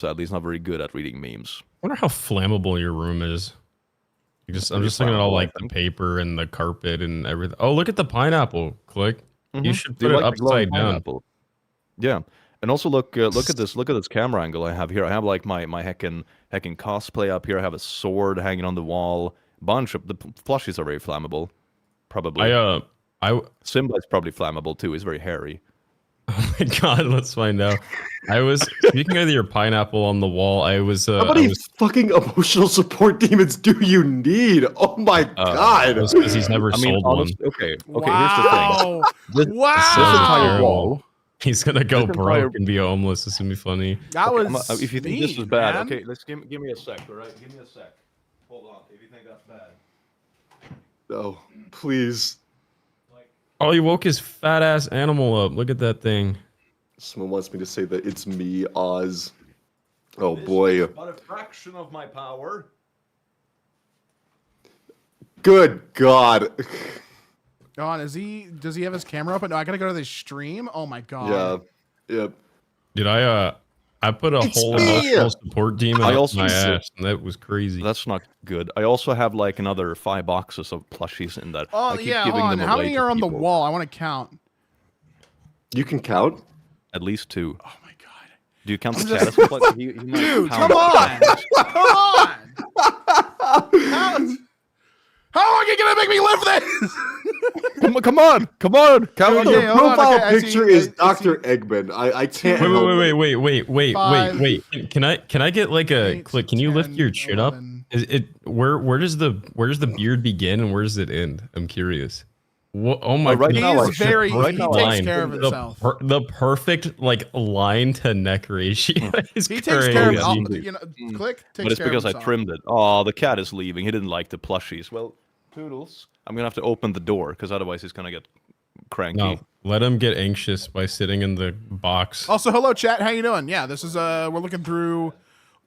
Sadly, he's not very good at reading memes. I wonder how flammable your room is. I'm just looking at all like the paper and the carpet and everything. Oh, look at the pineapple. Click. You should put it upside down. Yeah, and also look at this. Look at this camera angle I have here. I have like my heckin' cosplay up here. I have a sword hanging on the wall. Bunch of the plushies are very flammable. Probably. Simba is probably flammable too. He's very hairy. Oh my god, let's find out. I was speaking of your pineapple on the wall. How many fucking emotional support demons do you need? Oh my god! Because he's never sold one. Okay. Wow. Wow. Here's the thing. This entire wall. He's gonna go broke and be homeless. This is gonna be funny. That was. If you think this is bad, okay, let's give me a sec. All right, give me a sec. Hold on. If you think that's bad. No, please. Oh, you woke his fat ass animal up. Look at that thing. Someone wants me to say that it's me, Oz. Oh boy. But a fraction of my power. Good God. God, does he have his camera open? No, I gotta go to the stream. Oh my god. Yeah. Yep. Did I put a whole emotional support demon up my ass, and that was crazy. That's not good. I also have like another 5 boxes of plushies in that. Oh yeah, hold on. How many are on the wall? I want to count. You can count? At least 2. Oh my god. Do you count the status plushie? Dude, come on! Come on! How long are you gonna make me live this? Come on! Your profile picture is Dr. Eggman. I can't. Wait. Can I get like a click? Can you lift your chin up? Where does the beard begin and where does it end? I'm curious. Oh my god! He takes care of himself. The perfect like line to neck ratio. He takes care of Click. But it's because I trimmed it. Oh, the cat is leaving. He didn't like the plushies. Well, Toodles. I'm gonna have to open the door because otherwise he's gonna get cranky. No, let him get anxious by sitting in the box. Also, hello chat. How you doing? Yeah, this is we're looking through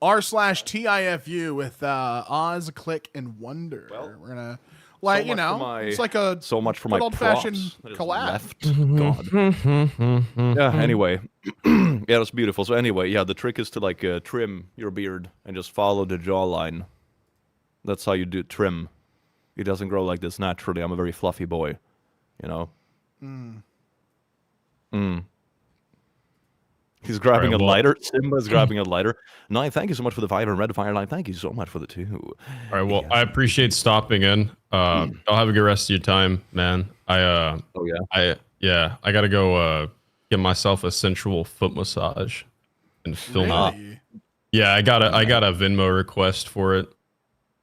r/TIFU with Oz, Click, and Wonder. Well, we're gonna. Like, it's like a so much for my old-fashioned collab. God. Yeah, anyway. Yeah, that's beautiful. So anyway, yeah, the trick is to like trim your beard and just follow the jawline. That's how you do trim. It doesn't grow like this naturally. I'm a very fluffy boy, you know? He's grabbing a lighter. Simba's grabbing a lighter. No, thank you so much for the 5 and Red Firelight. Thank you so much for the 2. All right, well, I appreciate stopping in. I'll have a good rest of your time, man. I gotta go get myself a sensual foot massage and film it. Yeah, I got a Venmo request for it.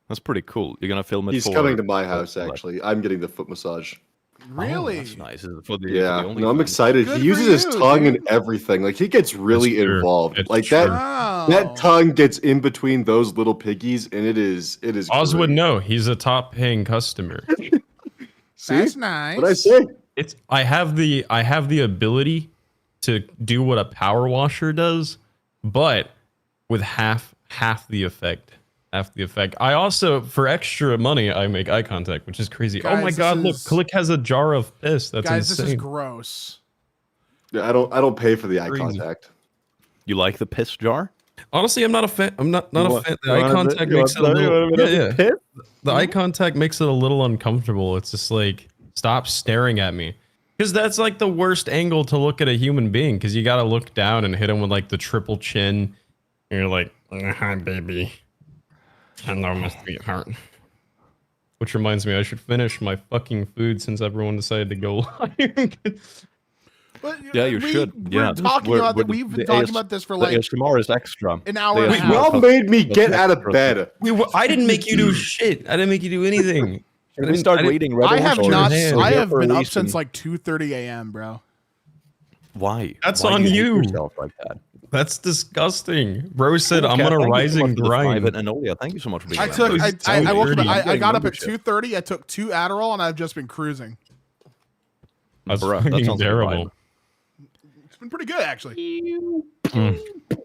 That's pretty cool. You're gonna film it. He's coming to my house actually. I'm getting the foot massage. Really? That's nice. I'm excited. He uses his tongue and everything. Like he gets really involved. Like that tongue gets in between those little piggies, and it is. Oz would know. He's a top paying customer. See? That's nice. What I say? I have the ability to do what a power washer does, but with half the effect. I also, for extra money, I make eye contact, which is crazy. Guys, oh my god, look, Click has a jar of piss. That's insane. This is gross. Yeah, I don't pay for the eye contact. You like the piss jar? Honestly, I'm not a fan. I'm not a fan. The eye contact makes it a little. The eye contact makes it a little uncomfortable. It's just like, stop staring at me. Because that's like the worst angle to look at a human being. Because you got to look down and hit him with like the triple chin. And you're like, hi, baby. Hello, my sweetheart. Which reminds me, I should finish my fucking food since everyone decided to go live. Yeah, you should. Yeah, we've been talking about this for like ASMR is extra. An hour and a half. Y'all made me get out of bed. I didn't make you do shit. I didn't make you do anything. We start reading. I have been up since like 2:30 a.m., bro. Why? That's on you. Like that? That's disgusting. Bro said, I'm gonna rise and grind. And Olia, thank you so much for being I got up at 2:30. I took 2 Adderall and I've just been cruising. That's fucking terrible. It's been pretty good, actually.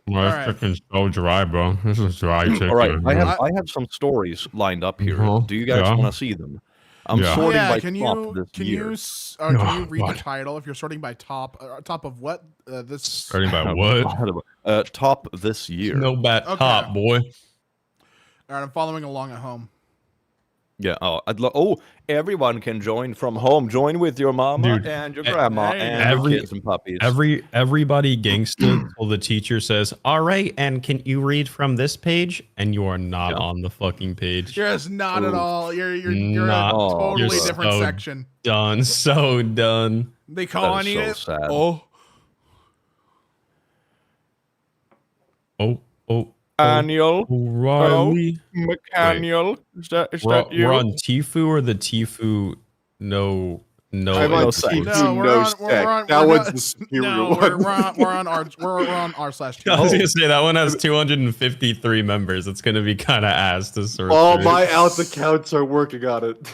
My chicken's so dry, bro. This is dry chicken. All right, I have some stories lined up here. Do you guys want to see them? I'm sorting by can top this can year. can you read the title if you're sorting by top of what this Starting by what? Top this year. No bat top, boy. All right, I'm following along at home. Yeah. Oh, everyone can join from home. Join with your mama Dude, and your grandma and your kids and puppies. Everybody gangsta till the teacher says, "All right, and can you read from this page?" And you are not on the fucking page. You're just not at all. You're not, a totally you're different so section. Done. So done. They calling so it. sad. Oh. Annual. Riley. McAnnual. Is that you? We're on TIFU or the TIFU? No. I'm on TIFU, no sec. That one's the superior one. We're on r/TIFU. I was gonna say that one has 253 members. It's gonna be kind of ass to sort. All my out accounts are working on it.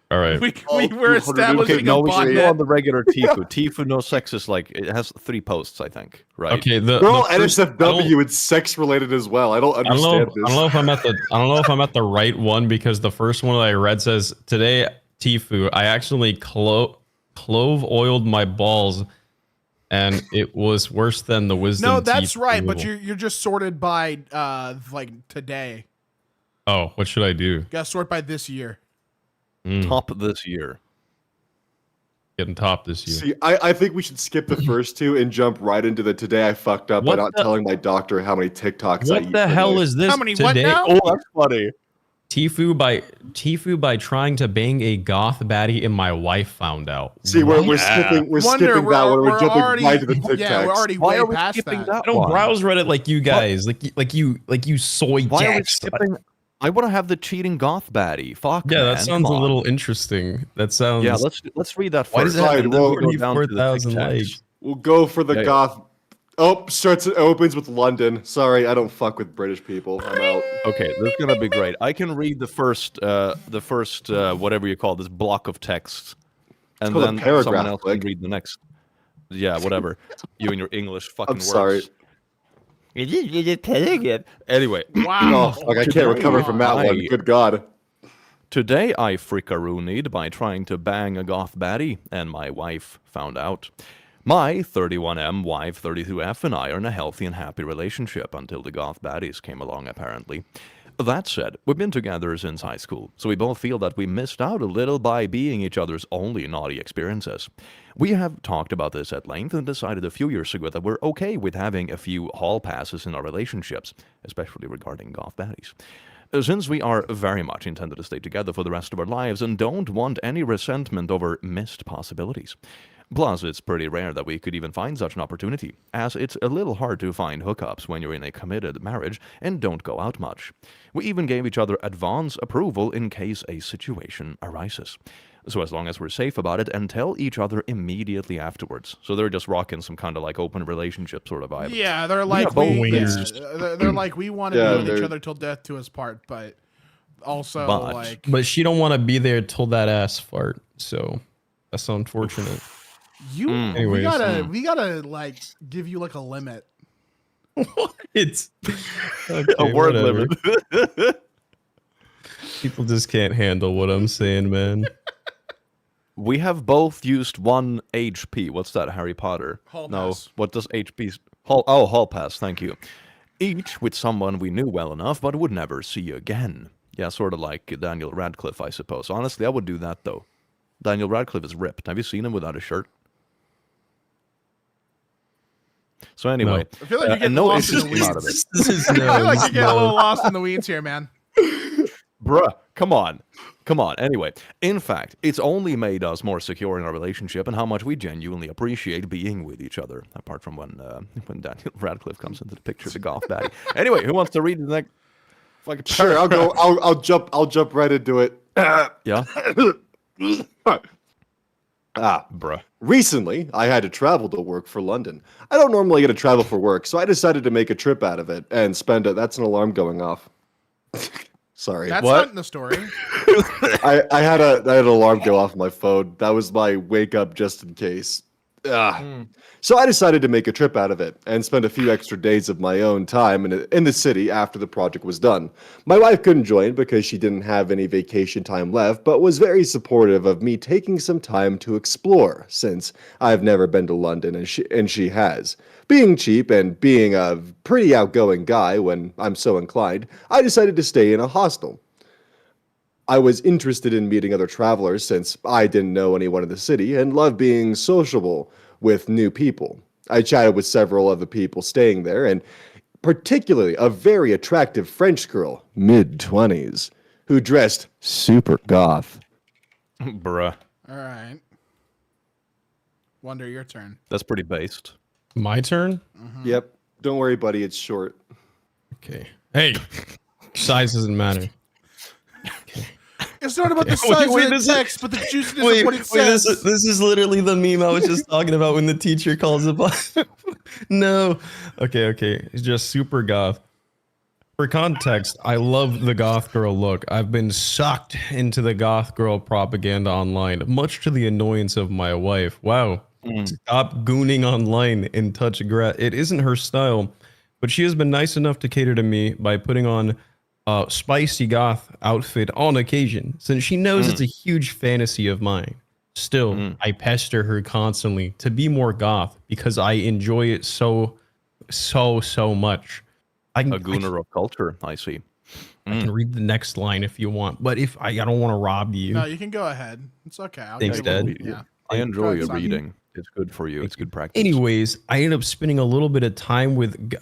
All right. We're establishing no, a we should botnet. go on the regular TIFU. TIFU no sex is like it has 3 posts, I think. Right. Okay. They're all NSFW. It's sex related as well. I don't understand this. I don't know if I'm at the right one because the first one that I read says today TIFU. I actually clove oiled my balls, and it was worse than the wisdom. No, that's teeth right. removal. But you're just sorted by like today. Oh, what should I do? Got to sort by this year. Top this year. Getting top this year. See, I think we should skip the first 2 and jump right into the today I fucked up by not telling my doctor how many TikToks I What the hell is this? How many? Today? What now? Oh, that's funny. TIFU by trying to bang a goth baddie and my wife found out. See, we're skipping that one. We're jumping right to the TikToks. Yeah, we're already Why way are we past skipping that. that? I don't one? browse Reddit like you guys, like you soy Why are we jacks. skipping? I want to have the cheating goth baddie. Fuck. Yeah, man, that sounds a come on. little interesting. That sounds. Yeah, let's read that first. Why does it Right, have well, we'll go down to the 44,000 TikToks. likes? We'll go for the Yeah, goth. Oh, opens with London. Sorry, I don't fuck with British people. I'm out. Okay, this is gonna be great. I can read the first whatever you call this block of text, and called a then paragraph, someone else can like. read the next. Yeah, whatever. You and your English fucking I'm sorry. words. Anyway, Wow. Oh, fuck, I can't recover from that one. Good God. today I frickaroonied by trying to bang a goth baddie, and my wife found out. My 31M wife 32F and I are in a healthy and happy relationship until the goth baddies came along, apparently. That said, we've been together since high school, so we both feel that we missed out a little by being each other's only naughty experiences. We have talked about this at length and decided a few years ago that we're okay with having a few hall passes in our relationships, especially regarding goth baddies. Since we are very much intended to stay together for the rest of our lives and don't want any resentment over missed possibilities. Plus, it's pretty rare that we could even find such an opportunity, as it's a little hard to find hookups when you're in a committed marriage and don't go out much. We even gave each other advance approval in case a situation arises. So as long as we're safe about it and tell each other immediately afterwards. So they're just rocking some kind of like open relationship sort of vibe. Yeah, they're like they're like we want to be with each other till death do us part, but also But she don't want to be there till that ass fart. So that's unfortunate. We gotta like give you like a limit. It's Okay, a word limit. People just can't handle what I'm saying, man. We have both used 1 HP. What's that, Harry Potter? Hall no, pass. what does HP... Hall pass, thank you. Each with someone we knew well enough but would never see again. Yeah, sort of like Daniel Radcliffe, I suppose. Honestly, I would do that, though. Daniel Radcliffe is ripped. Have you seen him without a shirt? So anyway, I feel like you're getting lost in the weeds. I feel like you're getting a little lost in the weeds here, man. Bruh, come on. Anyway, in fact, it's only made us more secure in our relationship and how much we genuinely appreciate being with each other. Apart from when Daniel Radcliffe comes into the picture, the golf baddie. Anyway, who wants to read the next? Sure, I'll go. I'll jump right into it. Yeah. Bruh. Recently, I had to travel to work for London. I don't normally get to travel for work, so I decided to make a trip out of it and spend it. That's an alarm going off. Sorry. That's not in the story. I had an alarm go off on my phone. That was my wake up just in case. So I decided to make a trip out of it and spend a few extra days of my own time in the city after the project was done. My wife couldn't join because she didn't have any vacation time left, but was very supportive of me taking some time to explore, since I've never been to London and she has. Being cheap and being a pretty outgoing guy when I'm so inclined, I decided to stay in a hostel. I was interested in meeting other travelers since I didn't know anyone in the city and love being sociable with new people. I chatted with several of the people staying there, and particularly a very attractive French girl, mid-20s, who dressed super goth. Bruh. All right. Wonder, your turn. That's pretty based. My turn? Yep. Don't worry, buddy. It's short. Okay. Hey, size doesn't matter. It's not about the size of the text, but the juiciness of what it says. This is literally the meme I was just talking about when the teacher calls it. No. Okay. It's just super goth. For context, I love the goth girl look. I've been sucked into the goth girl propaganda online, much to the annoyance of my wife. Wow. Stop gooning online and touch grass. It isn't her style, but she has been nice enough to cater to me by putting on a spicy goth outfit on occasion, since she knows it's a huge fantasy of mine. Still, I pester her constantly to be more goth because I enjoy it so much. A gooner of culture, I see. I can read the next line if you want, but if I don't want to rob you. No, you can go ahead. It's okay. Thanks, Dad. Yeah. I enjoy Go ahead, reading. It's good for you. It's good practice. Anyways, I ended up spending a little bit of time with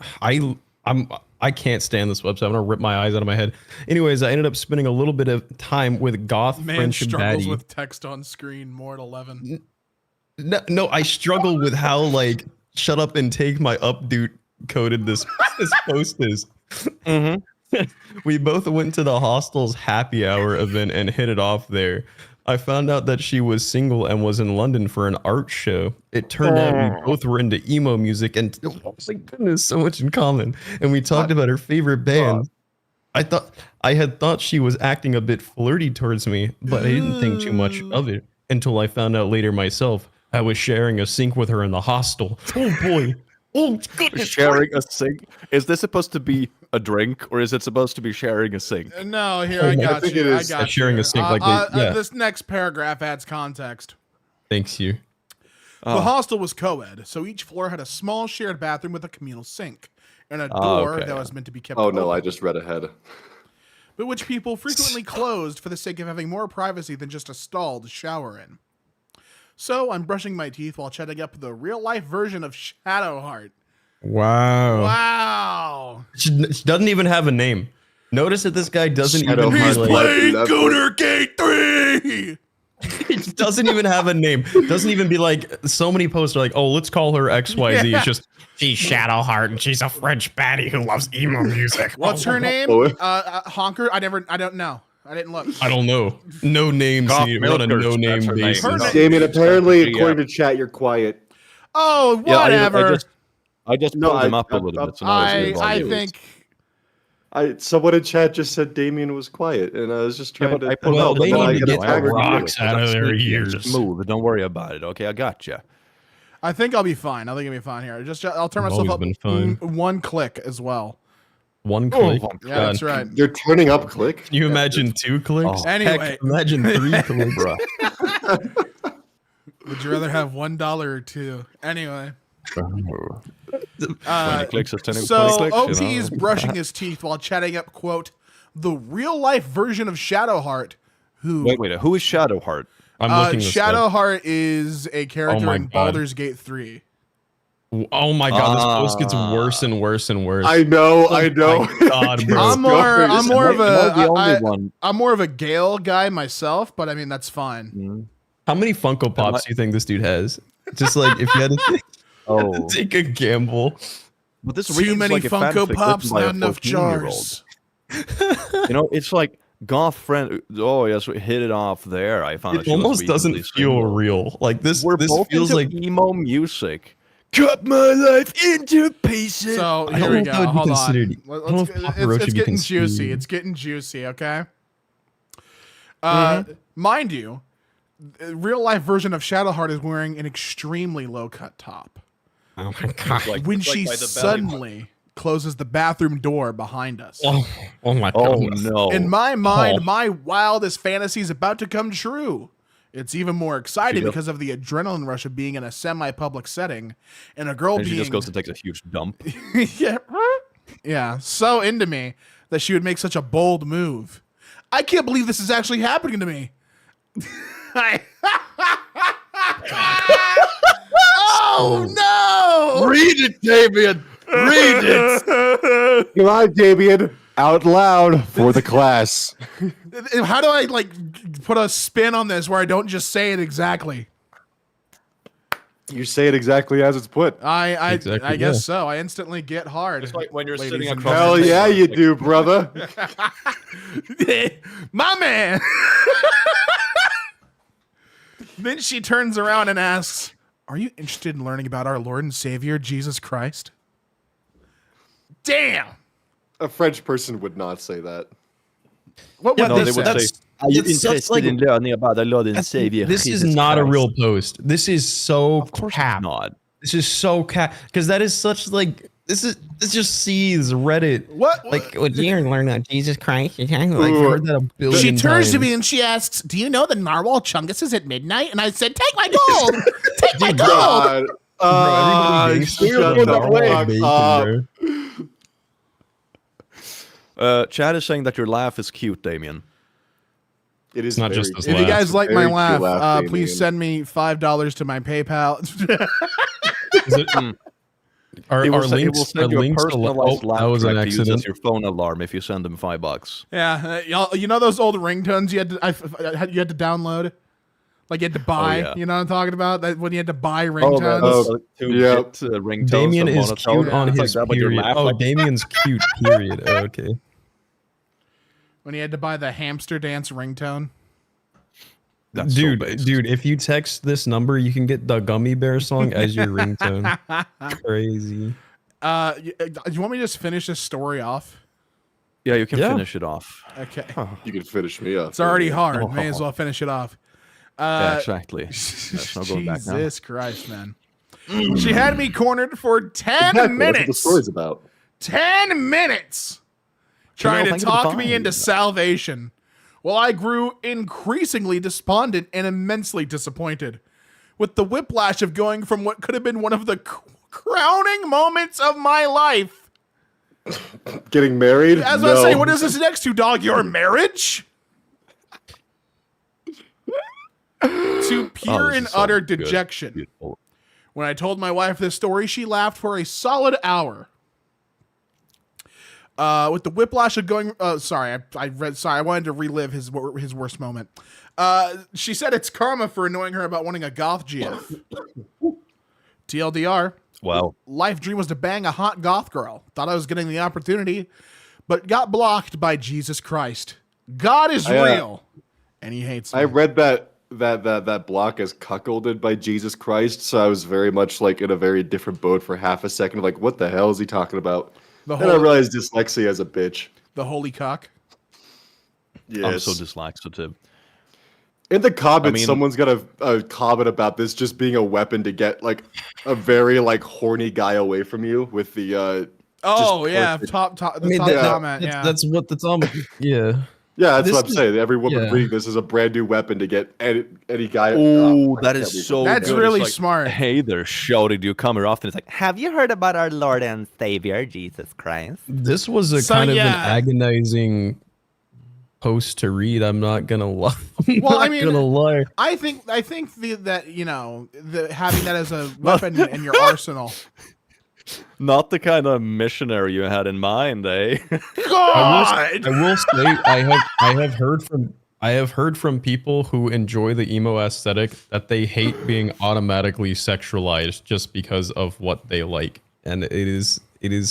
I can't stand this website. I'm gonna rip my eyes out of my head. Anyways, I ended up spending a little bit of time with goth Man French struggles baddie. with text on screen more at 11. No, I struggle with how like shut up and take my updoot coded this post is. We both went to the hostel's happy hour event and hit it off there. I found out that she was single and was in London for an art show. It turned out we both were into emo music and oh my goodness, so much in common. And we talked about her favorite band. I had thought she was acting a bit flirty towards me, but I didn't think too much of it until I found out later myself. I was sharing a sink with her in the hostel. Oh boy. Oh goodness. Sharing a sink? Is this supposed to be a drink, or is it supposed to be sharing a sink? No, here, I got you. I got sharing you. a sink like yeah. This next paragraph adds context. Thanks you. The hostel was co-ed, so each floor had a small shared bathroom with a communal sink and a door that was meant to be kept open. No, I just read ahead. But which people frequently closed for the sake of having more privacy than just a stall to shower in. So I'm brushing my teeth while chatting up the real-life version of Shadowheart. Wow. She doesn't even have a name. Notice that this guy doesn't even He's playing Gooner Gate 3! It doesn't even have a name. Doesn't even be like, so many posts are like, oh, let's call her XYZ. Yeah. It's just, she's Shadowheart and she's a French baddie who loves emo music. What's her name? Honker? I don't know. I didn't look. I don't know. No names. What a no-name basis. Damien, apparently, according to chat, you're quiet. Oh, whatever. Yeah, I just pulled them up a little bit. So I think... Someone in chat just said Damien was quiet, and I was just trying to... Well, they need to get the rocks out of their ears. Just move. Don't worry about it, okay? I got you. I think I'll be fine. I think I'll be fine here. I'll turn myself up one click as well. One click? Oh, yeah, that's right. You're turning up click? Can you imagine 2 clicks? Oh. Anyway. Heck, imagine 3 clicks. Would you rather have $1 or 2? Anyway. 20 clicks is 20 so clicks. OP is brushing his teeth while chatting up, quote, the real-life version of Shadowheart, who... Wait, who is Shadowheart? I'm looking this up. Shadowheart is a character in Baldur's Gate 3. Oh my god, this post gets worse and worse and worse. I know. Oh my god, bro. I'm more of a Gale guy myself, but I mean that's fine. How many Funko Pops do you think this dude has? Just like if you had to take a gamble. But this too many like Funko Pops, not enough jars. You know, it's like goth friend. Oh yes, we hit it off there. I found it almost doesn't feel real. Like this. This feels like emo music. Cut my life into pieces. So here we go. Hold on. It's getting juicy. It's getting juicy. Okay. Mind you, real life version of Shadowheart is wearing an extremely low cut top. Oh my god. When she suddenly closes the bathroom door behind us. Oh my Oh god. no! In my mind, my wildest fantasy is about to come true. It's even more exciting because of the adrenaline rush of being in a semi-public setting and a girl And being she just goes and takes a huge dump. yeah, so into me that she would make such a bold move. I can't believe this is actually happening to me. Oh no! Read it, Damien. Read it. Come on, Damien. Out loud for the class. How do I like put a spin on this where I don't just say it exactly? You say it exactly as it's put. I guess so. I instantly get hard. It's like when you're ladies sitting and across. Hell yeah, you do, brother. My man. Then she turns around and asks, "Are you interested in learning about our Lord and Savior, Jesus Christ?" Damn. A French person would not say that. What would No, they they would say? say, "Are you it's such, interested like- in learning about the Lord and Savior?" This is Jesus not a Christ?" real post. This is so Of course, cap. it's not. This is so cap because that is such like this just sees Reddit. What? Like would you learn about Jesus Christ? Like I've heard that a billion She turns to times. me and she asks, "Do you know the narwhal chungus is at midnight?" And I said, "Take my gold! Take my gold!" Bro, everybody shut thinks the narwhal fuck bacon, up. bro. Chad is saying that your laugh is cute, Damien. It is not very just this cute. If you laugh. guys like my Very cute laugh, laugh, please Damien. send me $5 to my PayPal. Is it, our It will links, send our you a links to personalized oh, laugh that was an track to use accident. as your phone alarm if you send them $5. Yeah, y'all, you know those old ringtones you had to download, like you had to buy. yeah. You know what I'm talking about? That when you had to buy Oh, ringtones. man, Yep. ringtones. Damien the is monotone. cute on It's his like that, but your period. laugh, Oh, like- Damien's cute. Period. Oh, okay. When you had to buy the hamster dance ringtone. That's so Dude, based. dude, if you text this number, you can get the Gummy Bear song as your ringtone. Crazy. You want me to just finish this story off? Yeah, you can Yeah. finish it off. Okay, You can finish me up. it's already hard. Oh. May as well finish it off. Yeah, exactly. There's no going back now. Jesus Christ, man. She had me cornered for 10 Exactly, that's what the minutes. story's about. 10 minutes trying to thank you for talk the me fine. into salvation. Well, I grew increasingly despondent and immensely disappointed with the whiplash of going from what could have been one of the crowning moments of my life. Getting married? As I say, what is this next to, dog? Your marriage? To pure this and is so utter good. dejection. Beautiful. When I told my wife this story, she laughed for a solid hour. With the whiplash of going, sorry, I wanted to relive his worst moment. She said it's karma for annoying her about wanting a goth GF. TLDR, Wow. life dream was to bang a hot goth girl. Thought I was getting the opportunity, but got blocked by Jesus Christ. God is real, and he hates me. I read that block as cuckolded by Jesus Christ, so I was very much like in a very different boat for half a second. Like, what the hell is he talking about? The Then I realized dyslexia is a bitch. the holy cock. Yes. I'm so dyslexic. In the comments, I mean- someone's got a comment about this just being a weapon to get like a very like horny guy away from you with the Oh yeah, perfect. top I mean, top that- comment. Yeah, that's what that's yeah. yeah, that's This what I'm is- saying. Every woman yeah. reading this is a brand new weapon to get any guy. Oh, that I is can't so That's good. really It's like, smart. Hey there, shouted you come here often. It's like, have you heard about our Lord and Savior, Jesus Christ? This was a So, kind of yeah. an agonizing post to read. I'm not gonna lie. Well, I I'm mean- not gonna lie. I think that you know having that as a weapon in your arsenal. Not the kind of missionary you had in mind, eh? God, I will say I have heard from people who enjoy the emo aesthetic that they hate being automatically sexualized just because of what they like, and it is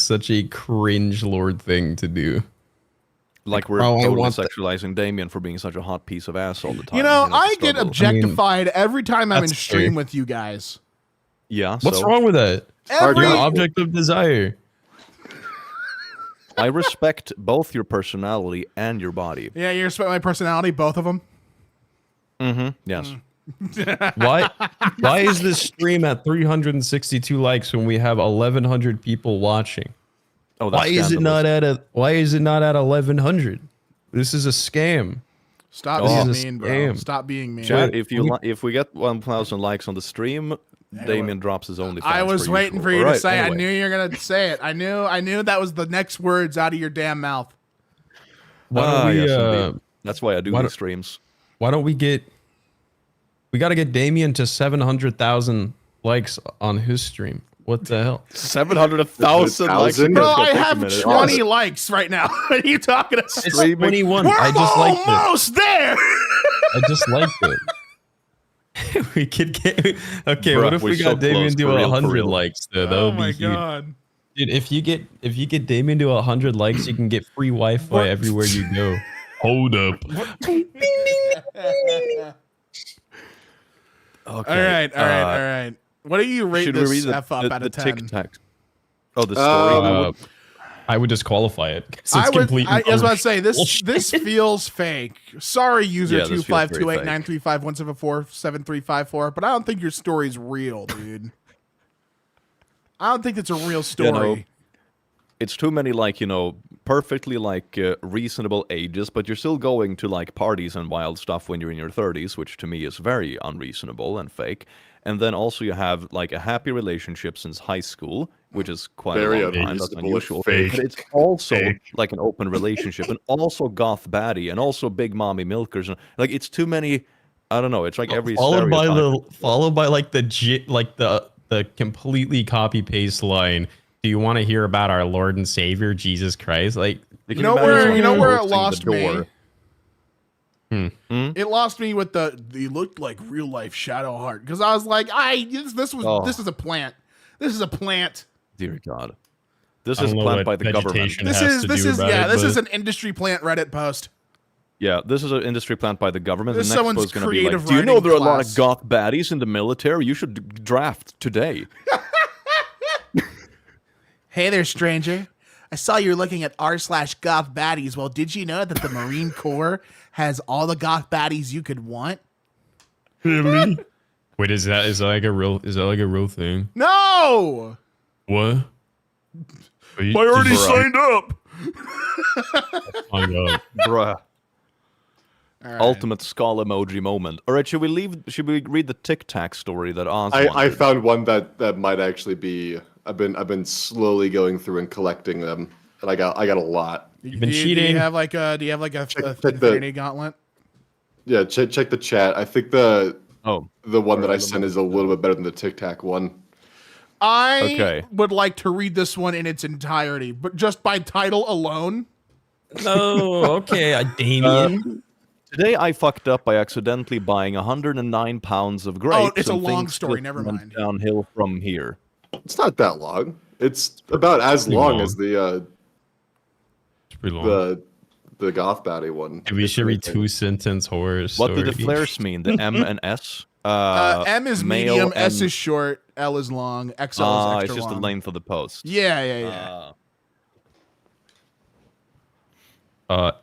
such a cringe lord thing to do. Like we're Oh, I totally want that. sexualizing Damien for being such a hot piece of ass all the time. you know It's a I get struggle. objectified every time I'm in that's stream fair. with you guys. Yeah. What's so wrong with that? hard You're Every an object of desire. I respect both your personality and your body. yeah, you respect my personality, both of them. Mm-hmm. Yes. Why is this stream at 362 likes when we have 1,100 people watching? Oh, that's Why is it not at 1,100? This is a scam. Stop This being is a mean, bro. scam. Stop being mean. Chat, if we get 1,000 likes on the stream, Damien drops his OnlyFans. I was waiting for you to Alright, say. anyway. I knew you were gonna say it. I knew that was the next words out of your damn mouth. Why don't we? Yes, indeed. That's why I do why these don't- streams. Why don't we get? We got to get Damien to 700,000 likes on his stream. What the hell? 700,000 likes. 1,000? Bro, I Take a have minute. 20 likes right now. What are you talking about? It's 21. We're I just liked it. almost there. I just liked it. We could get. Okay, Bruh, what if we're we so got Damien close, to for real, for 100 real. likes? Though that Oh would my be huge. god. Dude, if you get Damien to 100 likes, you can get free Wi-Fi What? everywhere you go. Hold up. Okay. All right. What do you rate Should we this read F up out of 10? tic-tac? Oh, the story. I would disqualify it. 'cause I it's complete. was about to say this. bullshit. This feels fake. Sorry, user Yeah, this feels very 25289351747354, but I don't think your story's real, dude. I don't think it's a real story. no. It's too many, like, perfectly, like, reasonable ages, but you're still going to, like, parties and wild stuff when you're in your 30s, which to me is very unreasonable and fake. And then also you have, like, a happy relationship since high school, which is quite Very a long time. That's unreasonable and unusual. fake. But it's also, like, an open relationship, and also goth baddie, and also big mommy milkers. And, like, it's too many, I don't know, it's like every followed by stereotype. like the completely copy paste line. Do you want to hear about our Lord and Savior Jesus Christ? Like, You You know where it lost me? door. It lost me with the looked like real life Shadow Heart because I was like, this is a plant. This is a plant. Dear God. This I is don't know planned what by the government. vegetation This has is to do about it, this but- is an industry plant Reddit post. Yeah, this is an industry plant by the government. This The is next post someone's is going to be like, creative do you know writing there are a lot class. of goth baddies in the military? You should draft today. Hey there, stranger. I saw you're looking at r/goth baddies. Well, did you know that the Marine Corps has all the goth baddies you could want? Really? Wait, is that like a real thing? No! What? I already signed up. Oh god. Bruh. All right. Ultimate skull emoji moment. All right, should we read the Tic Tac story that Oz I wanted? found one that might actually be. I've been slowly going through and collecting them, and I got a lot. You've been Do cheating. you have like a check the- Infinity Gauntlet? Yeah, check the chat. I think the Oh, one that I sent is a little bit better than the Tic Tac one. I Okay. would like to read this one in its entirety, but just by title alone. Oh, okay, Damien. today I fucked up by accidentally buying 109 pounds of grapes. it's a and long things story, just never went mind. Downhill from here. It's not that long. It's about as Pretty long long. as the It's pretty long. the goth baddie one. We should read 2-sentence horror What story. do the flares mean? The M and S? M is male medium, S and- is short, L is long, XL is extra it's just long. the length of the post. Yeah.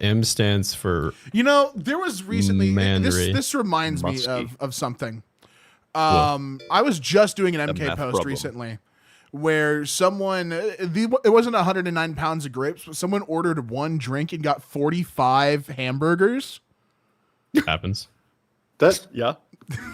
M stands for You know, there was recently Mandarin. this reminds me Musky. of something. I was just doing an MK math post problem. recently where someone it wasn't 109 pounds of grapes, but someone ordered one drink and got 45 hamburgers. happens. That Yeah.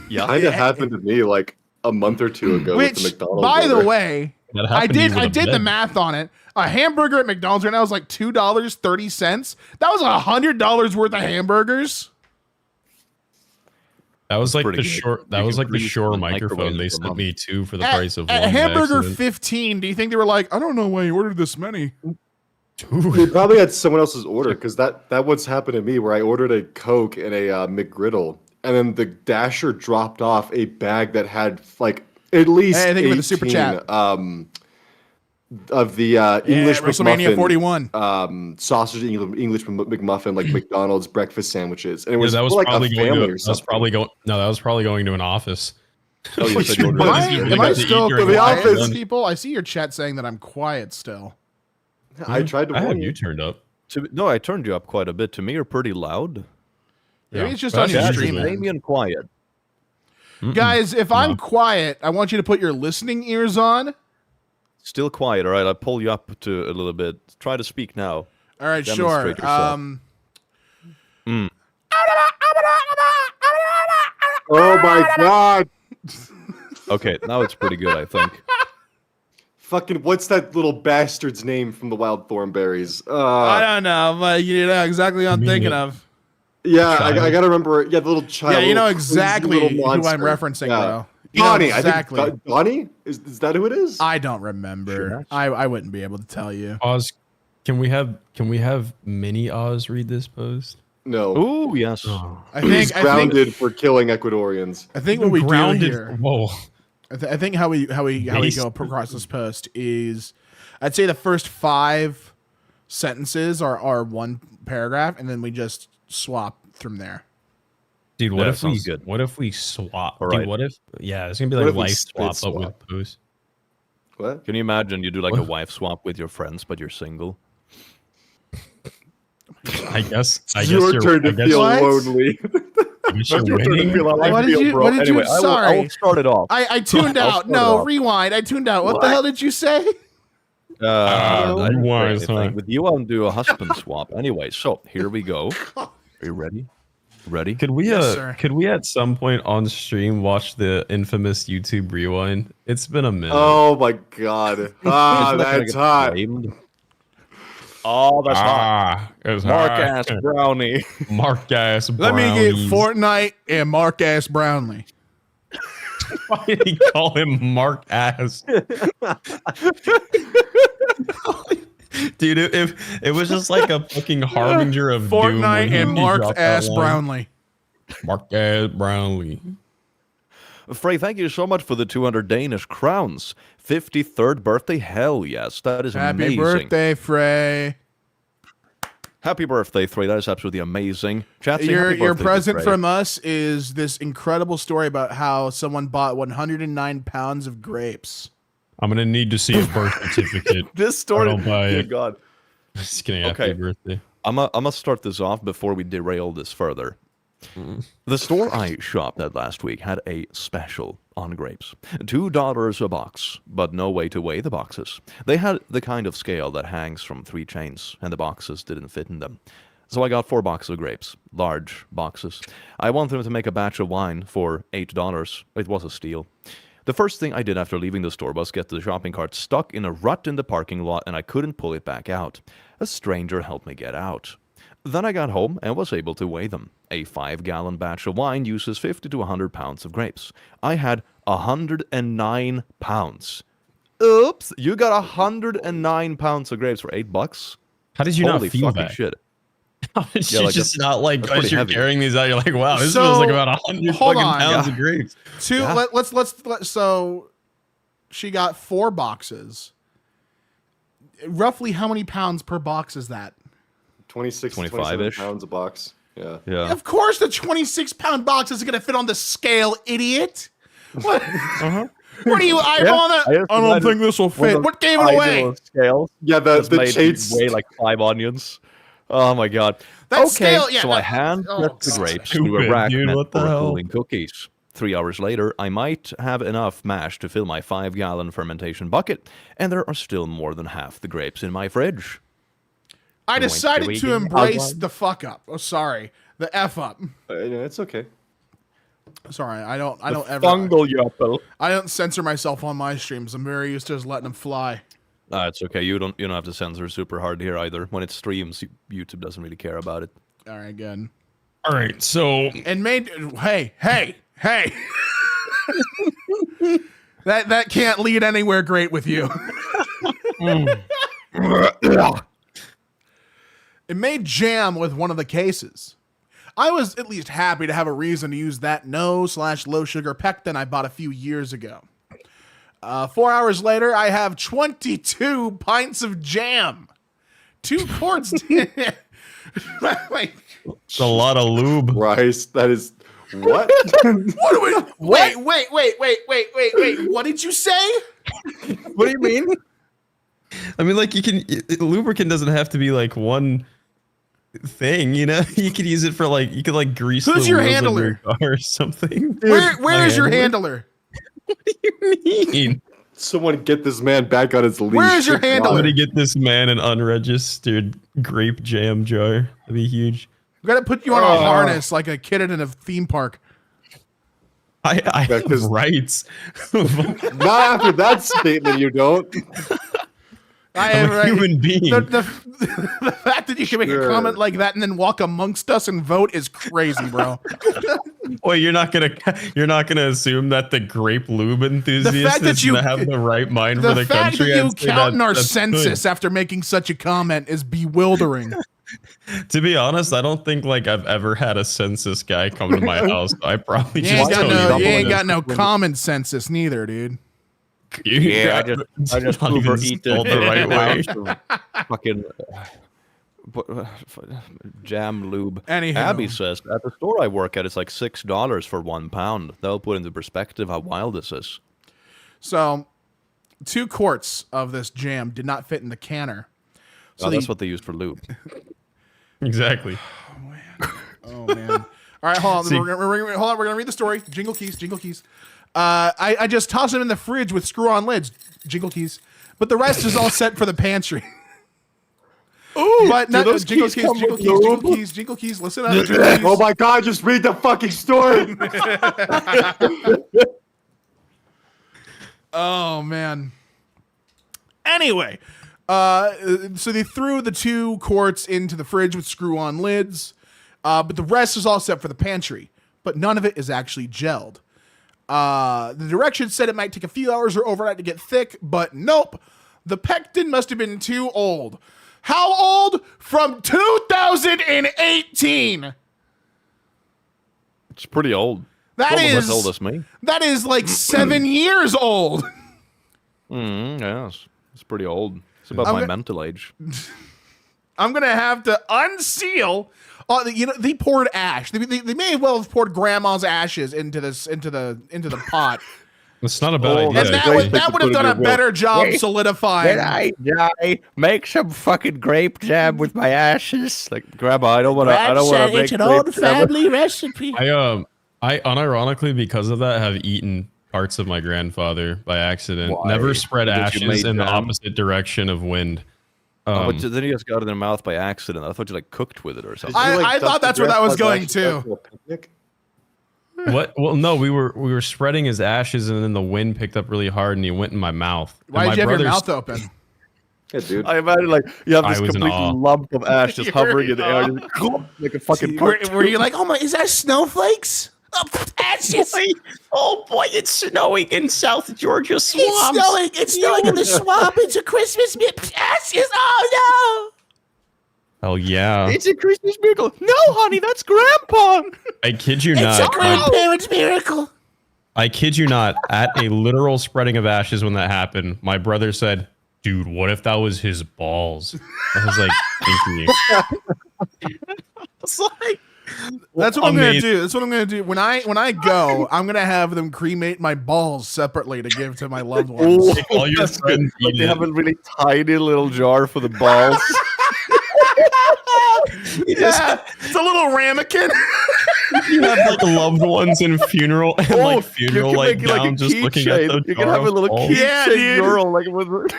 Yeah. kind of happened to me like a month or two ago with the Which, McDonald's. by the order. way, That I happened to you with a did the bed. math on it. A hamburger at McDonald's right now is like $2.30. That was $100 worth of hamburgers. That was like pretty the good. short. That You was can like the grease Shure the microphone microwave they for sent months. me too for the price of one. At hamburger accident. 15. Do you think they were like, I don't know why you ordered this many? They probably had someone else's order because that what's happened to me where I ordered a Coke and a McGriddle, and then the Dasher dropped off a bag that had like at least Hey, thank you for the super 18, chat. of the English WrestleMania McMuffin, 41. sausage English McMuffin, like McDonald's breakfast sandwiches, and it Yeah, was, that was for, like probably a going family to. or That was something. probably going. No, that was probably going to an office. Oh, you said you ordered Am But it. I, You am I got to eat still during the quiet, office. people? I see your chat saying that I'm quiet still. I tried to I have warn you you. turned up. No, I turned you up quite a bit. To me, you're pretty loud. Maybe it's just But on your that's Chat, stream. is usually- man. Damien quiet? Guys, if I'm quiet, I want you to put your listening ears on. Still quiet, all right? I'll pull you up to a little bit. Try to speak now. All right, sure. Demonstrate yourself. Oh my god! Okay, now it's pretty good, I think. Fucking, what's that little bastard's name from the Wild Thornberries? I don't know, but you know exactly what I'm thinking of. Yeah, I gotta remember. Yeah, the little child. Yeah, you know little exactly crazy little who I'm monster. referencing, Yeah. bro. You know Donnie, exactly. I think Donnie? Is that who it is? I don't remember. Sure. I wouldn't be able to tell you. Oz, can we have mini Oz read this post? No. Ooh, yes. I He's think grounded for killing Ecuadorians. I think what we do here. Whoa. I think how we go across this post is, I'd say the first 5 sentences are one paragraph, and then we just swap from there. Dude, what Yeah, if we sounds good. what if we swap? All Dude, right. what if it's gonna be What like if we life spit swap but with swap? post? What? Can you imagine you do like a What? wife swap with your friends, but you're single? I guess Your you're turn to feel What? lonely. I guess you're winning. What did you- what did you- Anyway, I sorry. will start it off. I tuned I'll out. start No, it off. rewind. I tuned out. What the hell did you say? I didn't say wise, anything. huh? With you, I'll do a husband swap. Anyway, so here we go. Are you ready? Ready? Could we Yes, sir. could we at some point on stream watch the infamous YouTube rewind? It's been a minute. Oh my god. Ah, It's not gonna that's get hot. flamed. Oh, that's hot. It's Mark hot. ass brownie. Mark ass. Let me get brownies. Fortnite and Mark Ass Brownlee. Why did he call him Mark ass? Dude, if it was just like a fucking harbinger of doom when Fortnite he and Mark dropped that Ass line. Brownlee. Mark ass Brownlee. Frey, thank you so much for the 200 Danish crowns. 53rd birthday? Hell yes, that is Happy amazing. birthday, Frey. Happy birthday, Frey. That is absolutely amazing. Chat, say Your happy birthday to present Frey. from us is this incredible story about how someone bought 109 pounds of grapes. I'm gonna need to see a birth certificate. This story. I'll buy Dear it. God. Just kidding. Okay. Happy birthday. I'm gonna start this off before we derail this further. The store I shopped at last week had a special on grapes. $2 a box, but no way to weigh the boxes. They had the kind of scale that hangs from 3 chains, and the boxes didn't fit in them. So I got 4 boxes of grapes, large boxes. I wanted them to make a batch of wine for $8. It was a steal. The first thing I did after leaving the store was get the shopping cart stuck in a rut in the parking lot, and I couldn't pull it back out. A stranger helped me get out. Then I got home and was able to weigh them. A 5-gallon batch of wine uses 50 to 100 pounds of grapes. I had 109 pounds. Oops, you got 109 pounds of grapes for $8? How did you Holy not feel fucking that? shit. How did Yeah, you like, just that's- not like that's as pretty you're heavy. carrying these out? You're like, wow, this So, feels like about 100 hold fucking on. pounds Yeah. of grapes. Yeah. Let's so she got 4 boxes. Roughly how many pounds per box is that? 26 to 25-ish. 27 pounds a box. Yeah. Yeah. Of course the 26-pound box isn't going to fit on the scale, idiot. What? What are you eyeballing that? I I don't think this will fit. What gave it away? Scales. Yeah, Just the made chains. weigh like 5 onions. Oh my god. That okay, scale- yeah, so that- I hand oh, pressed the God. grapes to a Stupid, rack dude, meant what the for hell? cooling cookies. 3 hours later, I might have enough mash to fill my 5-gallon fermentation bucket, and there are still more than half the grapes in my fridge. I decided to waiting embrace outside. the fuck up. Oh, sorry. The F up. It's okay. Sorry, I don't ever. Fungal yapple. I don't censor myself on my streams. I'm very used to just letting them fly. It's okay. You don't have to censor super hard here either. When it streams, YouTube doesn't really care about it. All right, good. All right, so And hey. that can't lead anywhere great with you. It made jam with one of the cases. I was at least happy to have a reason to use that no/low sugar pectin I bought a few years ago. 4 hours later, I have 22 pints of jam. 2 quarts. Like, it's a lot of lube. Rice, that is what? what do we? Wait. What did you say? What do you mean? I mean, like lubricant doesn't have to be like one thing, you know? You could use it for like you could like grease. Who's the your wheels of handler? your car or something. Where is your handler? What do you mean? Someone get this man back on his leash. Where is your Good God. handler? I'm gonna get this man an unregistered grape jam jar. That'd be huge. We gotta put you on a harness like a kid in a theme park. I have rights. Not after that statement, you don't. I'm a human being. The fact that you can make a comment like that and then walk amongst us and vote is crazy, bro. Wait, you're not gonna assume that the grape lube enthusiast is gonna have the right mind for the fact country. that you I'd say count in our that's census good. after making such a comment is bewildering. To be honest, I don't think like I've ever had a census guy come to my house. I probably You just ain't got no common census neither, dude. Yeah, I just not even Uber eat spelled the right way. Fucking jam lube. Anyhow. Abby says at the store I work at, it's like $6 for 1 pound. That'll put into perspective how wild this is. So, 2 quarts of this jam did not fit in the canner. So that's what they used for lube. Exactly. Oh man! All right, hold on. See- We're gonna read the story. Jingle keys, jingle keys. I just tossed them in the fridge with screw-on lids. Jingle keys. But the rest is all set for the pantry. Ooh, But not those jingle keys keys, come jingle with keys, lube? jingle keys, jingle keys. Listen up. Jingle keys. Oh my God! Just read the fucking story. Oh man. Anyway, so they threw the 2 quarts into the fridge with screw-on lids, but the rest is all set for the pantry. But none of it is actually gelled. The directions said it might take a few hours or overnight to get thick, but nope. The pectin must have been too old. How old? From 2018. It's pretty old. That It's almost is as old as me. That is like 7 years old. Yeah, it's pretty old. It's about my mental age. I'm gonna have to unseal. They poured ash. They may well have poured grandma's ashes into the pot, It's not a bad idea. and that would have done a better job solidifying. I make some fucking grape jam with my ashes? Like, Grandma, I don't want to make It's an grape old jam. family recipe. I unironically, because of that, have eaten parts of my grandfather by accident. Why? Never spread Did you ashes make in the jam? opposite direction of wind. But then you just got it in their mouth by accident. I thought you like cooked with it or something. I thought that's where that was going too. What? Well, no, we were spreading his ashes, and then the wind picked up really hard, and he went in my mouth. Why And did you my have your brother's- mouth open? Yeah, dude. I imagine like you have I this was in complete awe. lump of ash just hovering in the air, just like a fucking Were you like, oh my, is that snowflakes? Oh, ashes. Oh boy, it's snowing in South Georgia It's swamps. snowing in the swamp. It's a Christmas ashes. Oh Hell yeah! It's a Christmas miracle. No, honey, that's Grandpa. I kid you It's a not. grandparents' miracle. I kid you not. At a literal spreading of ashes when that happened, my brother said, "Dude, what if that was his balls?" I was like, "Thank you." It's like, That's what I'm gonna Amazing. do. That's what I'm gonna do. When I go, I'm gonna have them cremate my balls separately to give to my loved ones. All your friends Like eat they it. have a really tiny little jar for the balls. Yeah, it's a little ramekin. You have like loved ones in funeral and like funeral you like can make it down, just looking at the You can jar have a of little balls. keychain Yeah, dude. mural like with.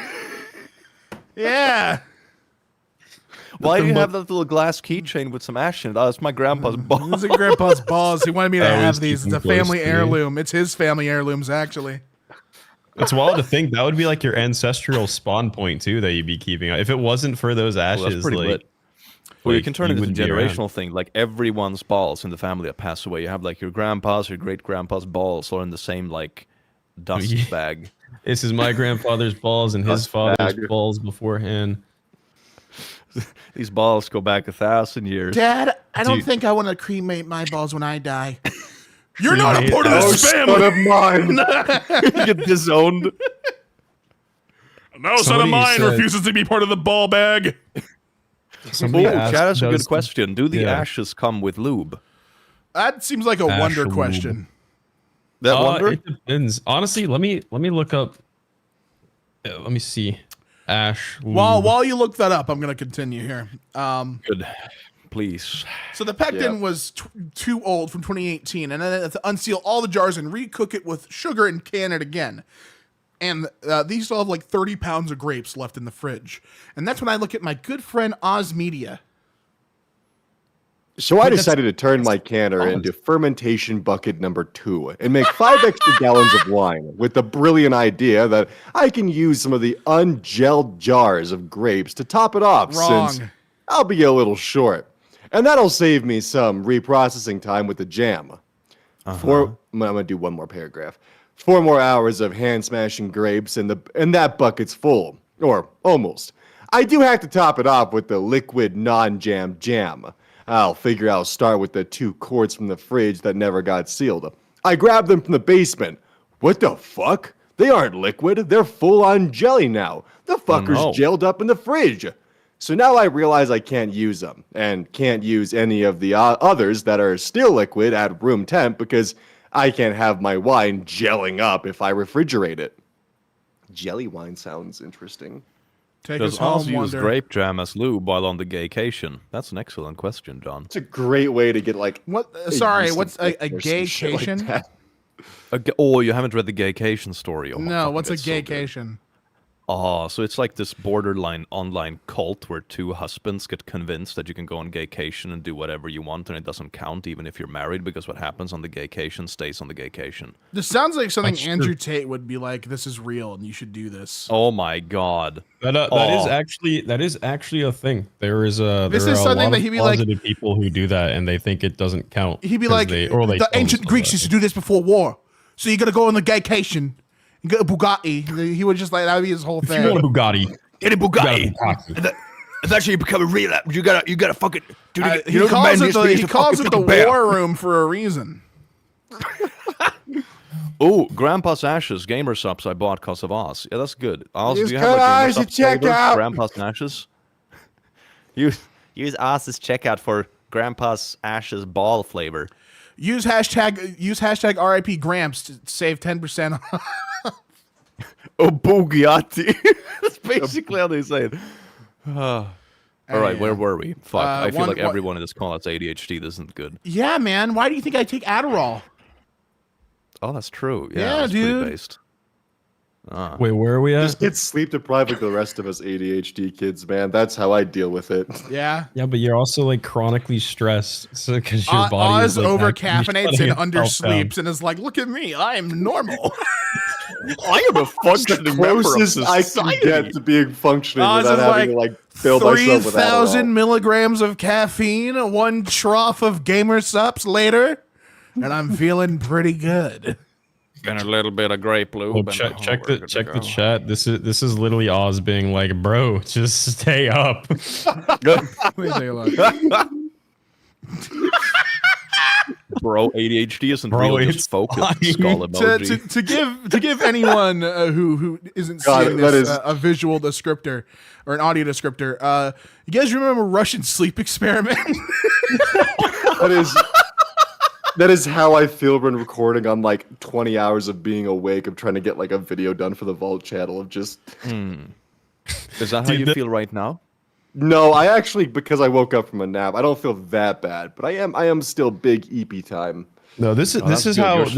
Yeah. Why do you have that little glass keychain with some ash in it? Oh, it's my grandpa's balls. Those are Grandpa's balls. He wanted me to I always have keep these. It's them a close family to me. heirloom. It's his family heirlooms, actually. It's wild to think that would be like your ancestral spawn point too that you'd be keeping. If it wasn't for those Well, that's ashes, pretty like, lit. Well, you like, can turn you it into a wouldn't be around. generational thing. Like everyone's balls in the family that pass away. You have like your grandpa's, your great grandpa's balls are in the same like dust Yeah. bag. This is my grandfather's balls and his Dust father's bag. balls beforehand. These balls go back 1,000 years. Dad, I don't Dude. think I want to cremate my balls when I die. You're not a Cremate part of Oh, this son family. of mine. You get disowned. No son of Somebody mine said- refuses to be part of the ball bag. Somebody Oh, asked, Chad, that's a good does- question. Do the yeah. ashes come with lube? That seems like a wonder Ash question. That wonder? It depends. Honestly, let me look up. Let me see. Ash. While you look that up, I'm gonna continue here. Good. please. So the pectin was too old from 2018, and then I had to unseal all the jars and recook it with sugar and can it again. And these still have like 30 pounds of grapes left in the fridge. And that's when I look at my good friend Oz Media. So I decided to turn my canner into fermentation bucket number 2 and make 5 extra gallons of wine with the brilliant idea that I can use some of the ungelled jars of grapes to top it off since I'll be a little short. And that'll save me some reprocessing time with the jam. I'm going to do one more paragraph. 4 more hours of hand smashing grapes and that bucket's full, or almost. I do have to top it off with the liquid non-jam jam. I'll figure I'll start with the 2 quarts from the fridge that never got sealed. I grabbed them from the basement. What the fuck? They aren't liquid. They're full on jelly now. The fucker's gelled up in the fridge. So now I realize I can't use them and can't use any of the others that are still liquid at room temp because I can't have my wine gelling up if I refrigerate it. Jelly wine sounds interesting. Does Oz use grape jam as lube while on the gaycation? That's an excellent question, John. It's a great way to get like... What? Sorry, what's a gaycation? Like you haven't read the gaycation story? Oh, no, what's a gaycation? Oh, so it's like this borderline online cult where 2 husbands get convinced that you can go on gaycation and do whatever you want and it doesn't count even if you're married because what happens on the gaycation stays on the gaycation. This sounds like something Andrew Tate would be like, this is real and you should do this. Oh my god. That is actually a thing. There is a something that he'd be like people who do that and they think it doesn't count. He'd be like the ancient Greeks used to do this before war. So you got to go on the gaycation. You get a Bugatti. He would just like that would be his whole thing. If you want a Bugatti, get a Bugatti. It's actually become a real. You gotta fucking. Dude, he calls it the war room for a reason. Oh, Grandpa's Ashes gamer subs I bought because of Oz. Yeah, that's good. Oz, do you have like gamer check out. Grandpa's Ashes? Use Oz's checkout for Grandpa's Ashes ball flavor. Use hashtag RIP Gramps to save 10% off. Oh, Bugatti. That's basically how they say it. All right, where were we? Fuck, I feel like everyone in this call has ADHD. This isn't good. Yeah, man. Why do you think I take Adderall? Oh, that's true. Yeah, dude. Based. Wait, where are we at? Just get sleep deprived like the rest of us ADHD kids, man. That's how I deal with it. Yeah. Yeah, but you're also like chronically stressed because your body is like, over caffeinates and undersleeps and is like, look at me, I am normal. I am a functioning member of society. I can get to being functioning without having to like fill myself with 3,000 milligrams of caffeine, 1 trough of gamer sups later, and I'm feeling pretty good. And a little bit of grape lube. Check the chat. This is literally Oz being like, bro, just stay up. Let me take a look. Bro, ADHD isn't real, just focus. Skull emoji. To give anyone who isn't seeing this a visual descriptor or an audio descriptor, you guys remember Russian sleep experiment? That is how I feel when recording on like 20 hours of being awake. I'm trying to get like a video done for the Vault channel of just. Is that how you feel right now? No, I actually, because I woke up from a nap, I don't feel that bad, but I am still big EP time. No, this is how it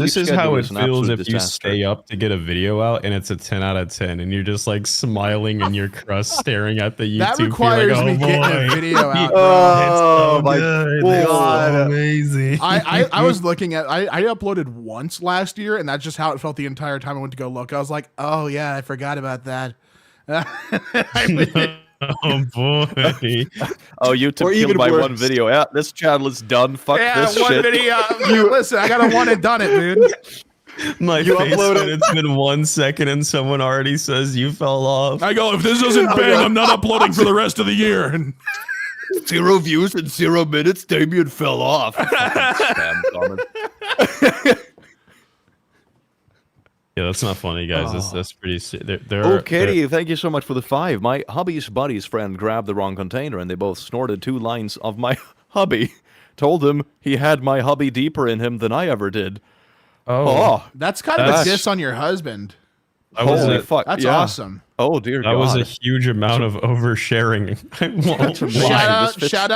feels if you stay up to get a video out and it's a 10 out of 10 and you're just like smiling in your crust staring at the YouTube. That requires me getting a video out. Oh my god, amazing! I was looking at I uploaded once last year and that's just how it felt the entire time I went to go look. I was like, oh yeah, I forgot about that. Oh boy! Oh, you took killed by one video. Yeah, this channel is done. Fuck this one shit. Video. Listen, I got a one and done it, dude. My face when it's been 1 second and someone already says you fell off. I go, if this doesn't bang, I'm not uploading for the rest of the year. 0 views in 0 minutes. Damien fell off. Yeah, that's not funny, guys. That's pretty. Kitty, thank you so much for the 5. My hubby's buddy's friend grabbed the wrong container, and they both snorted 2 lines of my hubby. Told him he had my hubby deeper in him than I ever did. Oh, that's kind of a diss on your husband. Holy fuck! That's yeah. awesome. Oh dear That God. was a huge amount of oversharing. I won't lie. Shout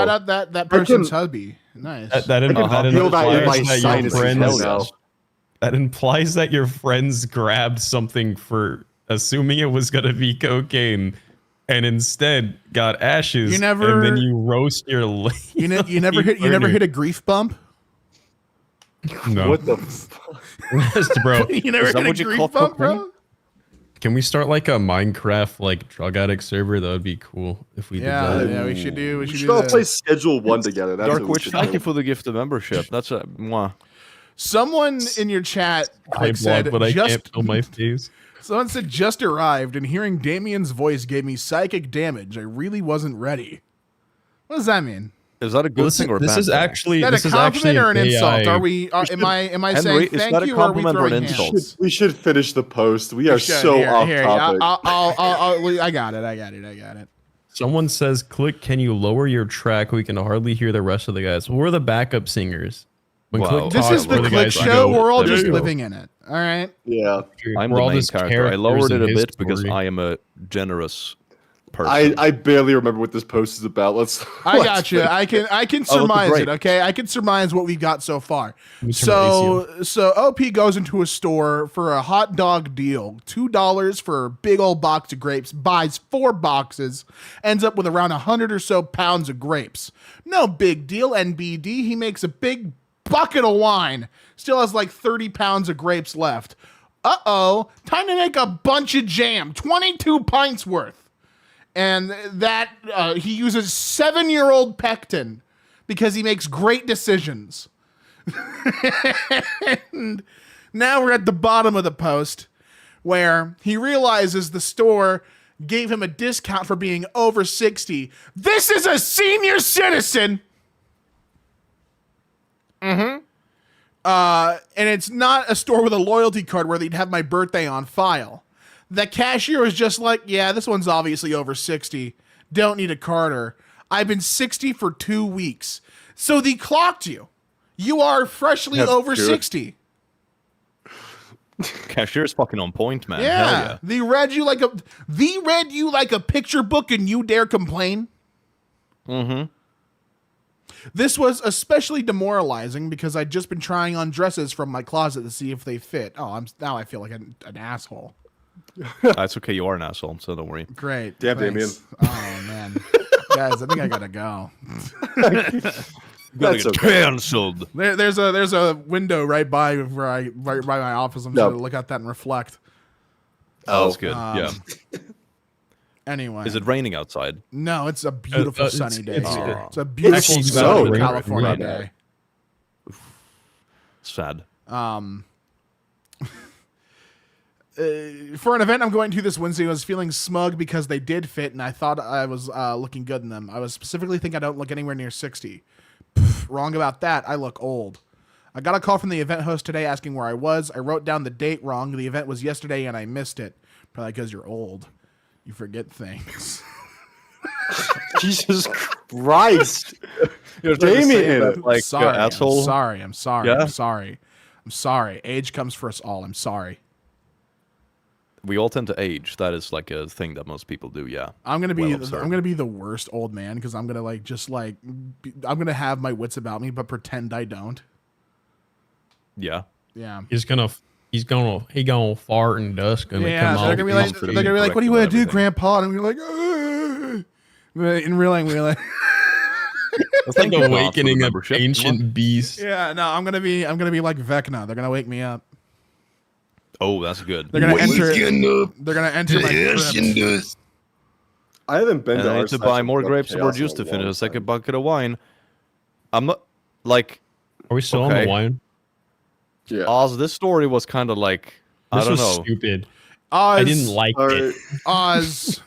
out that person's hubby. Nice. That feel that in my implies that your sinuses friends. now. That implies that your friends grabbed something for assuming it was gonna be cocaine, and instead got ashes. You never- and then you roast your. You never hit a grief bump. No, What the fuck? bro. You never Is that hit a what you grief call bump, cocaine? bro. Can we start like a Minecraft like drug addict server? That would be cool if we did that. Yeah, we should do. We We should should do all that. play Schedule 1 together. That's Dark what we Witch, should thank do. you for the gift of membership. That's a mwah. Someone in your chat I said block, but I can't just. feel my face. Someone said just arrived, and hearing Damien's voice gave me psychic damage. I really wasn't ready. What does that mean? Is that a good thing or a This bad is thing? actually Is that this a is actually compliment or an insult? AI. Are we? Am I Henry, saying is thank that a you, or are we compliment or an throwing insult? hands? We should finish the post. We are so Here, off here, topic. I got it. Someone says, "Click, can you lower your track? We can hardly hear the rest of the guys." We're the backup singers. When Wow. Click This talks, is the we're Click guys who Show. go, We're all "There just you go." living in it. All right. Yeah. I'm We're the all main just character. I characters lowered it in a his bit because story. I am a generous person. I barely remember what this post is about. I got you. I can surmise great. it. Okay, I can surmise what we've got so far. me turn So OP goes into a store for a hot dog deal. $2 for a big old box of grapes. Buys 4 boxes. Ends up with around 100 or so pounds of grapes. No big deal. NBD. He makes a big bucket of wine. Still has like 30 pounds of grapes left. Uh-oh. Time to make a bunch of jam. 22 pints worth. And that he uses 7-year-old pectin because he makes great decisions. And now we're at the bottom of the post where he realizes the store gave him a discount for being over 60. This is a senior citizen. And it's not a store with a loyalty card where they'd have my birthday on file. The cashier was just like, yeah, this one's obviously over 60. Don't need a Carter. I've been 60 for 2 weeks. So they clocked you. You are freshly That's over good. 60. Cashier's fucking on point, man. Yeah. Hell yeah. They read you like a picture book and you dare complain? Mm-hmm. This was especially demoralizing because I'd just been trying on dresses from my closet to see if they fit. Oh, now I feel like an asshole. That's okay. You are an asshole, so don't worry. Great. Damn, thanks. Oh, man. Guys, I think I gotta go. That's okay. Cancelled. There's a window right by my office. I'm just No. gonna look out that and reflect. Oh, that's good. Yeah. Anyway, Is it raining outside? no, it's a beautiful it's- sunny day. it's- here. It's a beautiful Actually, sunny so California right day. Sad. For an event I'm going to this Wednesday, I was feeling smug because they did fit, and I thought I was looking good in them. I was specifically thinking I don't look anywhere near 60. Pff, wrong about that. I look old. I got a call from the event host today asking where I was. I wrote down the date wrong. The event was yesterday, and I missed it. Probably because you're old. You forget things. Jesus Christ. Damien, like sorry, asshole. I'm sorry. Yeah? I'm sorry. Age comes for us all. I'm sorry. We all tend to age. That is like a thing that most people do. Yeah. I'm gonna be Well observed. I'm gonna be the worst old man because I'm gonna I'm gonna have my wits about me but pretend I don't. Yeah. Yeah. He's gonna fart and dust gonna Yeah, come so out. they're gonna be like, comforting they're gonna be like, what do you want to do, everything. Grandpa? And I'm gonna be like, but in real life, we're like, It's like Thank you, Goths, for the awakening an membership. ancient beast. yeah, no, I'm gonna be like Vecna. They're gonna wake me up. Oh, that's good. They're gonna enter. They're gonna enter my crypt. I haven't been And to I our need to buy session more of grapes or Chaos juice in to a finish long a second time. bucket of wine. I'm not like Are we still on Okay. the wine? Yeah. Oz. This story was kind of like I This don't was know. stupid. Oz, I didn't like All it. right. Oz.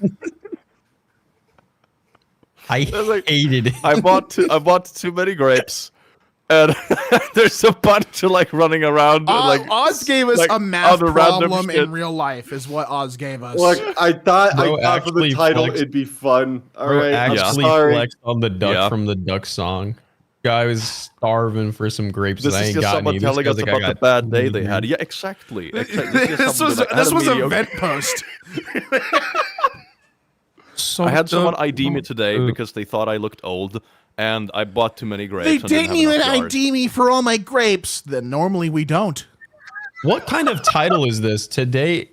I like- hated it. I bought too many grapes, and there's a bunch of like running around. like Oz gave us like, a math other random problem shit. in real life, is what Oz gave us. Look, I thought Bro for the actually title flexed- it'd be fun. All Bro right, I'm actually sorry. flexed on the duck Yeah. from the duck song. Guy was starving for some grapes. This and I is ain't just got someone any. telling us This guy's about like, the I got bad day they 20 had. Yeah, exactly. This was a vent post. So I had someone dumb. ID me today because they thought I looked old, and I bought too many grapes. They and didn't have even enough jars. ID me for all my grapes. Then normally we don't. What kind of title is this? Today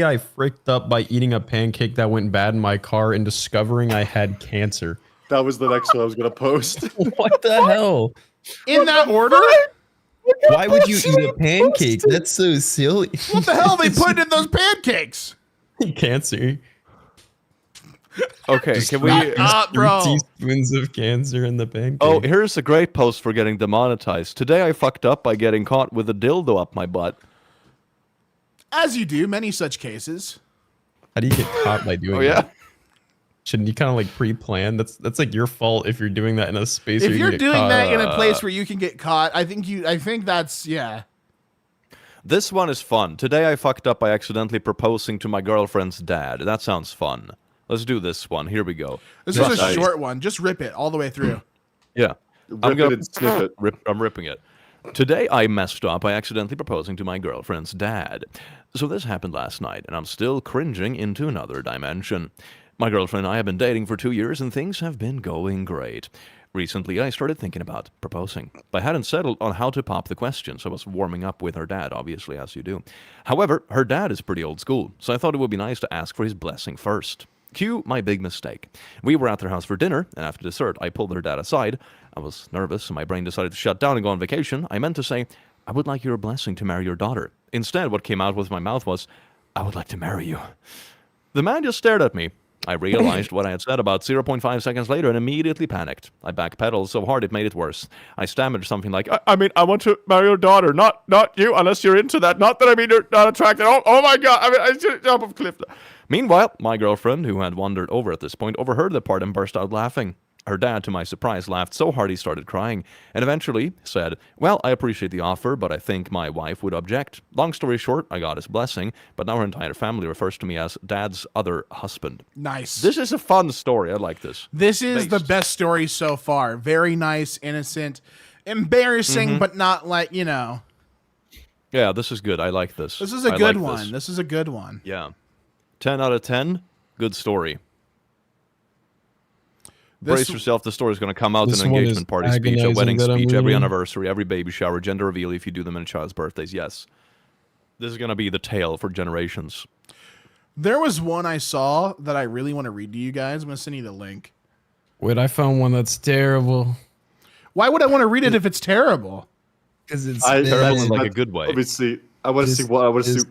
I freaked up by eating a pancake that went bad in my car and discovering I had cancer. That was the next one I was gonna post. What the hell? In that order? Why would you eat a pancake? That's so silly. What the hell are they putting in those pancakes? Cancer. Okay, can we? Bro. 3 teaspoons of cancer in the pancake. Oh, here's a great post for getting demonetized. Today I fucked up by getting caught with a dildo up my butt. As you do, many such cases. How do you get caught by doing Oh yeah. that? Shouldn't you kind of like pre-plan? That's like your fault if you're doing that in a space. If where you you're can get doing caught. that in a place where you can get caught, I think that's yeah. This one is fun. Today I fucked up by accidentally proposing to my girlfriend's dad. That sounds fun. Let's do this one. Here we go. This is a short one. Just rip it all the way through. Yeah. Rip it and snip it. I'm ripping it. Today I messed up by accidentally proposing to my girlfriend's dad. So this happened last night, and I'm still cringing into another dimension. My girlfriend and I have been dating for 2 years, and things have been going great. Recently, I started thinking about proposing, but I hadn't settled on how to pop the question, so I was warming up with her dad, obviously, as you do. However, her dad is pretty old school, so I thought it would be nice to ask for his blessing first. Cue my big mistake. We were at their house for dinner, and after dessert, I pulled her dad aside. I was nervous, and my brain decided to shut down and go on vacation. I meant to say, I would like your blessing to marry your daughter. Instead, what came out with my mouth was, I would like to marry you. The man just stared at me. I realized what I had said about 0.5 seconds later and immediately panicked. I backpedaled so hard it made it worse. I stammered something like, I mean, I want to marry your daughter, not you, unless you're into that. Not that I mean you're not attracted. Oh my God, I mean, I should jump off a cliff. Meanwhile, my girlfriend, who had wandered over at this point, overheard the part and burst out laughing. Her dad, to my surprise, laughed so hard he started crying, and eventually said, well, I appreciate the offer, but I think my wife would object. Long story short, I got his blessing, but now her entire family refers to me as Dad's other husband. Nice. This is a fun story. I like this. This is the best story so far. Very nice, innocent, embarrassing, but not like, you know. Yeah, this is good. I like this. This is a good one. This is a good one. Yeah. 10 out of 10. Good story. Brace yourself. The story is going to come out in an engagement party speech, a wedding speech, every anniversary, every baby shower, gender reveal if you do them in a child's birthdays. Yes. This is going to be the tale for generations. There was one I saw that I really want to read to you guys. I'm going to send you the link. Wait, I found one that's terrible. Why would I want to read it if it's terrible? Because it's terrible in like a good way. Let me see. I want to see what I want to see.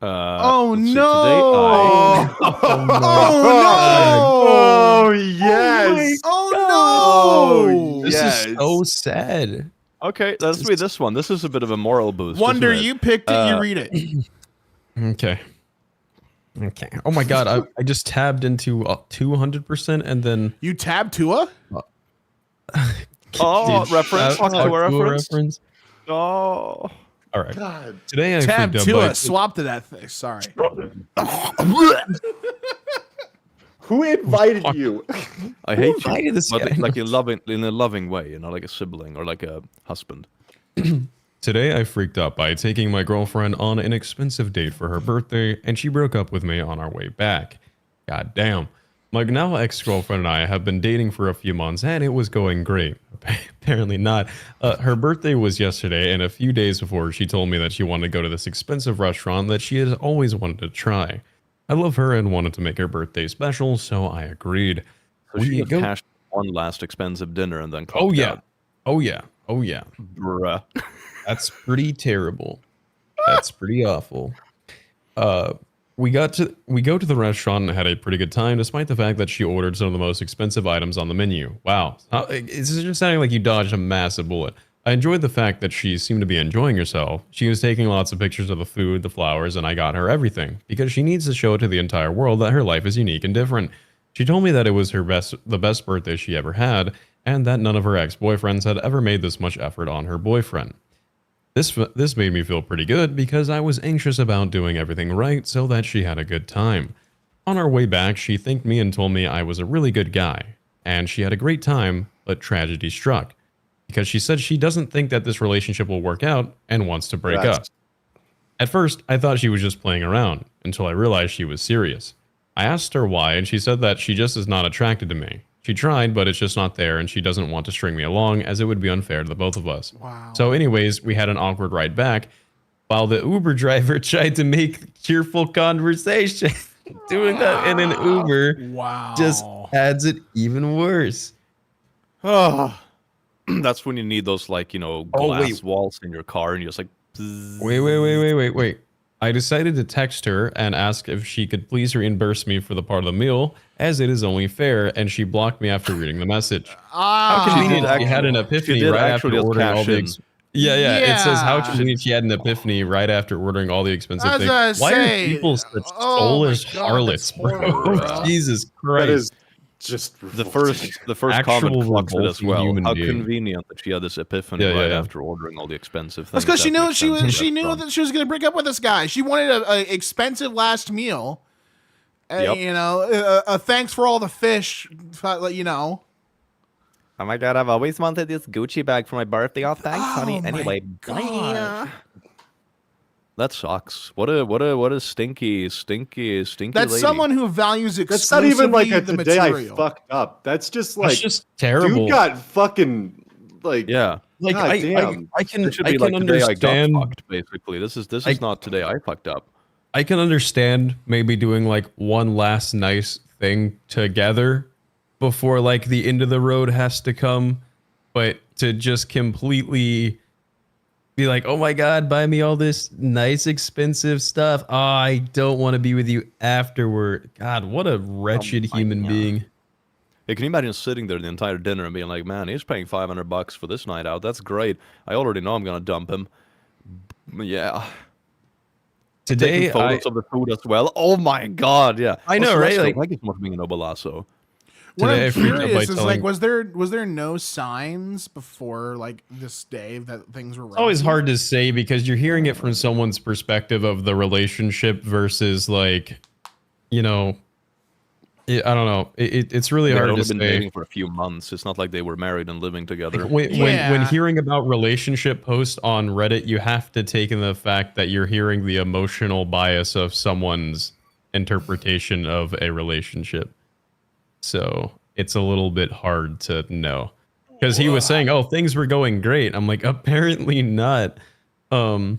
Oh let's see, no! Today Oh yes! Oh no! This yes. is so sad. Okay, let's read this one. This is a bit of a moral boost. Wonder, isn't it? you picked it. You read it. Okay. Oh my God, I just tabbed into 200% and then. You tabbed Tua? Oh, Dude, reference. shout out Tua to a reference. Oh. All right. God. Today I Tab freaked out Tua. by- Swap to that thing. Sorry. Who invited you? I hate invited you, this but guy? like in a loving way, you know, like a sibling or like a husband. Today I freaked out by taking my girlfriend on an expensive date for her birthday, and she broke up with me on our way back. God damn. My now ex-girlfriend and I have been dating for a few months, and it was going great. Apparently not. Her birthday was yesterday, and a few days before, she told me that she wanted to go to this expensive restaurant that she has always wanted to try. I love her and wanted to make her birthday special, so I agreed. So she cashed one last expensive dinner and then clocked out. Oh yeah. Bruh. That's pretty terrible. That's pretty awful. We go to the restaurant and had a pretty good time, despite the fact that she ordered some of the most expensive items on the menu. Wow, it's just sounding like you dodged a massive bullet. I enjoyed the fact that she seemed to be enjoying herself. She was taking lots of pictures of the food, the flowers, and I got her everything because she needs to show to the entire world that her life is unique and different. She told me that it was the best birthday she ever had, and that none of her ex-boyfriends had ever made this much effort on her boyfriend. This made me feel pretty good because I was anxious about doing everything right so that she had a good time. On our way back, she thanked me and told me I was a really good guy. and she had a great time, but tragedy struck because she said she doesn't think that this relationship will work out and wants to break up. At first, I thought she was just playing around until I realized she was serious. I asked her why, and she said that she just is not attracted to me. She tried, but it's just not there, and she doesn't want to string me along as it would be unfair to the both of us. Wow. So anyways, we had an awkward ride back while the Uber driver tried to make cheerful conversation. Doing that in an Uber just adds it even worse. Oh, that's when you need those, like, you know, glass walls in your car, and you're just like, bzzz. Wait. I decided to text her and ask if she could please reimburse me for the part of the meal, as it is only fair, and she blocked me after reading the message. How convenient she had an epiphany right after ordering all the... Yeah. It says how convenient she had an epiphany right after ordering all the expensive things. Why are people such soulless harlots, bro? Jesus Christ. That is just the first comment clocks it as well. How convenient that she had this epiphany after ordering all the expensive things. That's because she knew that she was going to break up with this guy. She wanted an expensive last meal. You know, thanks for all the fish. You know. Oh my god, I've always wanted this Gucci bag for my birthday. Oh, thanks, honey. Anyway, bye. That sucks. What a stinky That's lady. someone who values exclusively That's not even like a the today material. I fucked up. That's just like that's just terrible. Dude got fucking like Like God damn. I can like, understand. Today I got fucked, basically. This is not today I fucked up. I can understand maybe doing like one last nice thing together before like the end of the road has to come, but to just completely be like, oh my god, buy me all this nice expensive stuff. Oh, I don't want to be with you afterward. God, what a wretched human being. Hey, can you imagine sitting there the entire dinner and being like, man, he's paying $500 for this night out. That's great. I already know I'm gonna dump him. Yeah. Today, taking photos of the food as well. Oh my god, yeah. I know, right? Like, thank you so much for being an Obalasso. What I'm curious is like, was there no signs before like this day that things were wrong? It's always hard to say because you're hearing it from someone's perspective of the relationship versus like, you know, I don't know. It's really hard to say. They've been dating for a few months. It's not like they were married and living together. Like when hearing about relationship posts on Reddit, you have to take in the fact that you're hearing the emotional bias of someone's interpretation of a relationship. So it's a little bit hard to know because he was saying, "Oh, things were going great." I'm like, apparently not. Yeah,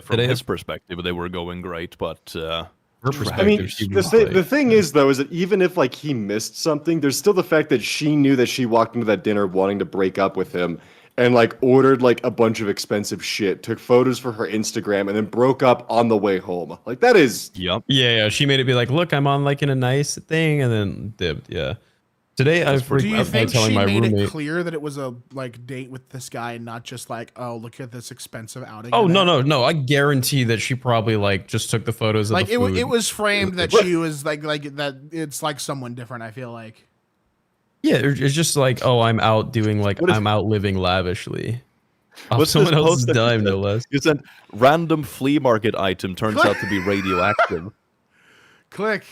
from his perspective, they were going great, but her perspective, I mean, the thing is though, is that even if like he missed something, there's still the fact that she knew that she walked into that dinner wanting to break up with him. And like ordered like a bunch of expensive shit, took photos for her Instagram, and then broke up on the way home. Like that is Yeah. She made it be like, look, I'm on like in a nice thing, and then dipped. Yeah. Today I freaked out by telling my roommate. Do you think she made it clear that it was a like date with this guy, and not just like, oh, look at this expensive outing? Oh no! I guarantee that she probably like just took the photos of like the food. It was framed that she was like that. It's like someone different. I feel like. Yeah, it's just like, oh, I'm out doing like I'm out living lavishly. Off someone else's dime, no less. You said random flea market item turns out to be radioactive. Click.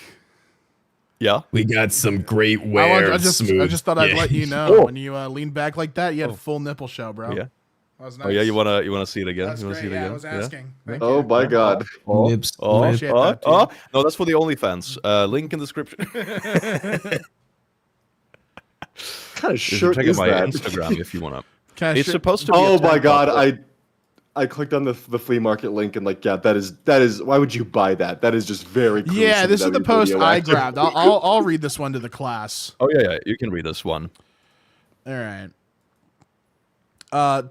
Yeah. We got some great wear. I just thought I'd let you know when you leaned back like that, you had a full nipple show, bro. Yeah. That was nice. Oh yeah, you wanna see it again? That's you wanna great. see it again? I was asking. Thank oh you. my god. Nips. No, that's for the OnlyFans. Link in description. What kind of shirt check is out my that? Instagram if you wanna. It's supposed to be. Oh my god, I clicked on the flea market link and like, yeah, that is. Why would you buy that? That is just very. Yeah, this is the post I grabbed. I'll read this one to the class. Oh yeah, you can read this one. All right.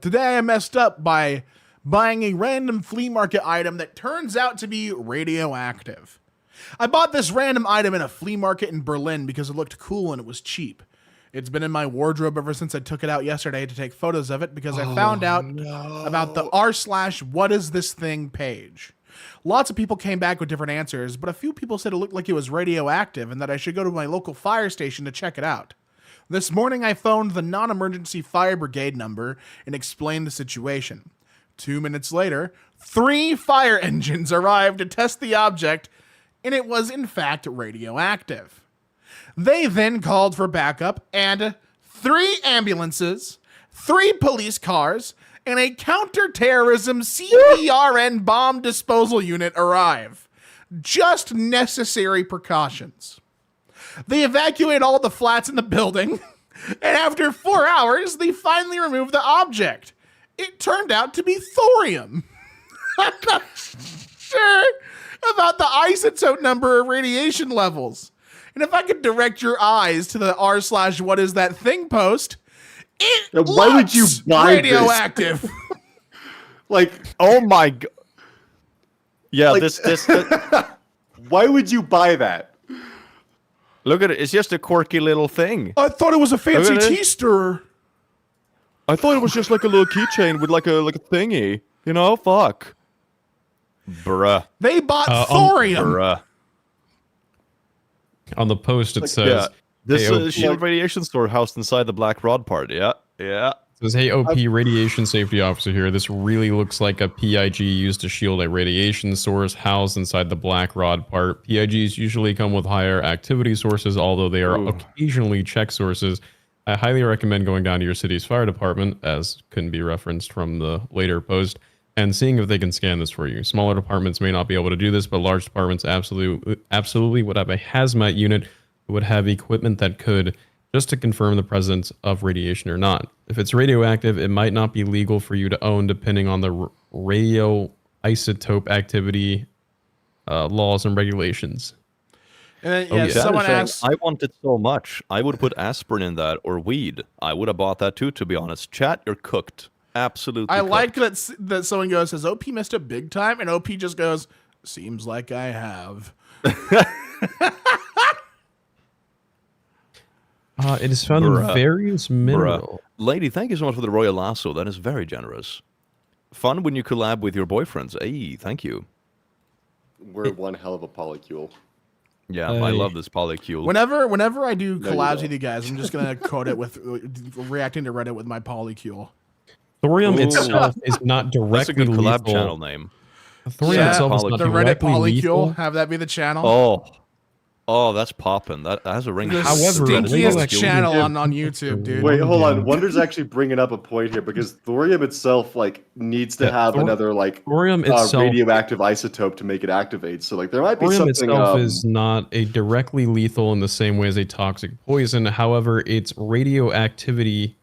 Today I messed up by buying a random flea market item that turns out to be radioactive. I bought this random item in a flea market in Berlin because it looked cool and it was cheap. It's been in my wardrobe ever since I took it out yesterday to take photos of it because I found out about the r/whatisthithing page. Lots of people came back with different answers, but a few people said it looked like it was radioactive and that I should go to my local fire station to check it out. This morning I phoned the non-emergency fire brigade number and explained the situation. 2 minutes later, 3 fire engines arrived to test the object, and it was in fact radioactive. They then called for backup, and 3 ambulances, 3 police cars, and a counterterrorism CBRN bomb disposal unit arrive. Just necessary precautions. They evacuate all the flats in the building, and after 4 hours, they finally remove the object. It turned out to be thorium. I'm not sure about the isotope number or radiation levels. And if I could direct your eyes to the r/what is that thing post, it why would you buy radioactive. Like, Oh my god. Yeah, Like- this why would you buy that? look at it. It's just a quirky little thing. I thought it was a fancy Look at it. tea stirrer. I thought it was just like a little keychain with like a thingy. You know, fuck. Bruh. They bought thorium. Bruh. On the post, it Yeah. says, This Hey, shield radiation store housed inside the Black Rod part. Yeah. Yeah. says, hey, OP radiation safety officer here. This really looks like a PIG used to shield a radiation source housed inside the black rod part. PIGs usually come with higher activity sources, although they are occasionally check sources. I highly recommend going down to your city's fire department, as couldn't be referenced from the later post, and seeing if they can scan this for you. Smaller departments may not be able to do this, but large departments absolutely would have a hazmat unit that would have equipment that could, just to confirm the presence of radiation or not. If it's radioactive, it might not be legal for you to own depending on the radioisotope activity laws and regulations. And then, yeah, Yeah. someone Saying, asked, I want it so much. I would put aspirin in that or weed. I would have bought that too, to be honest. Chat, you're cooked. Absolutely. I cooked. like that someone goes, has OP missed it big time? And OP just goes, seems like I have. It is found Bruh. in various minerals. Lady, thank you so much for the royal lasso. That is very generous. Fun when you collab with your boyfriends. Hey, thank you. We're one hell of a polycule. Yeah, I love this polycule. Whenever I do No, you collabs don't. with you guys, I'm just gonna code it with reacting to Reddit with my polycule. Thorium Ooh. itself is not That's a directly good collab lethal. channel name. Thorium Yeah. itself is not The Reddit directly lethal. polycule, have that be the channel. Oh, that's popping. That has a ring. The However, stinkiest radioactive- channel on YouTube, dude. Wait, hold on. Yeah. Wonder's actually bringing up a point here because thorium itself like needs to have another like Thorium itself, radioactive isotope to make it activate. So like there might be thorium something. itself is not a directly lethal in the same way as a toxic poison. However, its radioactivity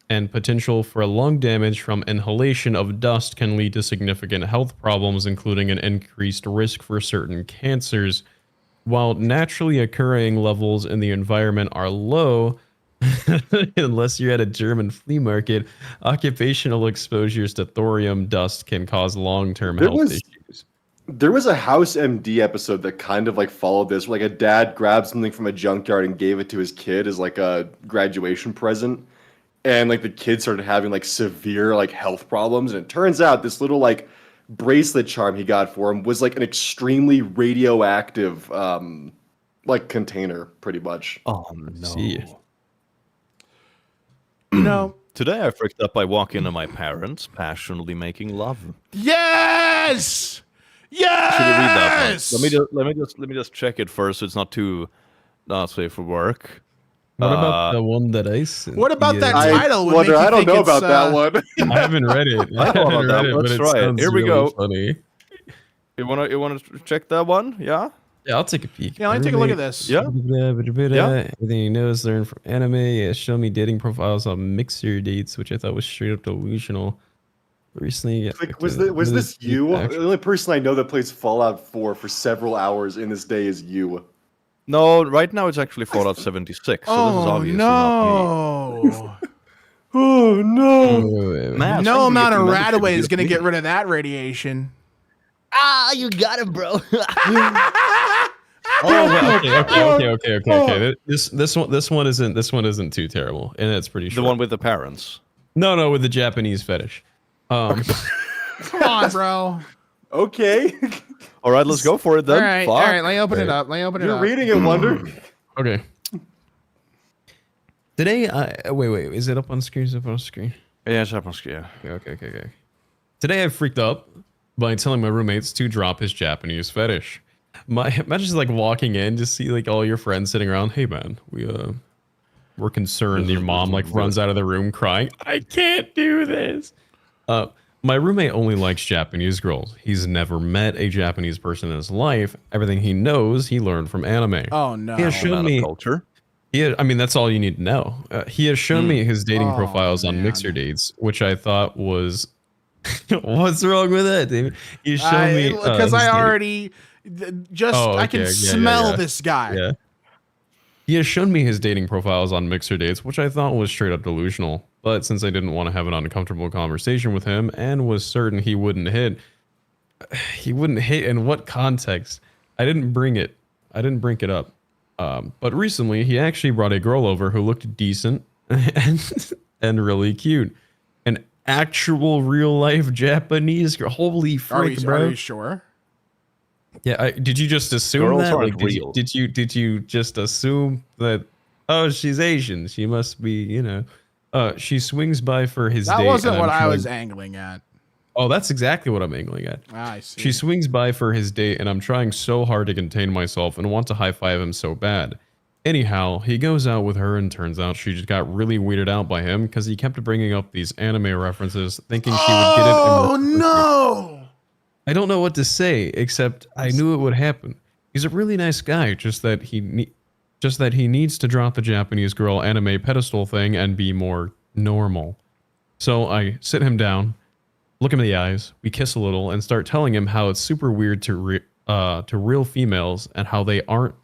and potential for lung damage from inhalation of dust can lead to significant health problems, including an increased risk for certain cancers. While naturally occurring levels in the environment are low, unless you're at a German flea market, occupational exposures to thorium dust can cause long-term health issues. There was a House MD episode that kind of like followed this, where like a dad grabbed something from a junkyard and gave it to his kid as like a graduation present. And like the kid started having like severe like health problems. And it turns out this little like bracelet charm he got for him was like an extremely radioactive like container, pretty much. Oh no. See. No. Today I freaked up by walking into my parents, passionately making love. Yes. Yes. Should we read that one? Let me just check it first. So it's not too not safe for work. What about the one that I sent? What about that I title? would wonder, make you I don't think know it's, about that one. I haven't read it. I I don't know haven't about read that. it, but Let's it try it. sounds Here we really go. funny. You wanna check that one? Yeah? Yeah, I'll take a peek. Yeah, let me take a look at this. Yeah? Everything he knows learned from anime. Yeah, show me dating profiles on Mixer dates, which I thought was straight up delusional. Recently, yeah, Like, was this you? The only person I know that plays Fallout 4 for several hours in this day is you. No, right now it's actually Fallout 76, so this is Oh obviously not me. no! Oh no! Matt, No thank you amount for of the membership. Radaway is You gonna get get rid of that radiation. Ah, you got him, bro. Oh, well, okay. This one isn't too terrible, and it's pretty the short. one with the parents. No, with the Japanese fetish. Come on, bro. Okay. All right, let's go for it then. All right. Fuck. Let me open it up. You're reading it, Wonder. Okay. Today, wait. Is it up on screen? Is it up on screen? Yeah, it's up on screen. Okay. Today I freaked up by telling my roommates to drop his Japanese fetish. Imagine just like walking in, just see like all your friends sitting around. Hey man, we're concerned. Your mom like runs out of the room crying. I can't do this. My roommate only likes Japanese girls. He's never met a Japanese person in his life. Everything he knows, he learned from anime. Oh no! He has shown me culture. I mean, that's all you need to know. He has shown me his dating profiles on man. Mixer Dates, which I thought was. What's wrong with that, David? He's shown me because I already I can smell this guy. Yeah. He has shown me his dating profiles on Mixer Dates, which I thought was straight up delusional. But since I didn't want to have an uncomfortable conversation with him and was certain he wouldn't hit in what context? I didn't bring it up. But recently he actually brought a girl over who looked decent and really cute. An actual real life Japanese girl. Holy freak, bro. Are you sure? Yeah, did you just assume Girls that? aren't Like, real. did you just assume that? Oh, she's Asian. She must be, you know. She swings by for his date. That wasn't and what I'm I was trying- angling at. Oh, that's exactly what I'm angling at. I see. She swings by for his date, and I'm trying so hard to contain myself and want to high five him so bad. Anyhow, he goes out with her, and turns out she just got really weirded out by him because he kept bringing up these anime references, thinking she would get it. Oh no! I don't know what to say, except I knew it would happen. He's a really nice guy, just that he needs to drop the Japanese girl anime pedestal thing and be more normal. So I sit him down, look him in the eyes, we kiss a little, and start telling him how it's super weird to real females and how they aren't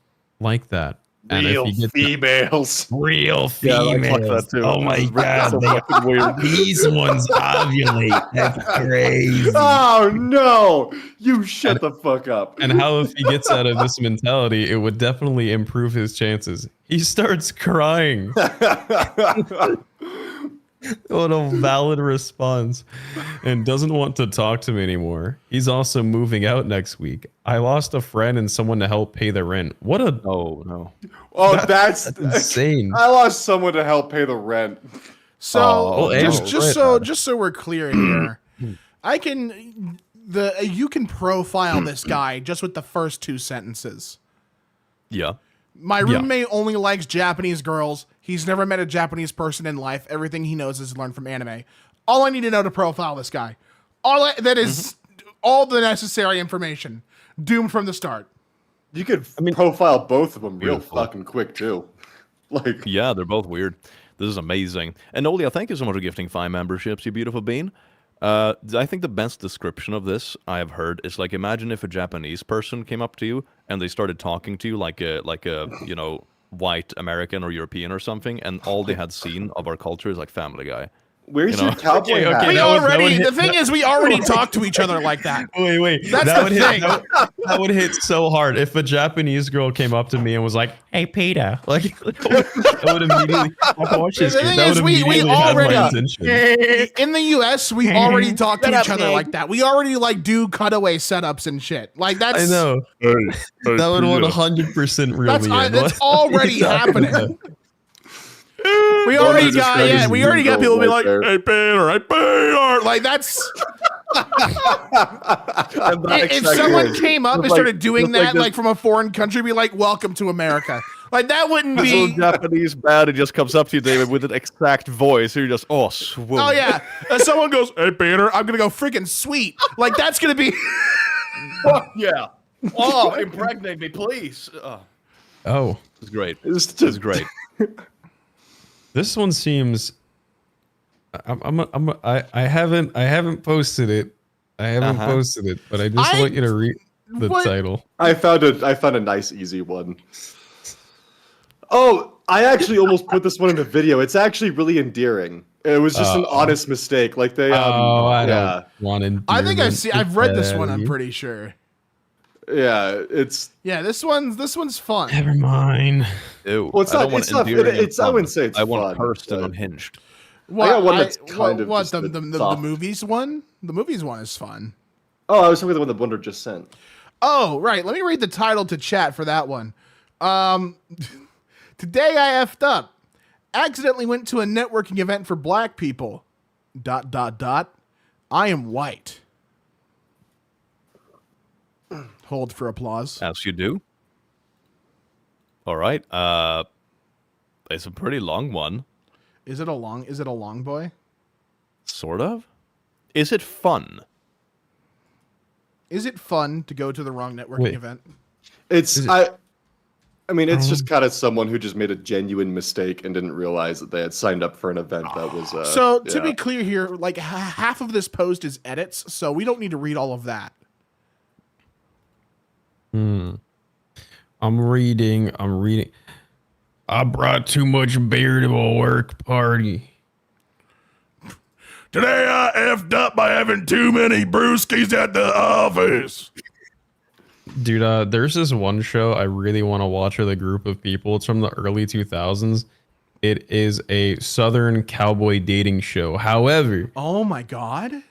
like that. And Real if he gets females. real Yeah, I females. like that too. Oh my It's god, so fucking weird. these ones ovulate. That's crazy. Oh no! You shut the fuck up. And how if he gets out of this mentality, it would definitely improve his chances. He starts crying. What a valid response. And doesn't want to talk to me anymore. He's also moving out next week. I lost a friend and someone to help pay the rent. What a Oh no. Oh, that's insane. I lost someone to help pay the rent. So Oh, just so we're clear here, you can profile this guy just with the first two sentences. Yeah. My roommate only likes Japanese girls. He's never met a Japanese person in life. Everything he knows is learned from anime. All I need to know to profile this guy. That is all the necessary information. Doomed from the start. You could profile both of them real Beautiful. fucking quick too. Like, Yeah, they're both weird. This is amazing. And Olia, thank you so much for gifting 5 memberships, you beautiful bean. I think the best description of this I have heard is like, imagine if a Japanese person came up to you and they started talking to you like a you know, white American or European or something, and all they had seen of our culture is like Family Guy. where's You know? your cowboy Okay, hat? okay, The thing is, we already talk to each other like that. Wait. That's that the would thing. that would hit so hard if a Japanese girl came up to me and was like, "Hey, Peter," like I would immediately. The thing is, we already in the U.S. we already talk to each other like that. We already like do cutaway setups and shit. Like that's I know. That would 100% reel me in. that's already happening. We already got people be like, "Hey, Peter, hey, Peter," like that's. If someone came up and started doing that, like from a foreign country, be like, "Welcome to America." Like that wouldn't This be. little Japanese baddie just comes up to you, David, with an exact voice. You're just, oh, swoon. Oh yeah, and someone goes, "Hey, Peter, I'm gonna go freaking sweet." Like that's gonna be. Yeah. Oh, impregnate me, please. Oh, It's great. It's It's great. this one seems. I haven't posted it. I haven't posted it, but I just want you to read the title. I found a nice easy one. Oh, I actually almost put this one in the video. It's actually really endearing. It was just an honest mistake. Like they I don't want to. I think I've read this one. I'm pretty sure. Yeah, it's This one's fun. Never mind. Ew. well, it's I not. don't want It's not. endearing and It's. I fun. wouldn't say it's I want fun, cursed and but- unhinged. What, got one that's kind of what just the a soft- movies one? The movies one is fun. Oh, I was talking about the one that Wonder just sent. Oh, right. Let me read the title to chat for that one. Today I effed up. Accidentally went to a networking event for black people. ... I am white. Hold for applause. As you do. All right. It's a pretty long one. Is it a long boy? Sort of. Is it fun? Is it fun to go to the wrong networking event? I mean, it's just kind of someone who just made a genuine mistake and didn't realize that they had signed up for an event that was. So to be clear here, like half of this post is edits, so we don't need to read all of that. I'm reading. I brought too much beer to a work party. Today I effed up by having too many brewskis at the office. Dude, there's this one show I really want to watch with a group of people. It's from the early 2000s. It is a Southern cowboy dating show. However, oh my God.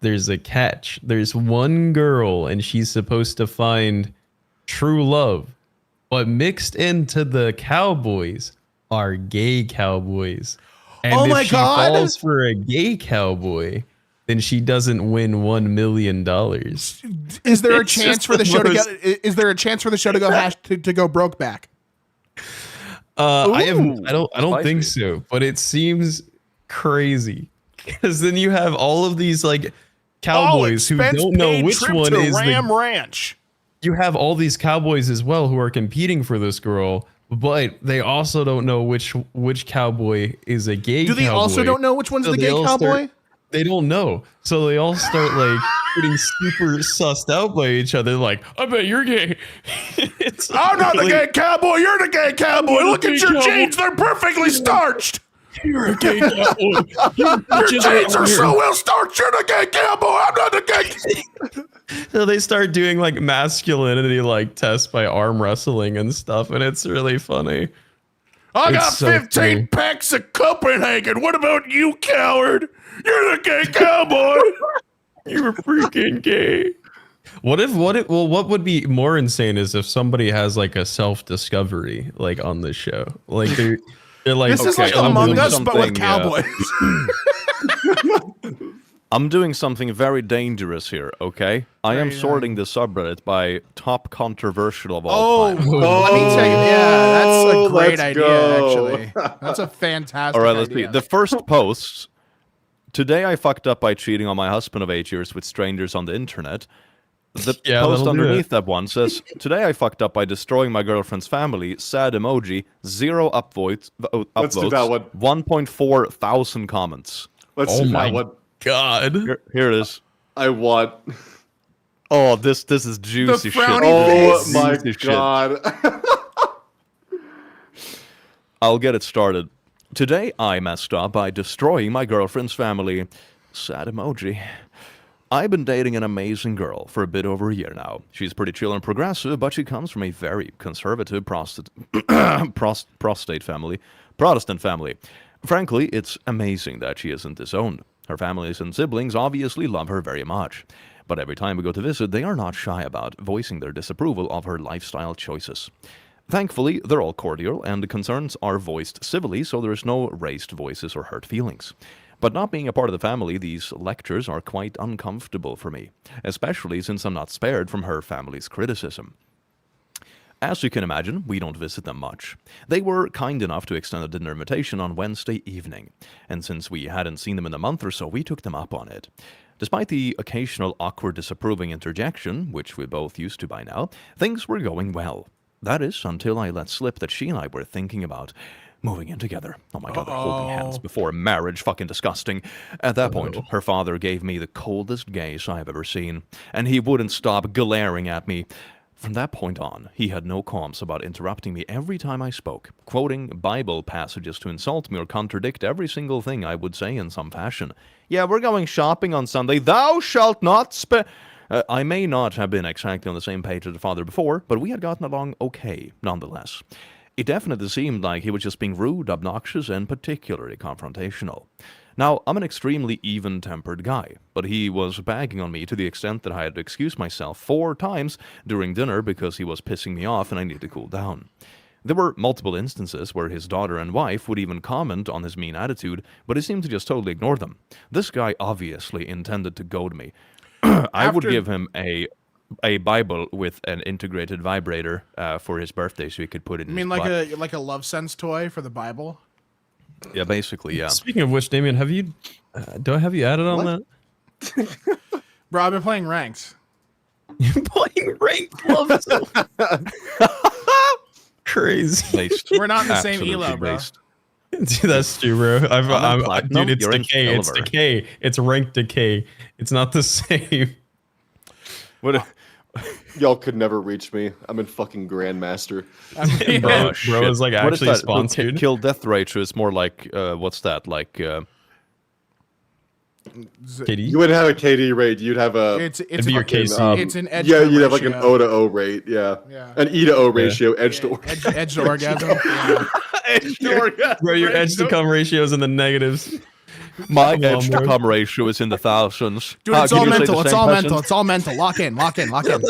There's a catch. There's one girl and she's supposed to find true love. But mixed into the cowboys are gay cowboys. And oh if my she God. falls for a gay cowboy, then she doesn't win $1 million. Is there a chance for the show to go? Is there a chance for the show to go to go broke back? I don't think so, but it seems crazy because then you have all of these like cowboys who don't know which one is Ram Ranch. You have all these cowboys as well who are competing for this girl, but they also don't know which cowboy is a gay cowboy. Do they also don't know which one's the gay cowboy? They don't know. So they all start like getting super sussed out by each other. Like, I bet you're gay. I'm not the gay cowboy. You're the gay cowboy. Look at your jeans. They're perfectly starched. You're a gay cowboy. Your jeans are so well starched. You're the gay cowboy. I'm not the gay. So they start doing like masculinity like tests by arm wrestling and stuff. And it's really funny. I got 15 packs of Copenhagen. What about you, coward? You're the gay cowboy. You're freaking gay. What would be more insane is if somebody has like a self-discovery like on this show. Like they're like, this is like Among Us, but with cowboys. I'm doing something very dangerous here, okay? I am sorting the subreddit by top controversial of all time. Let me tell you. Yeah, that's a great idea, actually. That's a fantastic All right, let's idea. see. The first post. Today I fucked up by cheating on my husband of 8 years with strangers on the internet. The post underneath that one says, today I fucked up by destroying my girlfriend's family. Sad emoji. 0 upvotes. Let's do that one. 1.4 thousand comments. Let's do that one. God. Here it is. I want. Oh, this is juicy shit. Oh my God. I'll get it started. Today I messed up by destroying my girlfriend's family. Sad emoji. I've been dating an amazing girl for a bit over a year now. She's pretty chill and progressive, but she comes from a very conservative Protestant family. Frankly, it's amazing that she isn't disowned. Her families and siblings obviously love her very much. But every time we go to visit, they are not shy about voicing their disapproval of her lifestyle choices. Thankfully, they're all cordial, and the concerns are voiced civilly, so there's no raised voices or hurt feelings. But not being a part of the family, these lectures are quite uncomfortable for me, especially since I'm not spared from her family's criticism. As you can imagine, we don't visit them much. They were kind enough to extend a dinner invitation on Wednesday evening, and since we hadn't seen them in a month or so, we took them up on it. Despite the occasional awkward disapproving interjection, which we're both used to by now, things were going well. That is, until I let slip that she and I were thinking about moving in together. Oh my God, they're holding hands before marriage. Fucking disgusting. At that point, her father gave me the coldest gaze I've ever seen, and he wouldn't stop glaring at me. From that point on, he had no qualms about interrupting me every time I spoke, quoting Bible passages to insult me or contradict every single thing I would say in some fashion. Yeah, we're going shopping on Sunday. Thou shalt not I may not have been exactly on the same page as the father before, but we had gotten along okay, nonetheless. It definitely seemed like he was just being rude, obnoxious, and particularly confrontational. Now, I'm an extremely even-tempered guy, but he was bagging on me to the extent that I had to excuse myself 4 times during dinner because he was pissing me off and I needed to cool down. There were multiple instances where his daughter and wife would even comment on his mean attitude, but he seemed to just totally ignore them. This guy obviously intended to goad me. I would give him a Bible with an integrated vibrator for his birthday, so he could put it in. I mean, his like a Love Sense toy for the Bible. Yeah, basically, yeah. Speaking of which, Damien, have you? Do I have you added on that? Bro, I've been playing ranked. You're playing ranked gloves. Crazy. We're not in the same Absolutely elo, bro. based. Dude, that's true, bro. Dude, it's You're in decay. It's silver. decay. It's ranked decay. It's not the same. What? Y'all could never reach me. I'm in fucking Grandmaster. Bro Shit. is like What is actually that? sponsored. Kill death ratio is more like what's that? Like Kitty. You wouldn't have a KD rate. You'd have a. It's It'd be your fucking- KC. It's an edge. Yeah, to you'd have like an ratio. O to O rate. Yeah. Yeah. An E to O ratio. Edge to orgasm. Edge to orgasm. Yeah. Bro, your edge to come ratio is in the negatives. my Come on, edge to bro. come ratio is in the thousands. Dude, it's Can all you say mental. the It's same, all peasant? mental. It's all mental. Lock in. Lock in. Lock in.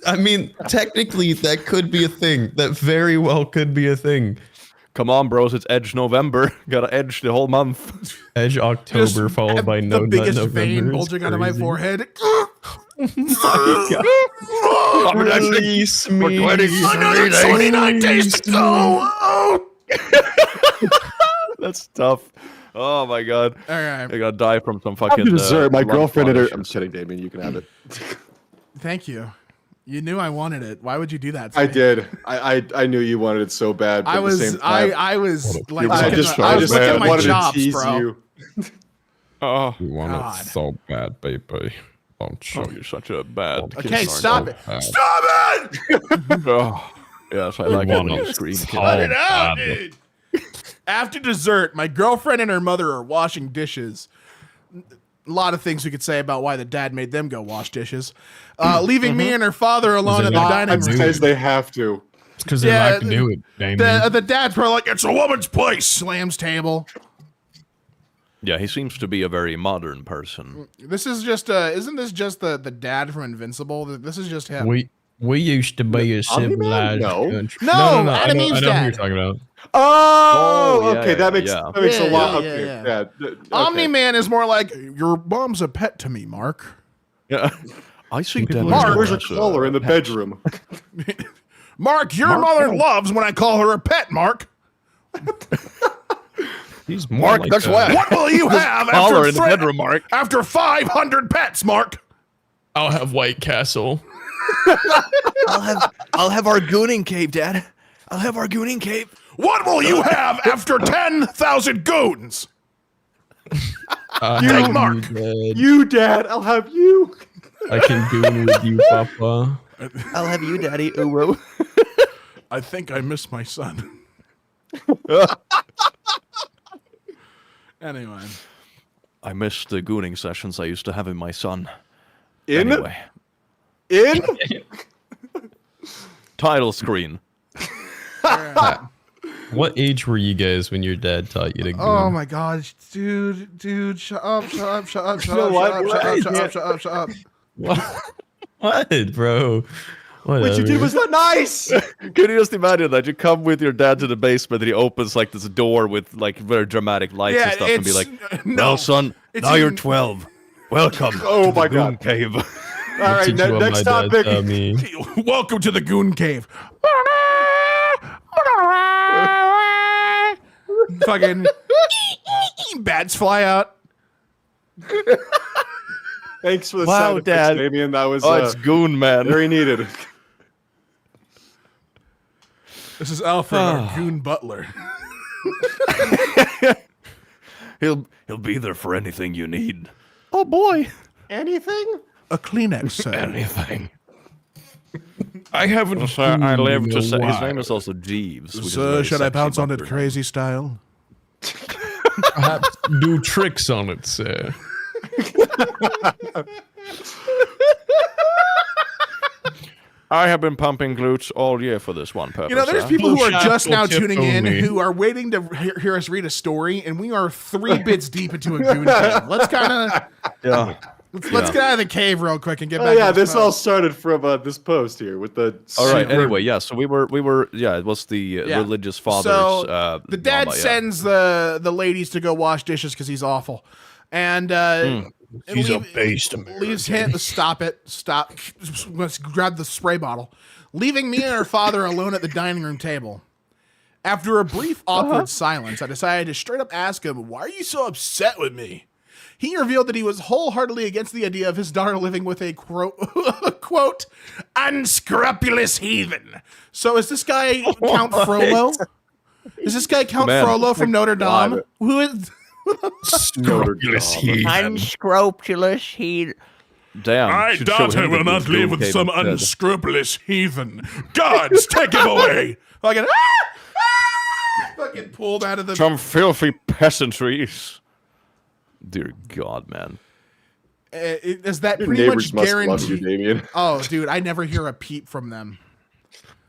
I mean, technically, that could be a thing. That very well could be a thing. Come on, bros, it's Edge November. Gotta edge the whole month. Edge October followed by no the biggest November. vein is bulging out of my crazy. forehead. Release me. 29 days to go. Oh. That's tough. Oh my god. All right. I gotta die from some fucking After dessert, my lung girlfriend and her. fungus. I'm just kidding, Damien. You can have it. Thank you. You knew I wanted it. Why would you do that? To I me? did. I knew you wanted it so bad. But I at was. the same time, I was like. I looking just, at- I was looking at my wanted chops, to tease bro. you. Oh, You want God. it so bad, baby. Don't you? oh, you're such a bad. Okay, kid, stop it. Bad. Stop it! Oh, yes, I like it when want you it scream. so kid. Cut it out, bad. dude. After dessert, my girlfriend and her mother are washing dishes. A lot of things we could say about why the dad made them go wash dishes, leaving me and her father alone in the not- dining That's room. because they have to. It's because they Yeah, like to do it, Damien. The dad's probably like, It's a woman's place. slams table. Yeah, he seems to be a very modern person. This is just isn't this just the dad from Invincible? This is just him. We used to be a Omni-Man? civilized No. country. No, I know Adam Eve's who you're dad. talking about. Oh, Oh, yeah, okay. That makes yeah. that makes Yeah, a lot. yeah, Okay, yeah. yeah. Okay. Omni-Man is more like, your mom's a pet to me, Mark. Yeah, I see People dead. Mark, Where's a as, collar in the bedroom? Mark, your mother loves when I call her a pet, Mark. He's more Mark, like that's that. why. What will you have Collar after, in the bedroom, Mark. after 500 pets, Mark? I'll have White Castle. I'll have our gooning cave, Dad. I'll have our gooning cave. What will you have after 10,000 goons? Take Mark. You, Dad. I'll have you. I can goon with you, Papa. I'll have you, Daddy. Uro. I think I miss my son. Anyway. I miss the gooning sessions I used to have with my son. In Anyway, in. title screen. What age were you guys when your dad taught you to goon? Oh my gosh, dude, shut up, shut up, shut up, shut know up, what? shut up, shut up, Right. shut up, shut up, shut up. What, bro? What you did was not nice. Can you just imagine that? You come with your dad to the basement and he opens like this door with like very dramatic lights and stuff and be like, "Well, son, now you're 12. Welcome Oh to the my goon God. cave." All right, next topic. Welcome to the Goon Cave. Fucking bats fly out. Thanks for the Wow, sound effects, Dad. Damien. That was Oh, it's goon, man. very needed. This is Alfred, our Goon Butler. He'll be there for anything you need. Oh boy, Anything? A Kleenex, sir. anything. I haven't. I live to say his while. name is also Jeeves. which is Sir, very should I sexy pounce on it butler. crazy style? Perhaps do tricks on it, sir. I have been pumping glutes all year for this one purpose. You know, there's huh? people who are Shaft just now will tip tuning in only. who are waiting to hear us read a story, and we are 3 bits deep into a Goon Cave. Let's kind of Yeah. let's get out of the cave real quick and get Oh back. yeah, to this all post. started from this post here with the. All right. super- Anyway, yeah. So we were. Yeah, it was the Yeah. religious father's. So the dad drama, yeah. sends the ladies to go wash dishes because he's awful, and He's a based American. Leaves him. Stop it. Stop. Let's grab the spray bottle, leaving me and her father alone at the dining room table. After a brief, awkward silence, I decided to straight up ask him, "Why are you so upset with me?" He revealed that he was wholeheartedly against the idea of his daughter living with a quote unscrupulous heathen. So is this guy Count Frollo? Is this guy Count Frollo from Notre Dame? Who is Unscrupulous heathen. Unscrupulous heathen. Damn. My should show daughter him will that not he's live with okay some instead. unscrupulous heathen. Gods, take him away. fucking fucking pulled out of the Some filthy peasantries. Dear God, man. is that Your pretty neighbors much must love you, guaranteed? Damien. Oh, dude, I never hear a peep from them.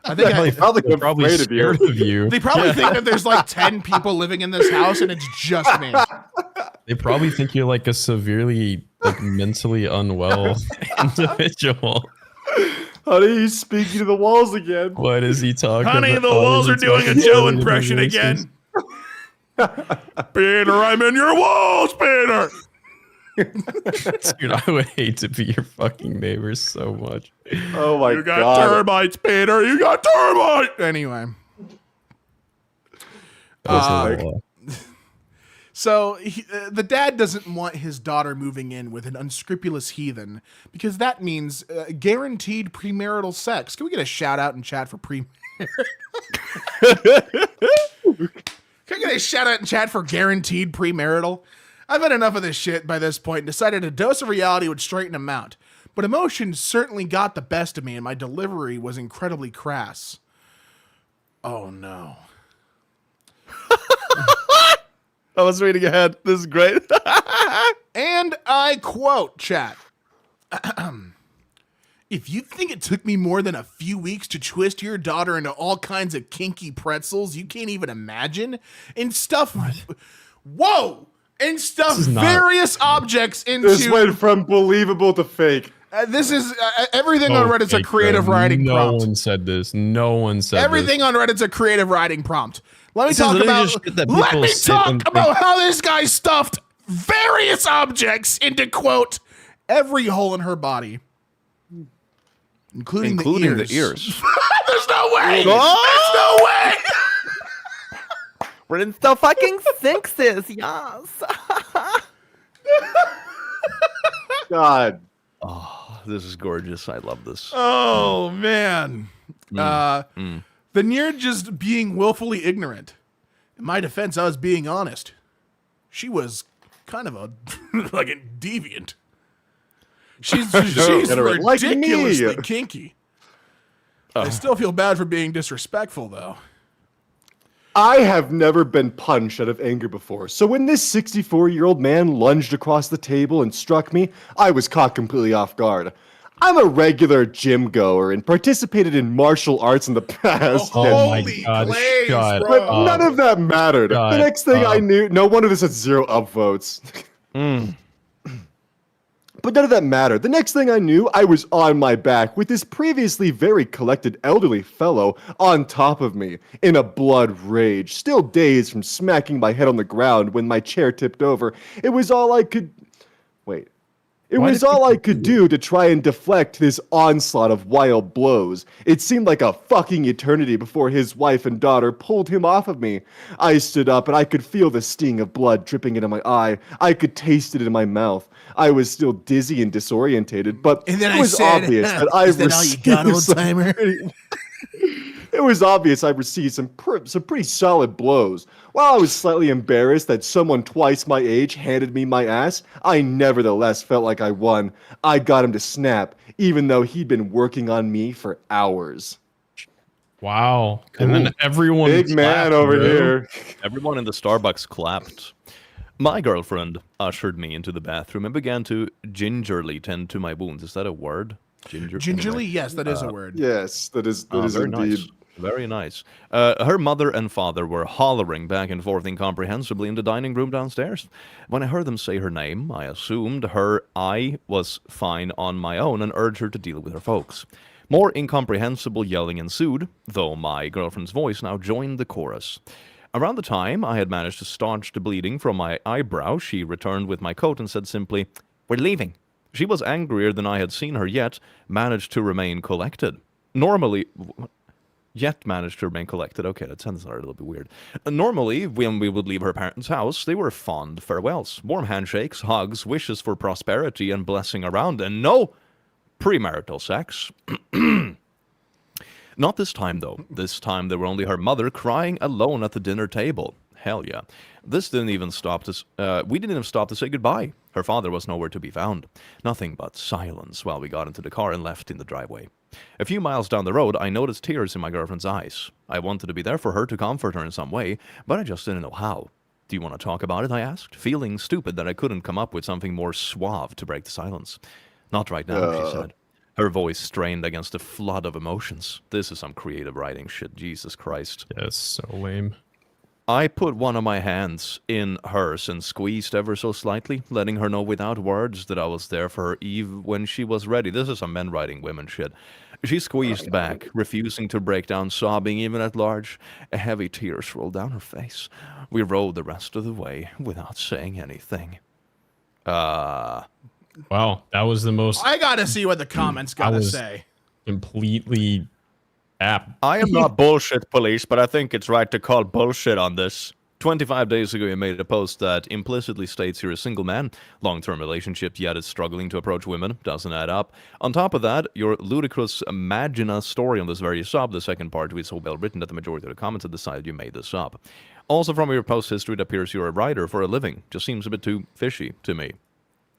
I think They're Probably afraid of you. scared of you. they probably think that there's like 10 people living in this house and it's just me. They probably think you're like a severely, like mentally unwell individual. Honey, he's speaking to the walls again. What is he talking Honey, about? the walls Why are is he doing a talking Joe about impression voices? again. Peter, I'm in your walls, Peter. Dude, I would hate to be your fucking neighbor so much. Oh my You got god. termites, Peter. You got termites. Anyway. That's a lot. So the dad doesn't want his daughter moving in with an unscrupulous heathen because that means guaranteed premarital sex. Can we get a shout out in chat for Can I get a shout out in chat for guaranteed premarital? I've had enough of this shit by this point and decided a dose of reality would straighten him out. But emotions certainly got the best of me and my delivery was incredibly crass. Oh no. I was reading ahead. This is great. And I quote, chat. If you think it took me more than a few weeks to twist your daughter into all kinds of kinky pretzels you can't even imagine, and stuff. Whoa! And stuff various objects into. This went from believable to fake. This is everything on Reddit's a fake, creative bro. writing No prompt. one said this. No one said Everything on Reddit's a creative writing prompt. Let me This is talk literally about. just shit that Let people me sit talk and think. about how this guy stuffed various objects into quote every hole in her body, including the ears. There's no way. There's no way. We're in so fucking sinks this, yes. God. Oh, this is gorgeous. I love this. Oh man. The near just being willfully ignorant. In my defense, I was being honest. She was kind of a like a deviant. She's Like me. ridiculously kinky. I still feel bad for being disrespectful, though. I have never been punched out of anger before, so when this 64-year-old man lunged across the table and struck me, I was caught completely off guard. I'm a regular gym goer and participated in martial arts in the past. Oh my Holy God, glaze, shut bro. But none of that mattered. God, The next thing I knew, no wonder this had 0 upvotes. But none of that mattered. The next thing I knew, I was on my back with this previously very collected elderly fellow on top of me in a blood rage, still dazed from smacking my head on the ground when my chair tipped over. It was all I could... Wait. It was all I could do to try and deflect this onslaught of wild blows. It seemed like a fucking eternity before his wife and daughter pulled him off of me. I stood up and I could feel the sting of blood dripping into my eye. I could taste it in my mouth. I was still dizzy and disorientated, but And then it was obvious that I "Is that all you got, received some old-timer?" It was obvious I received some pretty solid blows. While I was slightly embarrassed that someone twice my age handed me my ass, I nevertheless felt like I won. I got him to snap, even though he'd been working on me for hours. Wow. And then everyone Big man clapped, over bro. here. Everyone in the Starbucks clapped. My girlfriend ushered me into the bathroom and began to gingerly tend to my wounds. Is that a word? Gingerly, yes, that is a word. Yes, that is Very indeed. nice. Very nice. Her mother and father were hollering back and forth incomprehensibly in the dining room downstairs. When I heard them say her name, I assumed I was fine on my own and urged her to deal with her folks. More incomprehensible yelling ensued, though my girlfriend's voice now joined the chorus. Around the time I had managed to staunch the bleeding from my eyebrow, she returned with my coat and said simply, We're leaving. She was angrier than I had seen her, yet managed to remain collected. Normally, Okay, that sounds a little bit weird. Normally, when we would leave her parents' house, they were fond farewells, warm handshakes, hugs, wishes for prosperity and blessing around, and no premarital sex. Not this time, though. This time, there were only her mother crying alone at the dinner table. Hell yeah. This didn't even stop to... we didn't even stop to say goodbye. Her father was nowhere to be found. Nothing but silence while we got into the car and left in the driveway. A few miles down the road, I noticed tears in my girlfriend's eyes. I wanted to be there for her to comfort her in some way, but I just didn't know how. Do you want to talk about it, I asked, feeling stupid that I couldn't come up with something more suave to break the silence. Not right now, she said. Her voice strained against a flood of emotions. This is some creative writing shit, Jesus Christ. Yeah, it's so lame. I put one of my hands in hers and squeezed ever so slightly, letting her know without words that I was there for her Eve when she was ready. This is some men writing women shit. She squeezed back, refusing to break down, sobbing even at large. A heavy tears rolled down her face. We rode the rest of the way without saying anything. Wow, that was the most... I gotta see what the comments gotta say. Completely apt. I am not bullshit police, but I think it's right to call bullshit on this. 25 days ago, you made a post that implicitly states you're a single man, long-term relationship, yet is struggling to approach women. Doesn't add up. On top of that, your ludicrous Imagina story on this very sub, the second part, was so well written that the majority of the comments have decided you made this up. Also, from your post history, it appears you're a writer for a living. Just seems a bit too fishy to me.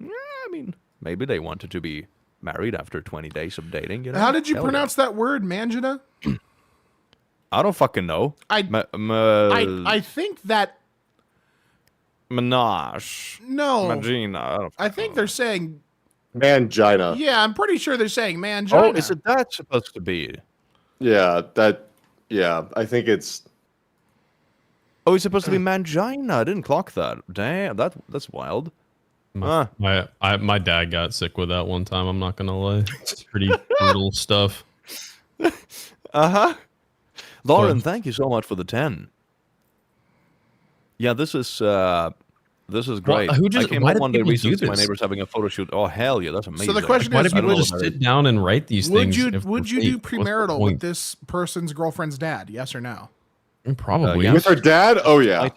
Yeah, I mean, maybe they wanted to be married after 20 days of dating. You know? How did you pronounce that word, Mangina? I don't fucking know. I think that... Menage. No. Magina. I think they're saying... Mangina. Yeah, I'm pretty sure they're saying mangina. Oh, is it that supposed to be? Yeah, I think it's... Oh, it's supposed to be mangina. I didn't clock that. Damn, that's wild. My dad got sick with that one time. I'm not gonna lie. It's pretty brutal stuff. Lauren, thank you so much for the 10. Yeah, this is great. Well, I came home one day recently to my neighbors having a photo shoot. Oh hell yeah, that's amazing. So the question Why is, do people just sit down and write these things? Would you do premarital with this person's girlfriend's dad? Yes or no? Probably. With her dad? Oh yeah.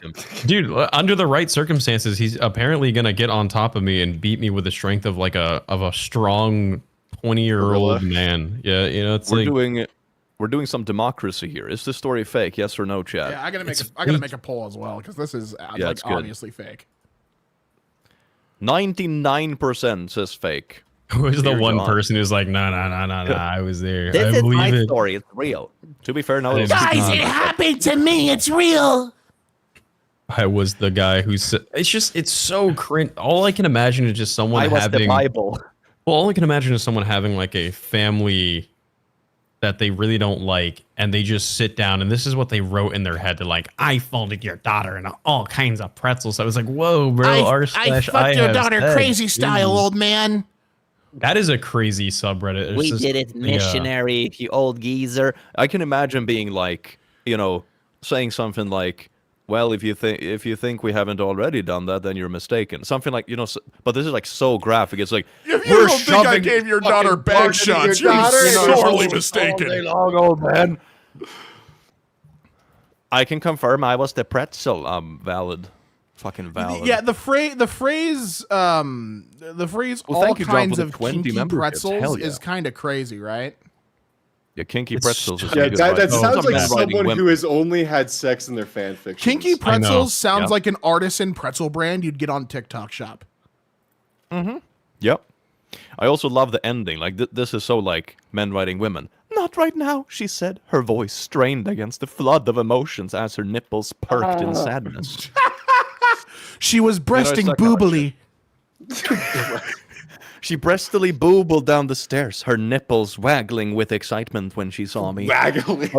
Dude, under the right circumstances, he's apparently gonna get on top of me and beat me with the strength of like a strong 20-year-old man. Yeah, you know, it's we're doing some democracy here. Is this story fake? Yes or no, chat? Yeah, I gotta make a poll as well because this is obviously fake. 99% says fake. Who's the one person who's like, no, I was there. This is my it. story. It's real. To be fair, no. Guys, it happened to me. It's real. I was the guy who said, it's so cringe. All I can imagine is just someone having the Bible. Well, all I can imagine is someone having like a family that they really don't like, and they just sit down, and this is what they wrote in their head. They're like, I folded your daughter in all kinds of pretzels. I was like, whoa, bro. I fucked your daughter crazy style, old man. That is a crazy subreddit. We did it, missionary, you old geezer. I can imagine being like, you know, saying something like, well, if you think we haven't already done that, then you're mistaken. Something like, you know, but this is like so graphic. It's like, if you don't think I gave your daughter bag shots, you're sorely mistaken. All day long, old man. I can confirm I was the pretzel. Valid. Fucking valid. Yeah, the phrase all kinds of kinky pretzels is kind of crazy, right? Yeah, kinky pretzels. Yeah, that sounds like someone who has only had sex in their fan fiction. Kinky pretzels sounds like an artisan pretzel brand you'd get on TikTok Shop. Mm-hmm. Yep. I also love the ending. Like, this is so like men writing women. Not right now, she said, her voice strained against the flood of emotions as her nipples perked in sadness. She was breasting boobily. She breastily boobled down the stairs, her nipples waggling with excitement when she saw me. Waggling.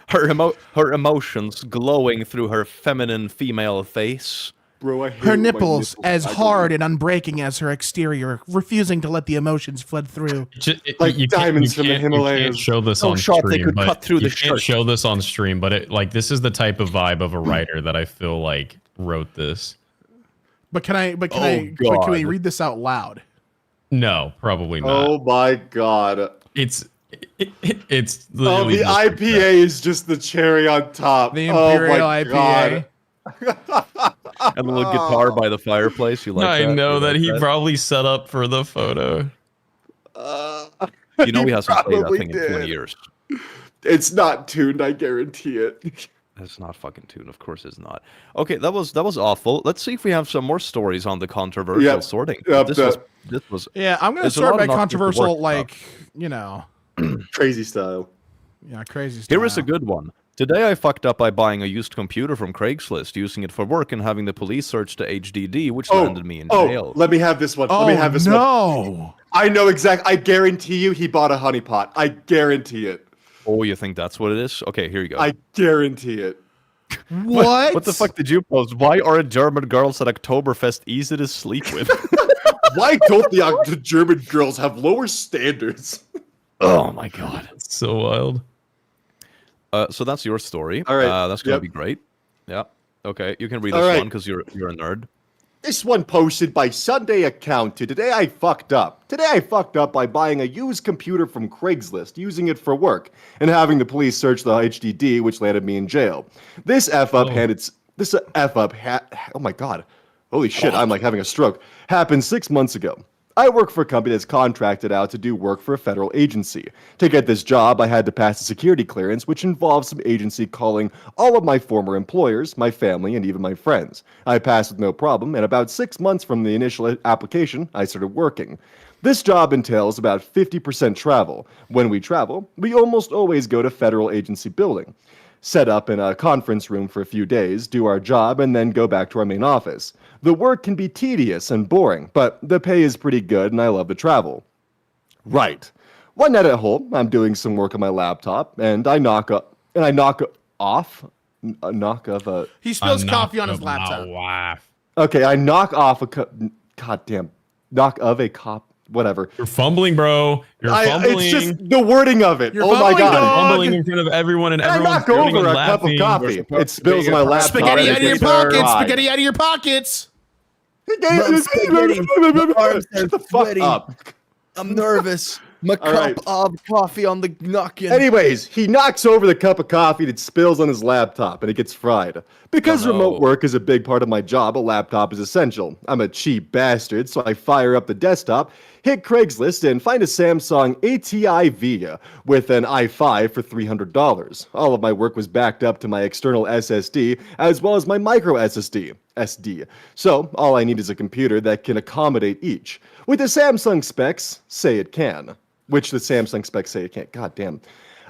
Her emotions glowing through her feminine female face. Bro, I hate her nipples as hard and unbreaking as her exterior, refusing to let the emotions flood through. Like diamonds from the Himalayas. You can't show this on stream, but show this on stream, but this is the type of vibe of a writer that I feel like wrote this. But can we read this out loud? No, probably not. Oh my god. It's Oh, literally the just IPA is just the cherry on top. The Imperial oh my IPA. God. And a little guitar by the fireplace. You like I that? know You that like he probably set up for the photo. You know he hasn't played that probably thing in 20 did. years. It's not tuned, I guarantee it. It's not fucking tuned. Of course it's not. Okay, that was awful. Let's see if we have some more stories on the controversial sorting. This was Yeah, I'm gonna there's a start lot by of not controversial, work Crazy style. crazy stuff. Here is a good one. Today I fucked up by buying a used computer from Craigslist, using it for work, and having the police search the HDD, which landed me in jail. Let me have this one. Let me have this one. I know exactly. I guarantee you he bought a honeypot. I guarantee it. Oh, you think that's what it is? Okay, here you go. I guarantee it. What? What the fuck did you post? Why are German girls at Oktoberfest easy to sleep with? Why don't the German girls have lower standards? Oh my god. It's so wild. So that's your story. All right. That's gonna be great. Yeah. Okay, you can read All this right. one because you're a nerd. This one posted by Sunday Account to Today I Fucked Up. Today I fucked up by buying a used computer from Craigslist, using it for work, and having the police search the HDD, which landed me in jail. This F-up oh my god. Holy shit, I'm like having a stroke. Happened 6 months ago. I work for a company that's contracted out to do work for a federal agency. To get this job, I had to pass a security clearance, which involves some agency calling all of my former employers, my family, and even my friends. I passed with no problem, and about 6 months from the initial application, I started working. This job entails about 50% travel. When we travel, we almost always go to federal agency building, set up in a conference room for a few days, do our job, and then go back to our main office. The work can be tedious and boring, but the pay is pretty good and I love to travel. Right. One night at home, I'm doing some work on my laptop, and I knock off a... He spills coffee on his laptop. Okay, I knock off a knock of a cop... Whatever. You're fumbling, bro. You're fumbling. It's just the wording of it. You're oh my fumbling, god. dog. Fumbling in front of everyone, and I everyone's knock over a cup of laughing. coffee. It spills on my laptop. Spaghetti out of your pockets. Right. Spaghetti out of your pockets. My arms are Shut the fuck sweaty. up. I'm nervous. My All right. cup of coffee on the knocking. Anyways, he knocks over the cup of coffee and it spills on his laptop and it gets fried. Because remote work is a big part of my job, a laptop is essential. I'm a cheap bastard, so I fire up the desktop, hit Craigslist, and find a Samsung ATI-V with an i5 for $300. All of my work was backed up to my external SSD, as well as my micro SD. So, all I need is a computer that can accommodate each. With the Samsung specs, say it can. Which the Samsung specs say it can't. God damn.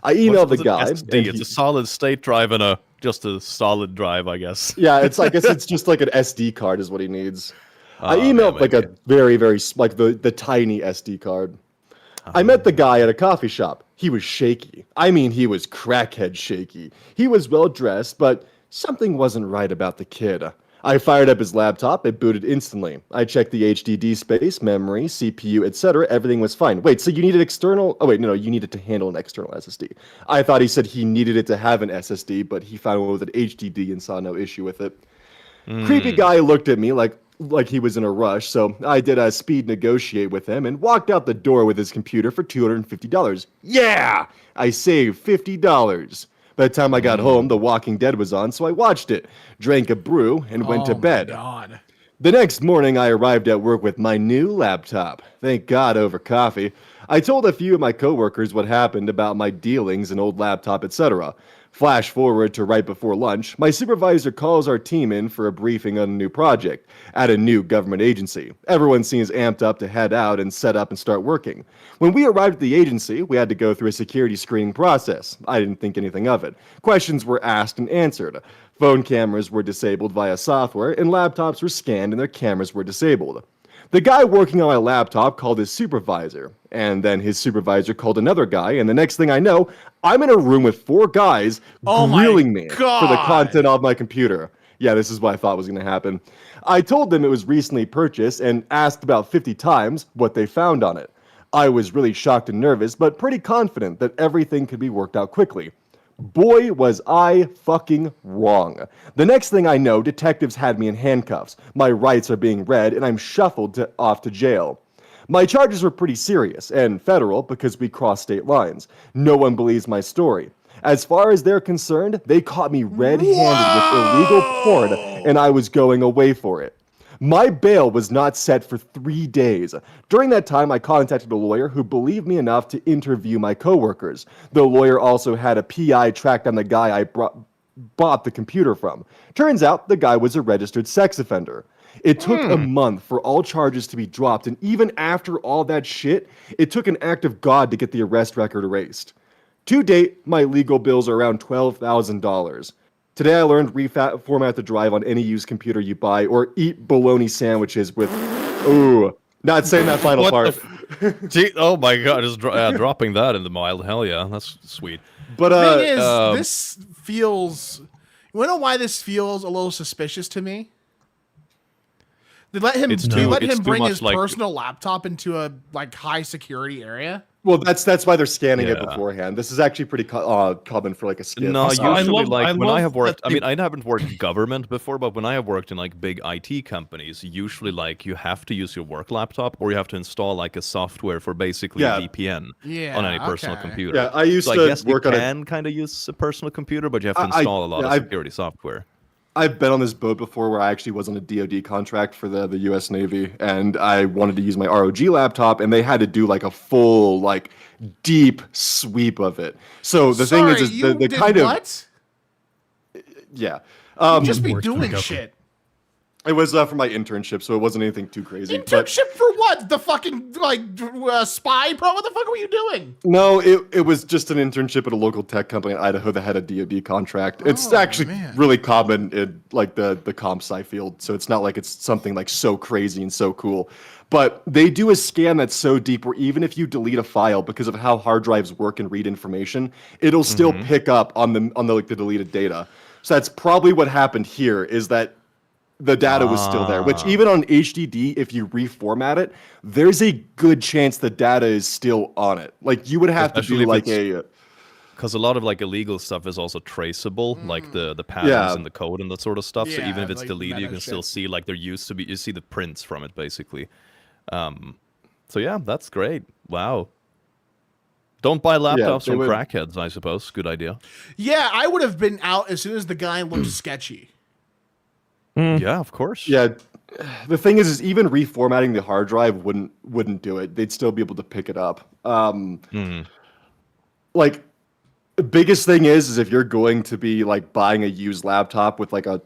I emailed the guy. SD? It's a solid state drive and just a solid drive, I guess. Yeah, I guess it's just like an SD card is what he needs. I Oh, emailed yeah, like a very, very, like the tiny SD card. I met the guy at a coffee shop. He was shaky. I mean, he was crackhead shaky. He was well dressed, but something wasn't right about the kid. I fired up his laptop. It booted instantly. I checked the HDD space, memory, CPU, etc. Everything was fine. Wait, so you needed external... Oh, wait, no, you needed to handle an external SSD. I thought he said he needed it to have an SSD, but he found one with an HDD and saw no issue with it. Creepy guy looked at me like he was in a rush, so I did a speed negotiate with him and walked out the door with his computer for $250. Yeah! I saved $50. By the time I got home, The Walking Dead was on, so I watched it, drank a brew, and went to bed. God. The next morning, I arrived at work with my new laptop. Thank God over coffee. I told a few of my coworkers what happened about my dealings, an old laptop, etc. Flash forward to right before lunch, my supervisor calls our team in for a briefing on a new project at a new government agency. Everyone seems amped up to head out and set up and start working. When we arrived at the agency, we had to go through a security screening process. I didn't think anything of it. Questions were asked and answered. Phone cameras were disabled via software, and laptops were scanned and their cameras were disabled. The guy working on my laptop called his supervisor, and then his supervisor called another guy, and the next thing I know, I'm in a room with 4 guys grilling me for the content of my computer. Yeah, this is what I thought was going to happen. I told them it was recently purchased and asked about 50 times what they found on it. I was really shocked and nervous, but pretty confident that everything could be worked out quickly. Boy, was I fucking wrong. The next thing I know, detectives had me in handcuffs. My rights are being read, and I'm shuffled off to jail. My charges were pretty serious and federal because we crossed state lines. No one believes my story. As far as they're concerned, they caught me red-handed with illegal porn, and I was going away for it. My bail was not set for 3 days. During that time, I contacted a lawyer who believed me enough to interview my coworkers. The lawyer also had a PI track down the guy I bought the computer from. Turns out the guy was a registered sex offender. It took a month for all charges to be dropped, and even after all that shit, it took an act of God to get the arrest record erased. To date, my legal bills are around $12,000. Today I learned reformat the drive on any used computer you buy or eat bologna sandwiches with... Ooh, not saying that final part. Gee, oh my god, just dropping that in the mild. Hell yeah, that's sweet. But The thing is, this feels... You know why this feels a little suspicious to me? They let him bring his personal laptop into a high security area. Well, that's why they're scanning it beforehand. This is actually pretty common for like a skiff. No, usually when I have worked, I mean, I haven't worked government before, but when I have worked in like big IT companies, usually like you have to use your work laptop or you have to install like a software for basically VPN on any personal computer. Yeah, I used so to I guess work you on can kind of use a personal computer, but you have to install a lot of security software. I've been on this boat before where I actually was on a DoD contract for the U.S. Navy, and I wanted to use my ROG laptop, and they had to do like a full, like, deep sweep of it. So the thing is the kind of what? Yeah, You just be doing shit. It was for my internship, so it wasn't anything too crazy. Internship for what? The fucking spy pro? What the fuck were you doing? No, it was just an internship at a local tech company in Idaho that had a DoD contract. It's actually really common in like the comp sci field, so it's not like it's something like so crazy and so cool. But they do a scan that's so deep where even if you delete a file because of how hard drives work and read information, it'll still pick up on the like the deleted data. So that's probably what happened here. Is that the data was still there, which even on HDD, if you reformat it, there's a good chance the data is still on it. Like you would have to do like because a lot of like illegal stuff is also traceable, like the patterns in the code and that sort of stuff. So even if it's deleted, you can still see like there used to be. You see the prints from it basically. So yeah, that's great. Wow. Don't buy laptops from crackheads, I suppose. Good idea. Yeah, I would have been out as soon as the guy looked sketchy. Yeah, of course. Yeah, the thing is even reformatting the hard drive wouldn't do it. They'd still be able to pick it up. Like the biggest thing is if you're going to be like buying a used laptop with like a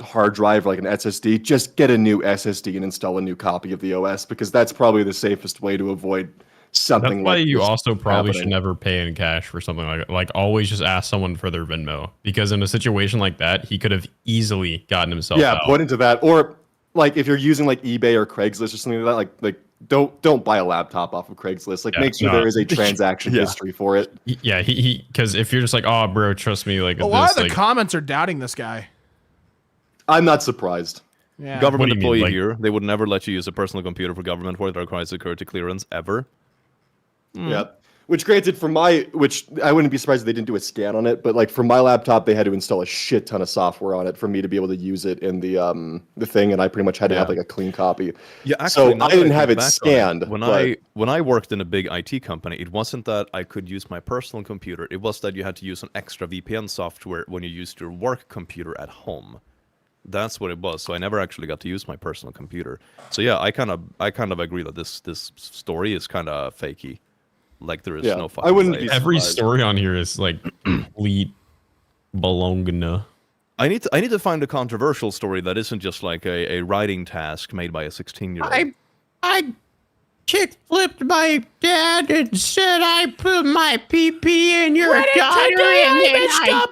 hard drive, like an SSD, just get a new SSD and install a new copy of the OS because that's probably the safest way to avoid something. That's why like you this also probably happening. should never pay in cash for something like that. Like always just ask someone for their Venmo because in a situation like that, he could have easily gotten himself out. Point into that. Or like if you're using like eBay or Craigslist or something like that, like don't buy a laptop off of Craigslist. Like make sure there is a transaction history for it. Yeah, he because if you're just like, oh bro, trust me, like a lot of the comments are doubting this guy. I'm not surprised. Yeah. Government employee here, they would never let you use a personal computer for government work that requires security clearance ever. Yeah. Which granted which I wouldn't be surprised if they didn't do a scan on it, but like for my laptop, they had to install a shit ton of software on it for me to be able to use it in the thing, and I pretty much had to have like a clean copy. Yeah, actually, so I didn't have it scanned. When I worked in a big IT company, it wasn't that I could use my personal computer. It was that you had to use an extra VPN software when you used your work computer at home. That's what it was. So I never actually got to use my personal computer. So yeah, I kind of agree that this story is kind of fakey. Like there is no fucking I wouldn't way. be Every surprised. story on here is like complete bologna. I need to find a controversial story that isn't just like a writing task made by a 16-year-old. I chick flipped my dad and said I put my pee in your daughter and then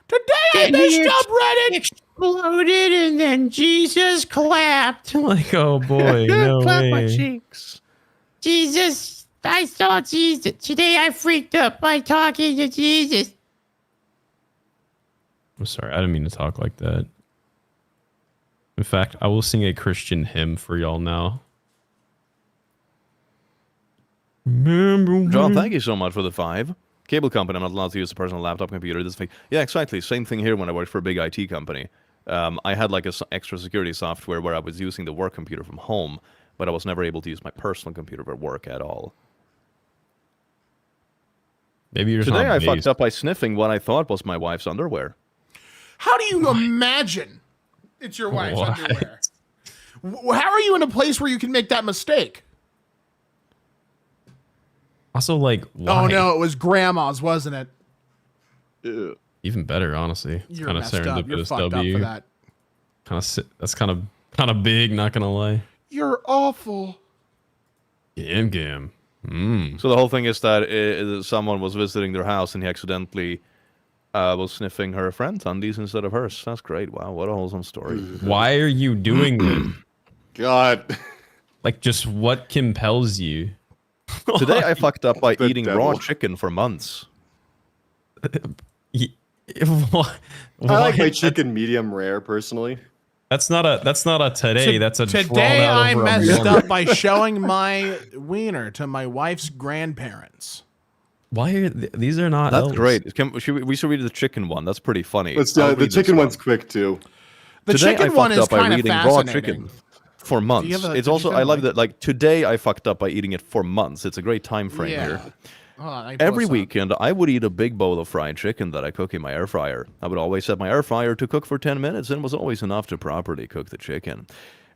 Today I messed up, Reddit. Exploded and then Jesus clapped. Like, oh boy, no Clap way. my cheeks. Jesus, I saw Jesus. Today I freaked up by talking to Jesus. I'm sorry, I didn't mean to talk like that. In fact, I will sing a Christian hymn for y'all now. Remember John, thank you so much for the 5. cable company, I'm not allowed to use a personal laptop computer. This thing. Yeah, exactly. Same thing here when I worked for a big IT company. I had like a extra security software where I was using the work computer from home, but I was never able to use my personal computer for work at all. Maybe you're Today I fucked up by sniffing what I thought was my wife's underwear. How do you imagine it's your wife's underwear? How are you in a place where you can make that mistake? Also, like, why? Oh no, it was grandma's, wasn't it? Ew. Even better, honestly. It's You're kind of messed up. You're serendipitous fucked up W. for that. That's kind of big. Not gonna lie. You're awful. Gam. So the whole thing is that someone was visiting their house and he accidentally was sniffing her friend's undies instead of hers. That's great. Wow, what a wholesome story. Why are you doing this? God. Like, just what compels you? Today I fucked up by The eating raw devil. chicken for months. Why? I like my chicken medium rare personally. That's not a today. That's a Today drawn out I over a messed month. up by showing my wiener to my wife's grandparents. Why are these are not? That's elves. great. We should read the chicken one. That's pretty funny. Let's I'll the read this chicken one. one's quick too. The Today I chicken one fucked is up by kind of eating raw fascinating. chicken for months. have a- It's did also you I feel love like- that. Like today I fucked up by eating it for months. It's a great time frame here. Hold on, I can pull Every this up. weekend, I would eat a big bowl of fried chicken that I cook in my air fryer. I would always set my air fryer to cook for 10 minutes, and it was always enough to properly cook the chicken.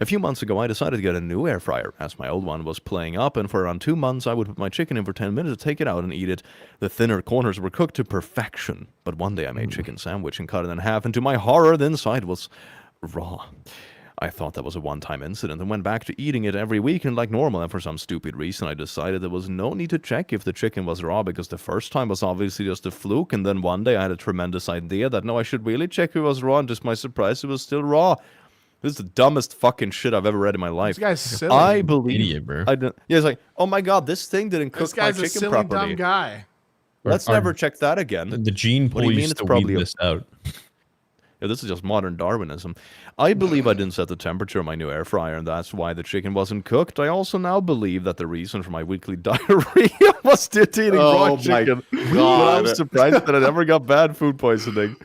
A few months ago, I decided to get a new air fryer, as my old one was playing up, and for around 2 months, I would put my chicken in for 10 minutes, take it out, and eat it. The thinner corners were cooked to perfection. But one day, I made chicken sandwich and cut it in half, and to my horror, the inside was raw. I thought that was a one-time incident and went back to eating it every weekend like normal, and for some stupid reason I decided there was no need to check if the chicken was raw because the first time was obviously just a fluke, and then one day I had a tremendous idea that no, I should really check if it was raw, and just my surprise, it was still raw. This is the dumbest fucking shit I've ever read in my life. This guy's silly. I believe... Idiot, bro. Yeah, it's like, oh my god, this thing didn't This cook my guy's a chicken silly, properly. dumb guy. Let's Or- never check that again. The gene What do pool you mean used it's to probably weed a- this out. Yeah, this is just modern Darwinism. I believe I didn't set the temperature of my new air fryer, and that's why the chicken wasn't cooked. I also now believe that the reason for my weekly diarrhea was due to eating raw Oh my chicken. But God. I'm surprised that I never got bad food poisoning.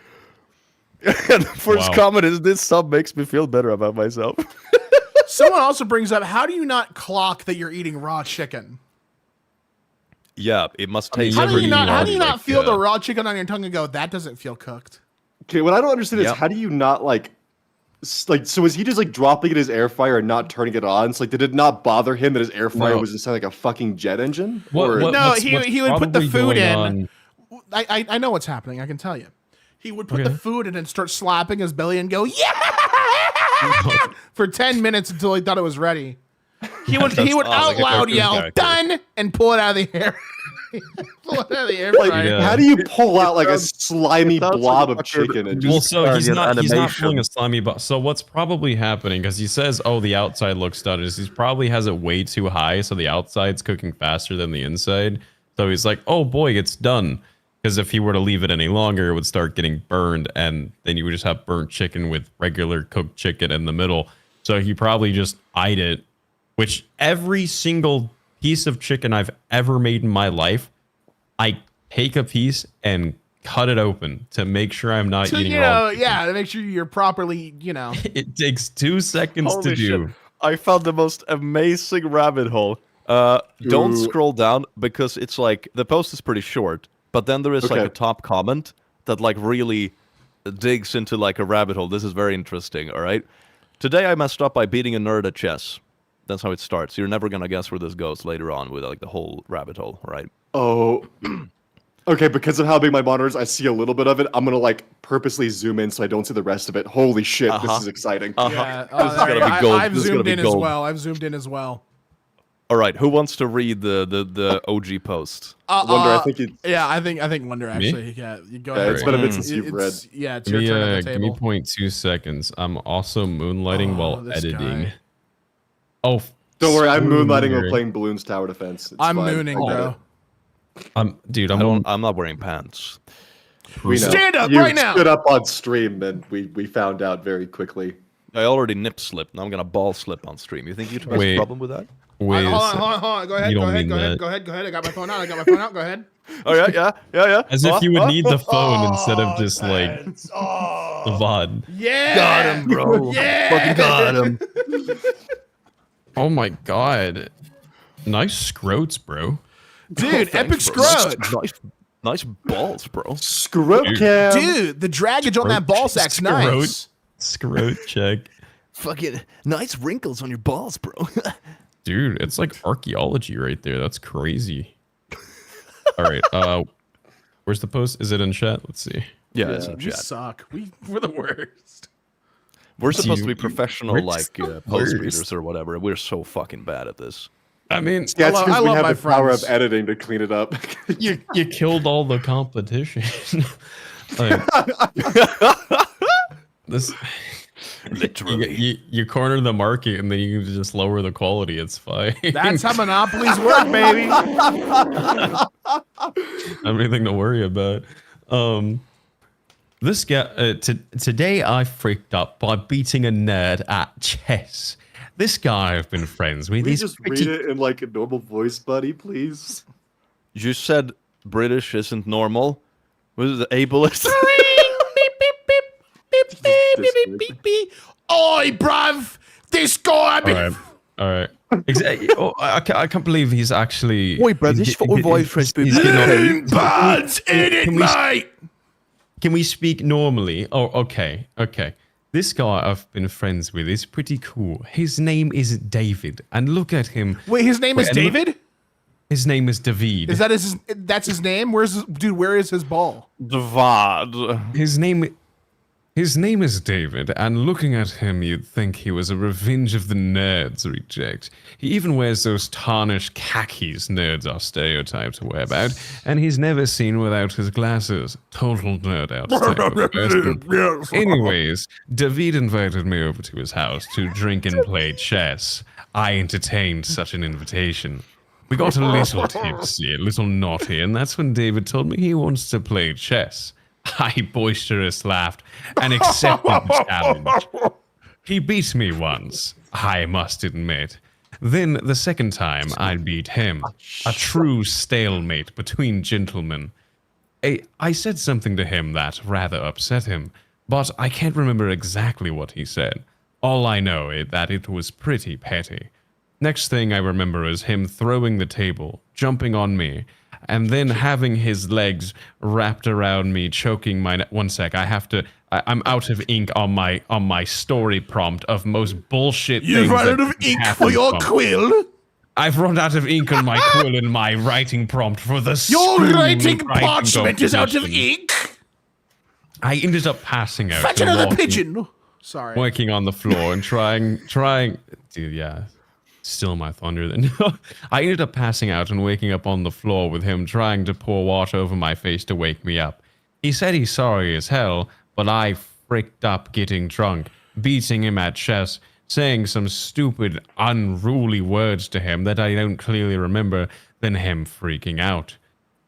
And the first Wow. comment is, this sub makes me feel better about myself. Someone also brings up, how do you not clock that you're eating raw chicken? Yeah, it must taste How do pretty you not? How raw. do you not like, feel the raw chicken on your tongue and go, that doesn't feel cooked? Okay, what I don't understand is Yep. how do you not like so is he just like dropping it in his air fryer and not turning it on? So like did it not bother him that his air fryer No. was just like a fucking jet engine? What- Or- what- No, what's- he what's would put the probably food going in. on- I know what's happening. I can tell you. He would put the Okay. food in and start slapping his belly and go, yeah, for 10 minutes until he thought it was ready. He would odd, out like a loud cartoon yell, character. done, and pull it out of the air. Pull it out of the air Like, fryer. Yeah. how do you pull out like a sounds- slimy sounds like blob a of fucking- chicken and Well, just so he's an not animation. pulling a slimy ball. So what's probably happening, because he says, oh, the outside looks done, is he probably has it way too high, so the outside's cooking faster than the inside. So he's like, oh boy, it's done. Because if he were to leave it any longer, it would start getting burned, and then you would just have burnt chicken with regular cooked chicken in the middle. So he probably just eyed it, which every single piece of chicken I've ever made in my life, I take a piece and cut it open to make sure I'm not So, eating you raw. know, yeah, to make sure you're properly, It takes 2 seconds Holy to shit. do. I found the most amazing rabbit hole. Don't Ooh. scroll down because it's like the post is pretty short, but then there is like Okay. a top comment that like really digs into like a rabbit hole. This is very interesting, all right? Today I messed up by beating a nerd at chess. That's how it starts. You're never gonna guess where this goes later on with like the whole rabbit hole, right? Oh, okay. Because of how big my monitor is, I see a little bit of it. I'm gonna like purposely zoom in so I don't see the rest of it. Holy shit, this Uh-huh. is exciting. yeah. This is gonna be gold. I've This is gonna zoomed be in as gold. well. I've zoomed in as well. All right, who wants to read the OG post? Wonder, I think it, Yeah, I think Wonder actually. Yeah, you go ahead. it's been a bit Mm. since you've read. Yeah, it's Give your me, turn at the give me table. 0.2 seconds. I'm also moonlighting Oh, while this editing. guy. Oh, Don't worry, I'm screw moonlighting me. while playing Balloons Tower Defense. It's I'm fine. mooning, I get bro. Dude, I'm not wearing pants. it. We know. Stand up you right now. stood up on stream, and we found out very quickly. I already nip slipped. Now I'm gonna ball slip on stream. You think YouTuber has a Wait. problem with that? Wait a Hold second. on. Go ahead. You Go don't ahead. mean Go ahead. that. Go ahead. Go ahead. I got my phone out. Go ahead. Oh yeah. As if you would need the phone instead of just like the VOD. Yeah. Got him, bro. Yeah. Fucking got him. Oh my god. Nice scrotes, bro. Dude, epic scrot. Nice balls, bro. Scrote cam. Dude, the draggage on that ball sack's nice. Scrote check. Fucking nice wrinkles on your balls, bro. Dude, it's like archaeology right there. That's crazy. All right. Where's the post? Is it in chat? Let's see. Yeah, it's in We chat. suck. We're the worst. We're supposed to be You- professional, we're like just the post worst. readers or whatever. We're so fucking bad at this. I mean, Yeah, it's I because we love have my the power friends. of editing to clean it up. you killed all the competition. Like, this Literally. you corner the market and then you can just lower the quality. It's fine. That's how monopolies work, baby. Everything to worry about. This guy today I freaked up by beating a nerd at chess. This guy I've been friends with. We He's just pretty- read it in like a normal voice, buddy, please. You said British isn't normal. Was it ableist? Oi, bruv! This guy. All right. Exactly. Oh, I can't believe he's actually. Oi, bruv, this fucking voice he's Facebook. getting on- Buds in it, Can we- mate. Can we speak normally? Oh, okay. This guy I've been friends with is pretty cool. His name is David, and look at him. Wait, his name is and look- David? His name is David. Is that that's his name? Where is his ball? Dvad. His name is David, and looking at him, you'd think he was a Revenge of the Nerds reject. He even wears those tarnished khakis nerds are stereotyped to wear about, and he's never seen without his glasses. Total nerd out type of person. Anyways, David invited me over to his house to drink and play chess. I entertained such an invitation. We got a little tipsy, a little naughty, and that's when David told me he wants to play chess. I boisterous laughed and accepted the challenge. He beat me once, I must admit. Then the second time I beat him. A true stalemate between gentlemen. I said something to him that rather upset him, but I can't remember exactly what he said. All I know is that it was pretty petty. Next thing I remember is him throwing the table, jumping on me, and then having his legs wrapped around me, choking my neck. One sec, I'm out of ink on my story prompt of most bullshit You've things run that out of can ink happen for your from- quill. I've run out of ink on my quill in my writing prompt for the Your school writing parchment is out of competition. ink. I ended up passing out. Fetch and another walking- pigeon. Sorry. Working on the floor and trying. Dude, yeah. Still my thunder then. I ended up passing out and waking up on the floor with him trying to pour water over my face to wake me up. He said he's sorry as hell, but I fricked up getting drunk, beating him at chess, saying some stupid, unruly words to him that I don't clearly remember, then him freaking out.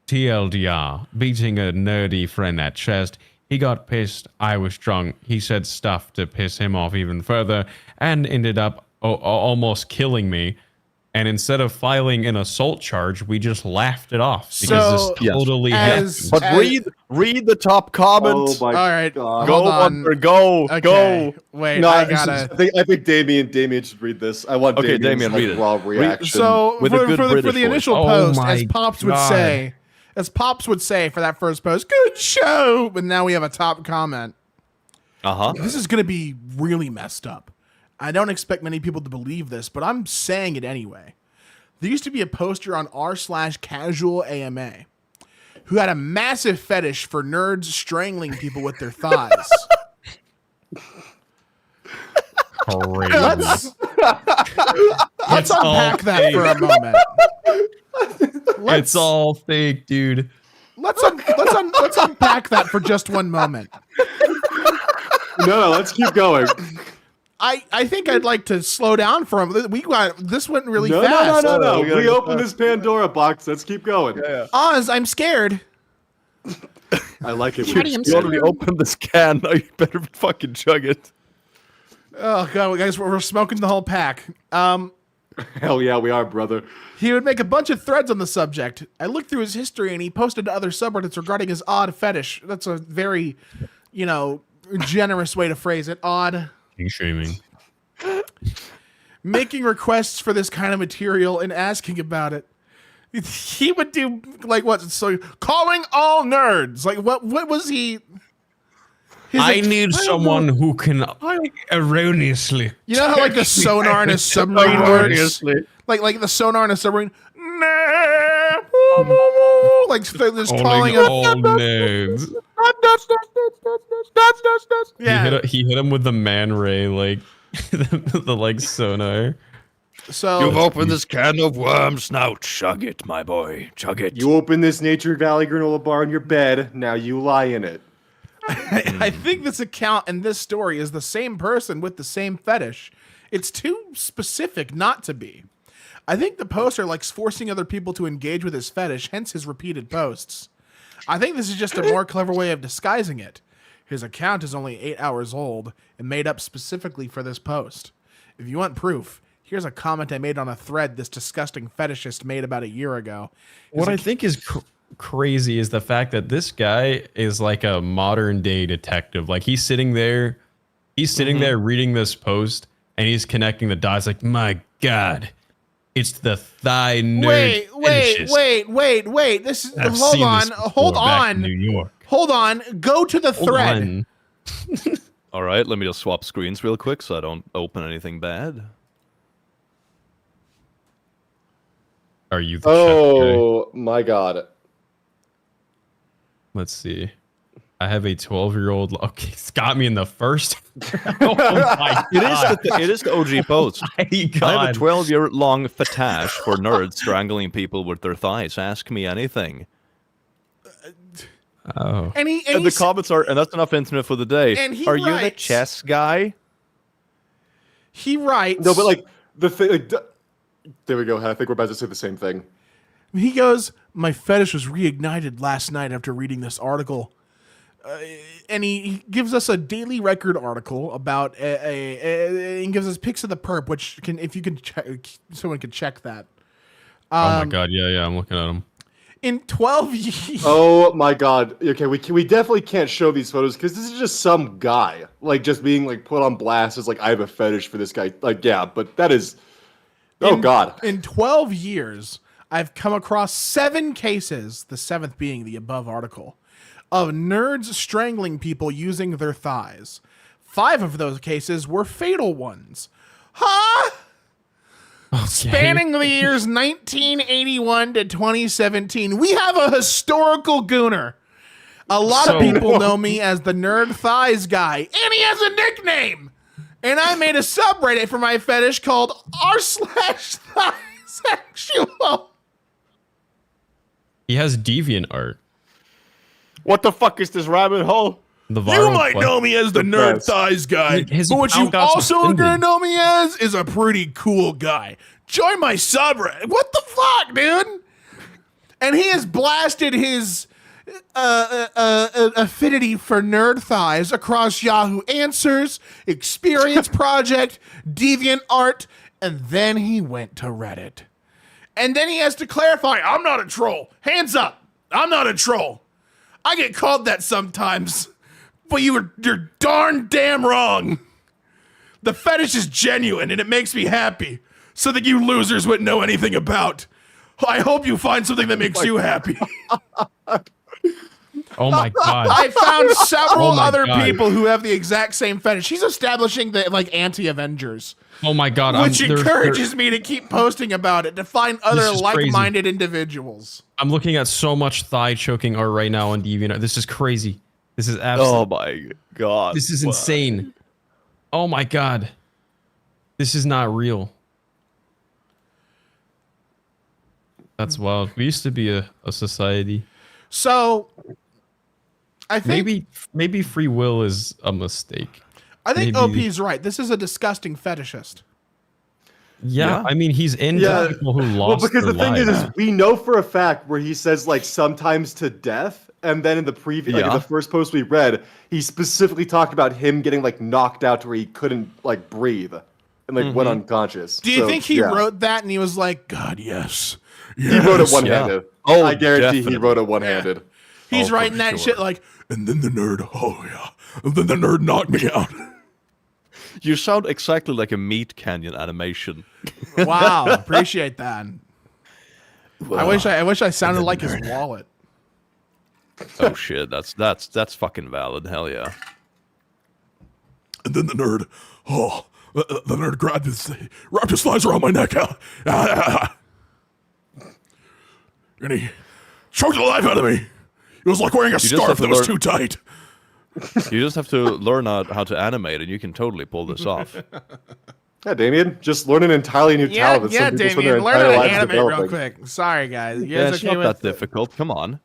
TLDR, beating a nerdy friend at chess. He got pissed, I was drunk, he said stuff to piss him off even further, and ended up almost killing me. And instead of filing an assault charge, we just laughed it off because So, this totally as- happened. But read the top comment. Oh my All right. god. Go, hold on. Hunter, go, Okay. go. Wait, No, I I gotta. think Damien should read this. I want Okay, Damien's, Damien, like, read it. raw Read- reaction. So With a for, good for the British initial voice. post, Oh as my Pops would God. say, for that first post, good show. But now we have a top comment. This is gonna be really messed up. I don't expect many people to believe this, but I'm saying it anyway. There used to be a poster on r/casual AMA who had a massive fetish for nerds strangling people with their thighs. Crazy. Let's unpack that for a moment. It's all fake, dude. Let's unpack that for just one moment. No, let's keep going. I think I'd like to slow down for him. This went really No, fast. no. we gotta We go opened this Pandora box. Let's keep going. Oz, I'm scared. I like it. You already opened this can. Now you better fucking chug it. Oh god, guys, we're smoking the whole pack. Hell yeah, we are, brother. He would make a bunch of threads on the subject. I looked through his history, and he posted to other subreddits regarding his odd fetish. That's a very, generous way to phrase it. Odd. King shaming. Making requests for this kind of material and asking about it. He would do like what? So calling all nerds. Like what was he? I need someone who can erroneously. You know how like the sonar in a submarine works? Like the sonar in a submarine. Like they're just calling all nerds. Yeah. He hit him with the man ray, like the like sonar. So You've opened this can of worms. Now chug it, my boy. Chug it. You open this Nature Valley granola bar in your bed. Now you lie in it. I think this account and this story is the same person with the same fetish. It's too specific not to be. I think the poster likes forcing other people to engage with his fetish, hence his repeated posts. I think this is just a more clever way of disguising it. His account is only 8 hours old and made up specifically for this post. If you want proof, here's a comment I made on a thread this disgusting fetishist made about a year ago. What I think is crazy is the fact that this guy is like a modern day detective. Like he's sitting there reading this post and he's connecting the dots like, my God, it's the thigh nerd. Wait. This is hold on. New York. Hold on. Go to the thread. All right, let me just swap screens real quick so I don't open anything bad. Are you the chef guy? My God. Let's see. I have a 12-year-old. Okay, it's got me in the first. Oh my God. It is the OG post. My God. I have a 12-year-long fetish for nerds strangling people with their thighs. Ask me anything. Oh. And the comments are, and that's enough internet for the day. And he are you the writes- chess guy? He writes. No, but like the thing. Like, there we go. I think we're about to say the same thing. He goes, my fetish was reignited last night after reading this article. And he gives us a Daily Record article about and gives us pics of the perp, which can, if you can check, someone could check that. Oh my God. Yeah. I'm looking at him. In 12 years. Oh my God. Okay, we definitely can't show these photos because this is just some guy like just being like put on blast as like I have a fetish for this guy. Like yeah, but that is. God. In 12 years, I've come across 7 cases, the 7th being the above article, of nerds strangling people using their thighs. 5 of those cases were fatal ones. Huh? Okay. Spanning the years 1981 to 2017, we have a historical gooner. A lot of people know me as the Nerd Thighs Guy, and he has a nickname. And I made a subreddit for my fetish called r/thisexual. He has deviant art. What the fuck is this rabbit hole? The You viral might clip. know me as the Nerd Thighs Guy, His but what you account got also are suspended. gonna know me as is a pretty cool guy. Join my subreddit. What the fuck, dude? And he has blasted his affinity for nerd thighs across Yahoo Answers, Experience Project, DeviantArt, and then he went to Reddit. And then he has to clarify, I'm not a troll. Hands up. I'm not a troll. I get called that sometimes, but you're darn damn wrong. The fetish is genuine and it makes me happy. Something you losers wouldn't know anything about. I hope you find something that makes you happy. Oh my God. I found several Oh my other God. people who have the exact same fetish. He's establishing the like anti-Avengers, Oh my God. which encourages me to keep posting about it to find other is crazy. like-minded individuals. I'm looking at so much thigh choking art right now on DeviantArt. This is crazy. This is absolutely. Oh my God. This is insane. Oh my God. This is not real. That's wild. We used to be a society. So, I think Maybe free will is a mistake. maybe maybe- OP's right. This is a disgusting fetishist. Yeah, I mean he's into Yeah. people who Well, lost because their the thing lives. is, we know for a fact where he says like sometimes to death, and then in the preview, like in Yeah. the first post we read, he specifically talked about him getting like knocked out to where he couldn't like breathe. and like went unconscious. Do you think he wrote that and he was like, God, yes. He wrote it one-handed. Oh, I guarantee definitely. he wrote it one-handed. He's Oh, writing for that sure. shit like, And then the nerd, oh yeah. And then the nerd knocked me out. You sound exactly like a Meat Canyon animation. wow, appreciate that. I wish I sounded like his wallet. Oh shit, that's fucking valid. Hell yeah. And then the nerd, the nerd wrapped his thighs around my neck. And he choked the life out of me. It was like wearing a just scarf have to that was learn- too tight. You just have to learn how to animate, and you can totally pull this off. Yeah, Damien, just learn an entirely new talent. that some people spend their Damien, learn how entire to lives animate real developing. quick. Sorry, guys. You Yeah, guys it's okay not with that difficult. Come on,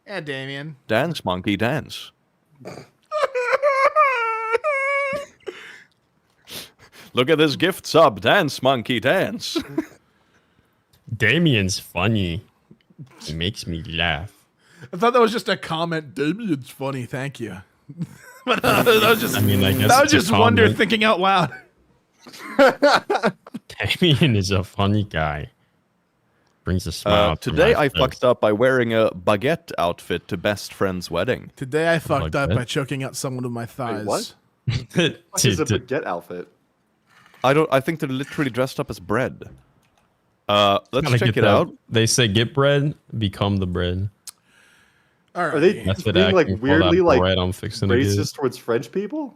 Yeah, Damien. dance, monkey, dance. Look at this gift sub, dance, monkey, dance. Damien's funny. He makes me laugh. I thought that was just a comment. Damien's funny, thank you. But that was just, I mean, I guess that was it's a just Wonder comment. thinking out loud. Damien is a funny guy. Brings a smile. to Today my I face. fucked up by wearing a baguette outfit to best friend's wedding. Today I fucked up that. by choking out someone with my thighs. what? What is a baguette outfit? I think they're literally dressed up as bread. Let's Gotta check get it that- out. They say get bread, become the bread. All right. Are they That's what being like acting for weirdly that like bread I'm fixing to get. racist towards French people?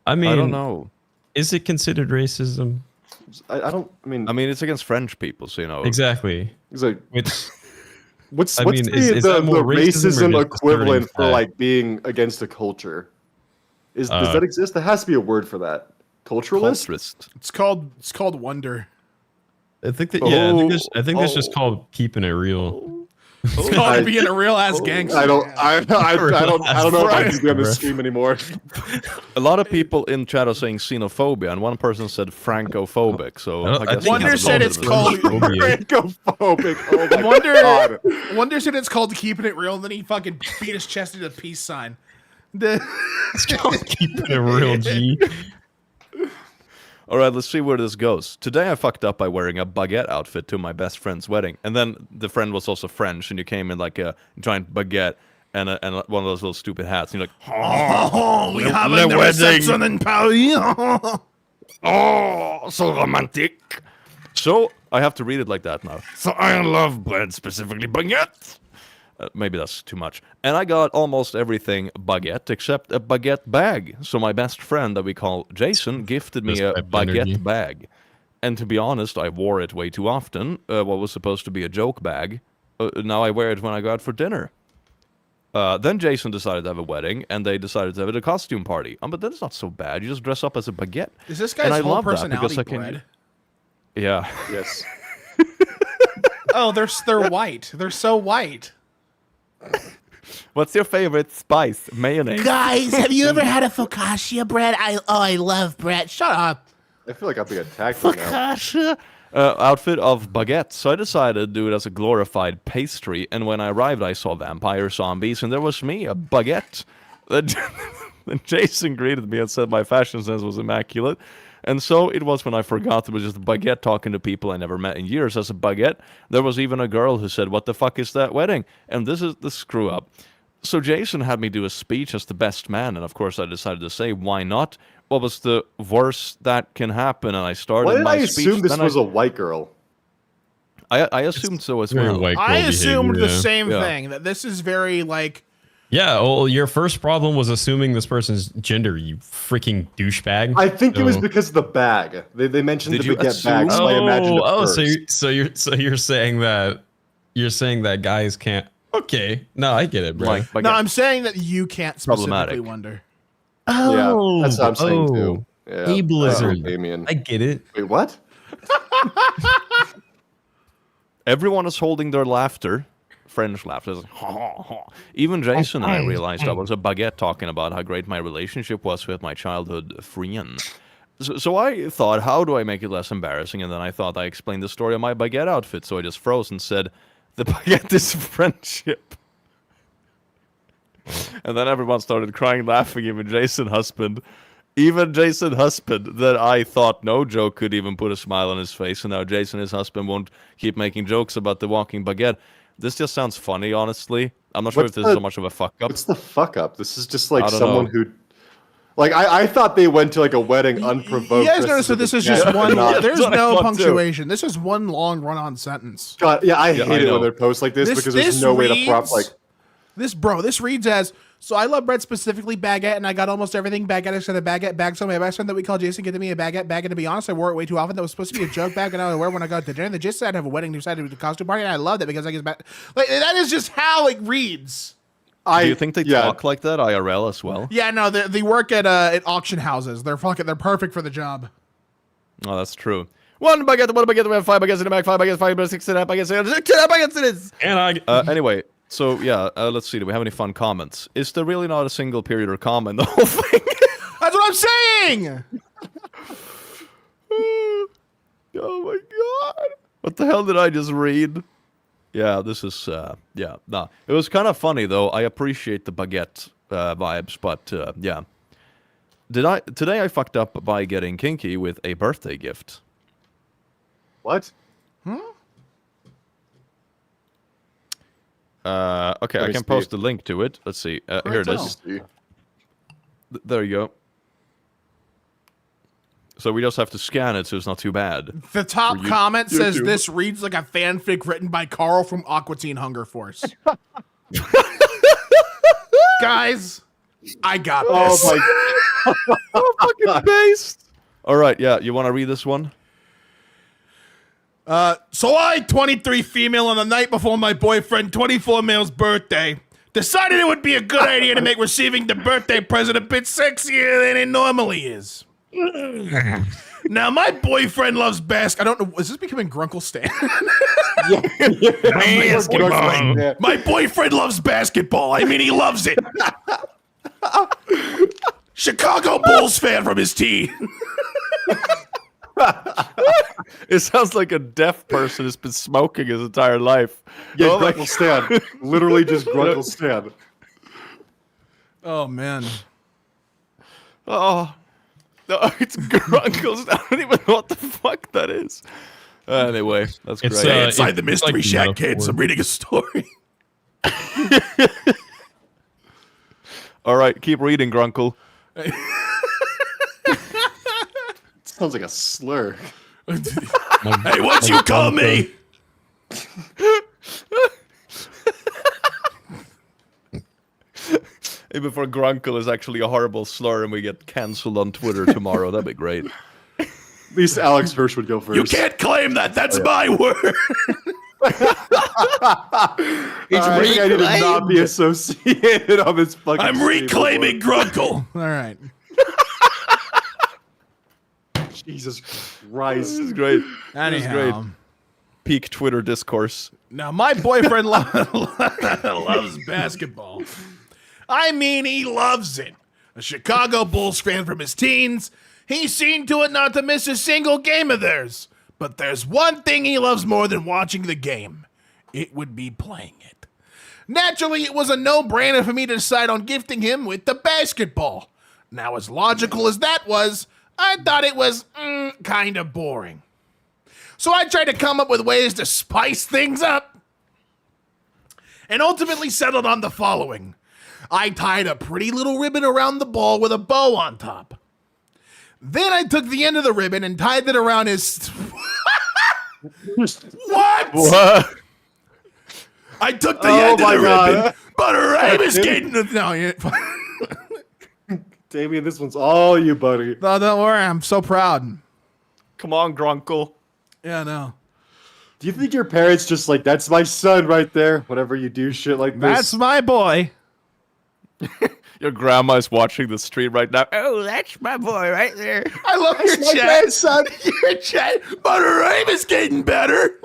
I mean, I don't know. Is it considered racism? I don't. I mean, It's against French people, so you know. Exactly. it's like, Which what's I what's mean, the, is the, that more the racism or racism just asserting equivalent for fact? like being against a culture? Does that exist? There has to be a word for that. Culturalist? Culturist. It's called Wonder. I think that I think that's just Oh. called keeping it real. It's called being a real ass gangster. I don't know if I can be on the Bruh. stream anymore. A lot of people in chat are saying xenophobia, and one person said francophobic. So I I guess think we Wonder have a said little it's bit of a- called. Francophobic. Oh my Wonder god. Wonder said it's called keeping it real, and then he fucking beat his chest into a peace sign. It's called keeping it real, G. All right, let's see where this goes. Today I fucked up by wearing a baguette outfit to my best friend's wedding, and then the friend was also French, and you came in like a giant baguette and one of those little stupid hats, and you're like, Oh, we have the reception in Paris. oh, so romantic. So I have to read it like that now. So I love bread, specifically baguette. Maybe that's too much. And I got almost everything baguette except a baguette bag. So my best friend that we call Jason gifted me a This type of baguette energy. bag. And to be honest, I wore it way too often. What was supposed to be a joke bag. Now I wear it when I go out for dinner. Then Jason decided to have a wedding, and they decided to have a costume party. But that's not so bad. You just dress up as a baguette. Is this And guy's I whole love that personality because I can- bread? Yeah. Yes. Oh, they're white. They're so white. What's your favorite spice? Mayonnaise. Guys, have you ever had a focaccia bread? I love bread. Shut up. I feel like I'm being attacked right now. Focaccia. Outfit of baguette. So I decided to do it as a glorified pastry. And when I arrived, I saw vampire zombies, and there was me, a baguette. And Jason greeted me and said my fashion sense was immaculate. And so it was when I forgot it was just a baguette talking to people I never met in years as a baguette. There was even a girl who said, "What the fuck is that wedding?" And this is the screw up. So Jason had me do a speech as the best man, and of course I decided to say, why not? What was the worst that can happen? And I started Why did my I speech. assume this then was a white girl? I assumed so as Very well. white girl I assumed behavior, the yeah. same Yeah. thing. That this is very like. Yeah, well, your first problem was assuming this person's gender, you freaking douchebag. I think it was So- because of the bag. They mentioned Did the you baguette bag, assume? so I imagined it first. so you're saying that guys can't. Okay, no, I get it, bro. Like, baguette. No, I'm saying that you can't specifically Problematic. wonder. Oh, Yeah, that's what I'm saying too. Yeah. ableism. Damien. I get it. Wait, what? Everyone is holding their laughter. French laughter. It's like, ha, ha, ha. Even Jason and I realized I was a baguette talking about how great my relationship was with my childhood friend. So I thought, how do I make it less embarrassing? And then I thought I explained the story of my baguette outfit. So I just froze and said, the baguette is friendship. And then everyone started crying, laughing, even Jason husband. Even Jason husband, that I thought no joke could even put a smile on his face, and now Jason, his husband, won't keep making jokes about the walking baguette. This just sounds funny, honestly. I'm not sure if this is so much of a fuck up. What's the fuck up? This is just like someone who, like, I thought they went to like a wedding unprovoked. You guys notice that this is just one. There's no punctuation. Too. This is one long run-on sentence. God, yeah, I hate it when they're posts like this because there's no way to prop like. This reads as, so I love bread, specifically baguette, and I got almost everything baguette except a baguette bag. So my best friend that we call Jason gave me a baguette bag, and to be honest, I wore it way too often. That was supposed to be a joke bag, and I would wear when I got to dinner. They just said I'd have a wedding, decided to do a costume party, and I loved it because I guess like that is just how it reads. Do you think they talk like that IRL as well? Yeah, no, they work at auction houses. They're perfect for the job. Oh, that's true. One baguette, we have 5 baguettes in the back, 5 baguettes, 5 baguettes, 6 baguettes it is. And I anyway. So, yeah, let's see. Do we have any fun comments? Is there really not a single period or comma in the whole thing? That's what I'm saying! Oh, my God. What the hell did I just read? Yeah, this is, yeah. Nah. It was kind of funny, though. I appreciate the baguette vibes, but, yeah. Today I fucked up by getting kinky with a birthday gift. What? Okay, I can post the link to it. Let's see. Here it is. There you go. So we just have to scan it, so it's not too bad. The top comment says this reads like a fanfic written by Carl from Aqua Teen Hunger Force. Guys, I got this. Oh my God. Fucking based. All right, yeah. You want to read this one? So I, 23 female, on the night before my boyfriend, 24 male's birthday, decided it would be a good idea to make receiving the birthday present a bit sexier than it normally is. Now, my boyfriend loves I don't know, is this becoming Grunkle Stan? My boyfriend loves basketball. I mean, he loves it. Chicago Bulls fan from his teen. It sounds like a deaf person has been smoking his entire life. Yeah, Grunkle Stan. Literally just Grunkle Stan. Oh, man. Oh. No, it's Grunkles. I don't even know what the fuck that is. Anyway, that's great. Inside the Mystery like Shack, kids. I'm reading a story. All right, keep reading, Grunkle. Sounds like a slur. Hey, what you call me? Even for Grunkle is actually a horrible slur and we get cancelled on Twitter tomorrow. That'd be great. At least Alex Hirsch would go first. You can't claim that. That's my word. I did not be associated on this fucking I'm reclaiming Grunkle. All right. Jesus Christ. This is great. Anyhow. This is great. Peak Twitter discourse. Now, my boyfriend loves basketball. I mean, he loves it. A Chicago Bulls fan from his teens. He's seen to it not to miss a single game of theirs. But there's one thing he loves more than watching the game. It would be playing it. Naturally, it was a no-brainer for me to decide on gifting him with the basketball. Now, as logical as that was, I thought it was kind of boring. So I tried to come up with ways to spice things up and ultimately settled on the following. I tied a pretty little ribbon around the ball with a bow on top. Then I took the end of the ribbon and tied it around his... What? I took the end of the ribbon, but her aim is getting... No, Damien, this one's all you, buddy. No, don't worry. I'm so proud. Come on, Grunkle. Yeah, no. Do you think your parents just like, that's my son right there, whenever you do shit like this? That's my boy. Your grandma's watching the stream right now. Oh, that's my boy right there. I love your my chat. grandson. Your chat, but her aim is getting better.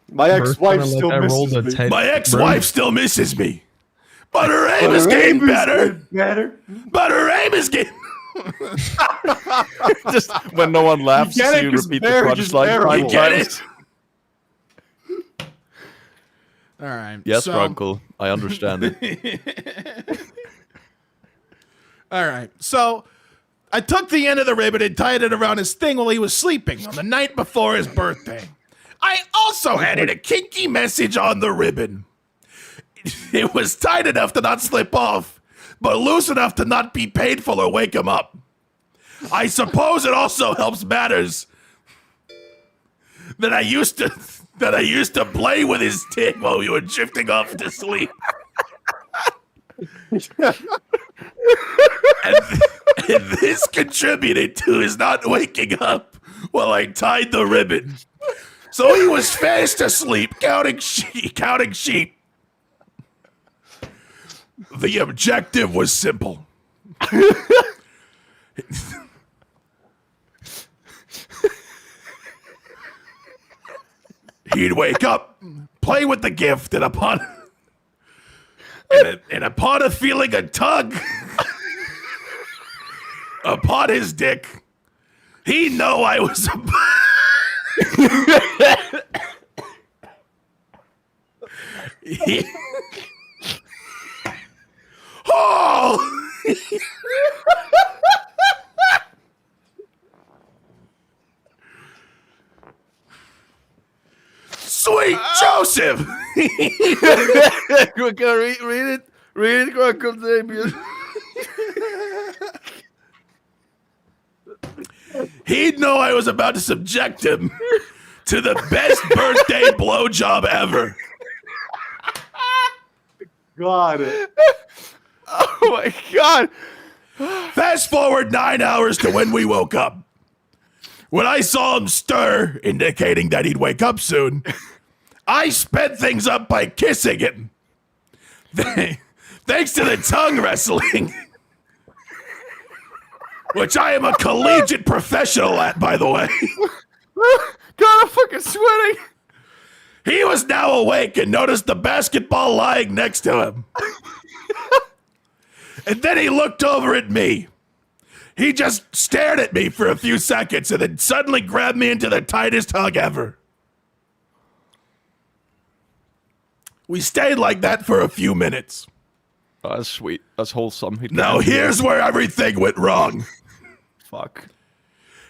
My ex-wife still misses me. My ex-wife still misses me. But her aim is getting better. But her aim is getting... Just when no one laughs, you repeat the punchline 5 You get times. it? All right. Yes, so, Grunkle. I understand it. All right. So I took the end of the ribbon and tied it around his thing while he was sleeping on the night before his birthday. I also added a kinky message on the ribbon. It was tight enough to not slip off, but loose enough to not be painful or wake him up. I suppose it also helps matters that I used to play with his dick while we were drifting off to sleep. and this contributed to his not waking up while I tied the ribbon. So he was fast asleep, counting sheep. The objective was simple. He'd wake up, play with the gift, and upon a feeling a tug upon his dick, he'd know I was oh! Sweet Joseph! Read it, Grunkle, Damien. He'd know I was about to subject him to the best birthday blowjob ever. God. Oh my God. Fast forward 9 hours to when we woke up. When I saw him stir, indicating that he'd wake up soon, I sped things up by kissing him. Thanks to the tongue wrestling, which I am a collegiate professional at, by the way. God, I'm fucking sweating. He was now awake and noticed the basketball lying next to him. And then he looked over at me. He just stared at me for a few seconds and then suddenly grabbed me into the tightest hug ever. We stayed like that for a few minutes. Oh, that's sweet. That's wholesome. Now here's where everything went wrong. Fuck.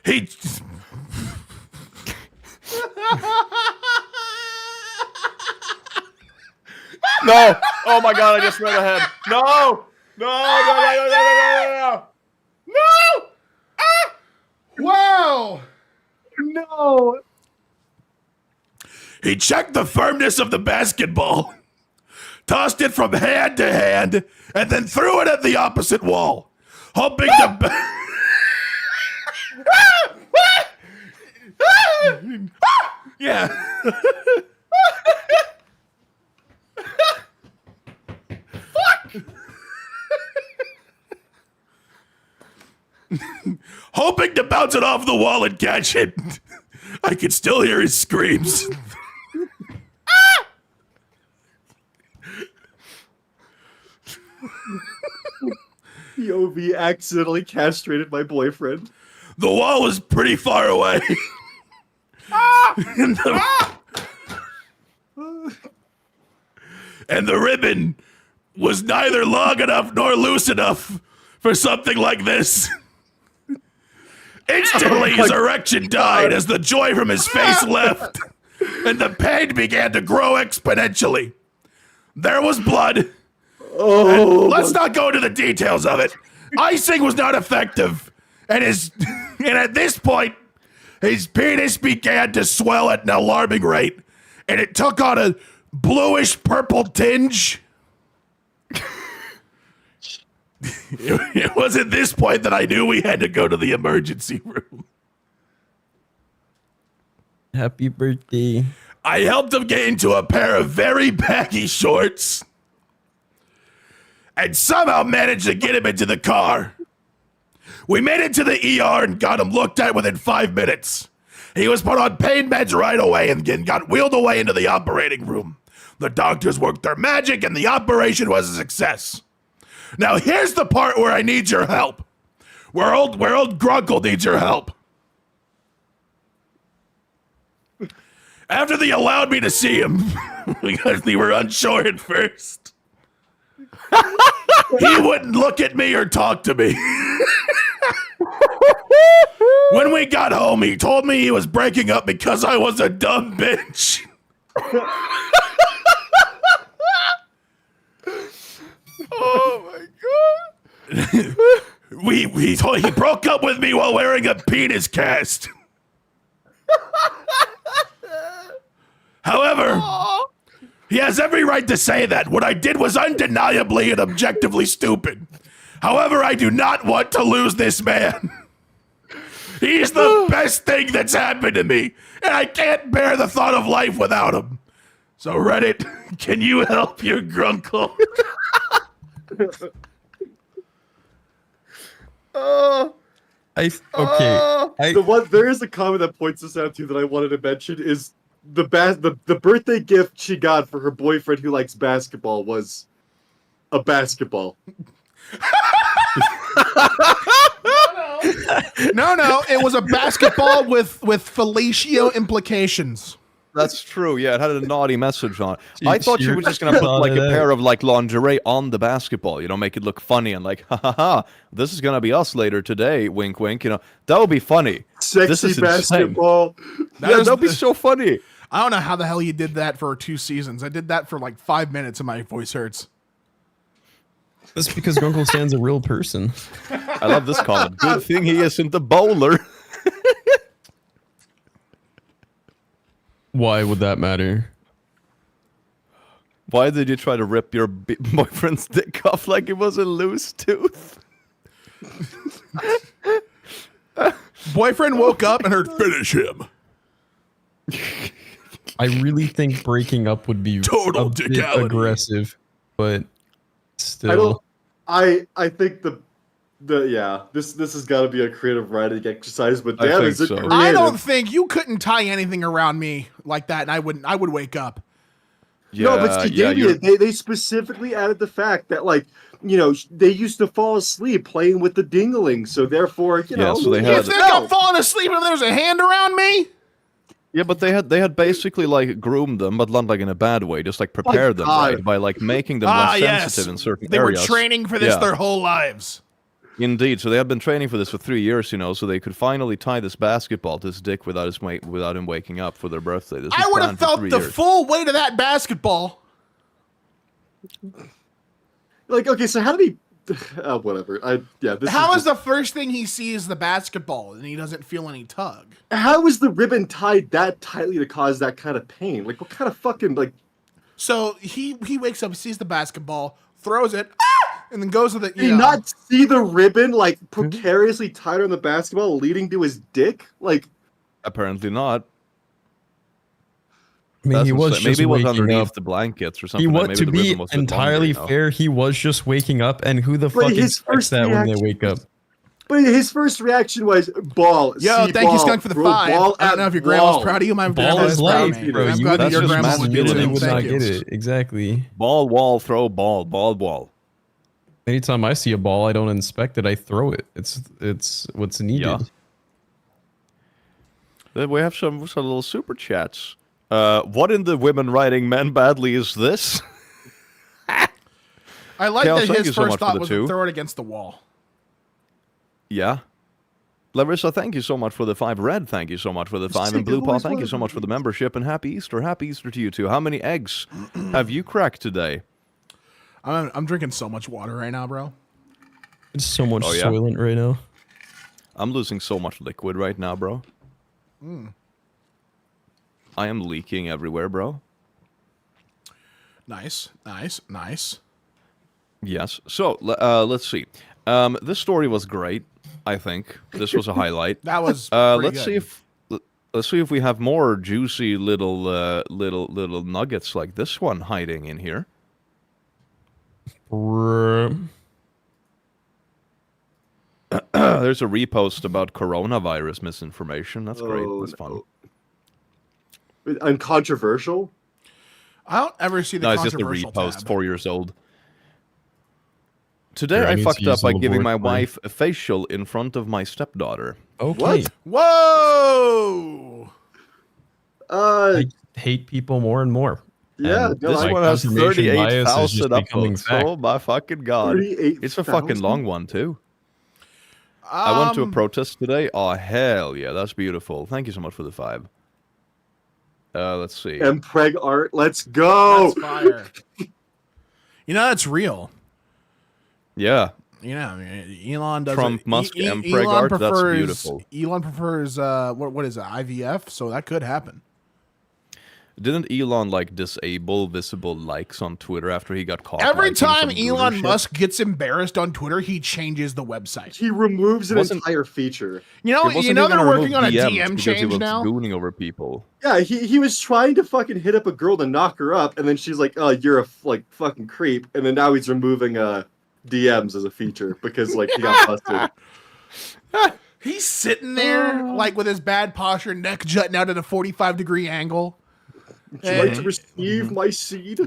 He... No! Oh my God, I just read ahead. No! No! No! Ah! Wow! No. He checked the firmness of the basketball, tossed it from hand to hand, and then threw it at the opposite wall, hoping to... Yeah. Hoping to bounce it off the wall and catch it. I could still hear his screams. POV accidentally castrated my boyfriend. The wall was pretty far away. And the ribbon was neither long enough nor loose enough for something like this. Instantly, his erection died as the joy from his face left, and the pain began to grow exponentially. There was blood. And let's not go into the details of it. Icing was not effective, and at this point, his penis began to swell at an alarming rate, and it took on a bluish purple tinge. It was at this point that I knew we had to go to the emergency room. Happy birthday. I helped him get into a pair of very baggy shorts and somehow managed to get him into the car. We made it to the ER and got him looked at within 5 minutes. He was put on pain meds right away and got wheeled away into the operating room. The doctors worked their magic and the operation was a success. Now here's the part where I need your help. Where old Grunkle needs your help. After they allowed me to see him, because they were unsure at first, he wouldn't look at me or talk to me. When we got home, he told me he was breaking up because I was a dumb bitch. Oh my god. He broke up with me while wearing a penis cast. However, he has every right to say that. What I did was undeniably and objectively stupid. However, I do not want to lose this man. He's the best thing that's happened to me, and I can't bear the thought of life without him. So Reddit, can you help your grunkle? There is a comment that points this out to you that I wanted to mention is the birthday gift she got for her boyfriend who likes basketball was a basketball. No, it was a basketball with fellatio implications. That's true. Yeah, it had a naughty message on it. I thought she was just gonna put like a pair of like lingerie on the basketball, you know, make it look funny and like, ha ha ha, this is gonna be us later today. Wink, wink. You know, that would be funny. Sexy basketball. That'd be so funny. I don't know how the hell you did that for 2 seasons. I did that for like 5 minutes and my voice hurts. That's because Grunkle Stan's a real person. I love this comment. Good thing he isn't a bowler. Why would that matter? Why did you try to rip your boyfriend's dick off like it was a loose tooth? Boyfriend woke up and heard, "Finish him." I really think breaking up would be Total a bit dickality. aggressive, but still. I think this has got to be a creative writing exercise, but I damn, think is it so. creative? I don't think you couldn't tie anything around me like that, and I would wake up. No, but see, Damien, they specifically added the fact that, like, you know, they used to fall asleep playing with the dingling, so therefore, you know. so they You had- think I'm falling asleep if there's a hand around me? Yeah, but they had basically like groomed them, but not like in a bad way, just like prepared them God. right by like making them less sensitive in certain They areas. were training for this Yeah. their whole lives. Indeed, so they had been training for this for 3 years, you know, so they could finally tie this basketball to his dick without him waking up for their birthday. This was I would have planned for felt 3 the years. full weight of that basketball. Like, okay, so how did he? Whatever. How is the first thing he sees the basketball and he doesn't feel any tug? How is the ribbon tied that tightly to cause that kind of pain? Like, what kind of fucking like? So he wakes up, sees the basketball, throws it, and then goes with it. Did you not see the ribbon like precariously tied on the basketball, leading to his dick? Like, Apparently not. I mean, he was just maybe it was waking underneath up. the blankets or He something. was, Maybe to the be ribbon was a bit entirely longer, you know? fair, he was just waking up, and who the But fuck his expects first that when they reaction- wake up? but his first reaction was ball. Yo, see thank you, ball, Skunk, for the throw 5. ball I don't at know if your grandma's wall. proud of you. My Ball grandma's is proud of life, me. bro. I'm You glad would that your just grandma would do masculinity masculinity it. would Thank not you. get it. Exactly. Ball, wall, throw, ball, ball, ball. Anytime I see a ball, I don't inspect it. I throw it. It's what's needed. Yeah. Then we have some little super chats. What in the women writing men badly is this? I like Chaos, that thank his you so first much for thought the was 2. to throw it against the wall. Yeah. Larissa, thank you so much for the 5. Red, thank you so much for the 5. And Sick, Blue I've Paw, always thank you wanted so to much for the do this. membership. And happy Easter to you too. How many eggs have you cracked today? I'm drinking so much water right now, bro. It's so much Oh, yeah? Soylent right now. I'm losing so much liquid right now, bro. I am leaking everywhere, bro. Nice. Yes. So, let's see. This story was great, I think. This was a highlight. That was Let's see if we have more juicy little nuggets like this one hiding in here. There's a repost about coronavirus misinformation. That's great. Oh, That's fun. Uncontroversial. I don't ever see the No, it's just a controversial repost. tab. 4 years old. Today Here, I I need to fucked use up a by little giving my board for you. wife a facial in front of my stepdaughter. Okay. What? Whoa! Uh, I hate people more and more. yeah, And no, This I- one has confirmation bias is 38,000 just becoming upvotes. fact. Oh my fucking god. It's a fucking 38,000? long one too. I went to a protest today. Oh hell yeah, that's beautiful. Thank you so much for the 5. Let's see. and Preg art. Let's go. That's fire. You know, that's real. Yeah. You know, Elon does Trump, Musk, and Preg Elon art, that's prefers, beautiful. Elon prefers what is it, IVF? So that could happen. Didn't Elon like disable visible likes on Twitter after he got caught? Every liking time some Google Elon shit? Musk gets embarrassed on Twitter, he changes the website. He removes an Wasn't- entire feature. You know, It wasn't you know even they're gonna working on a remove DMs DM because he change was now. gooning over people. Yeah, he was trying to fucking hit up a girl to knock her up, and then she's like, "Oh, you're a fucking creep," and then now he's removing DMs as a feature because like he got busted. He's sitting there like with his bad posture, neck jutting out at a 45-degree angle. Would you like to receive my seed?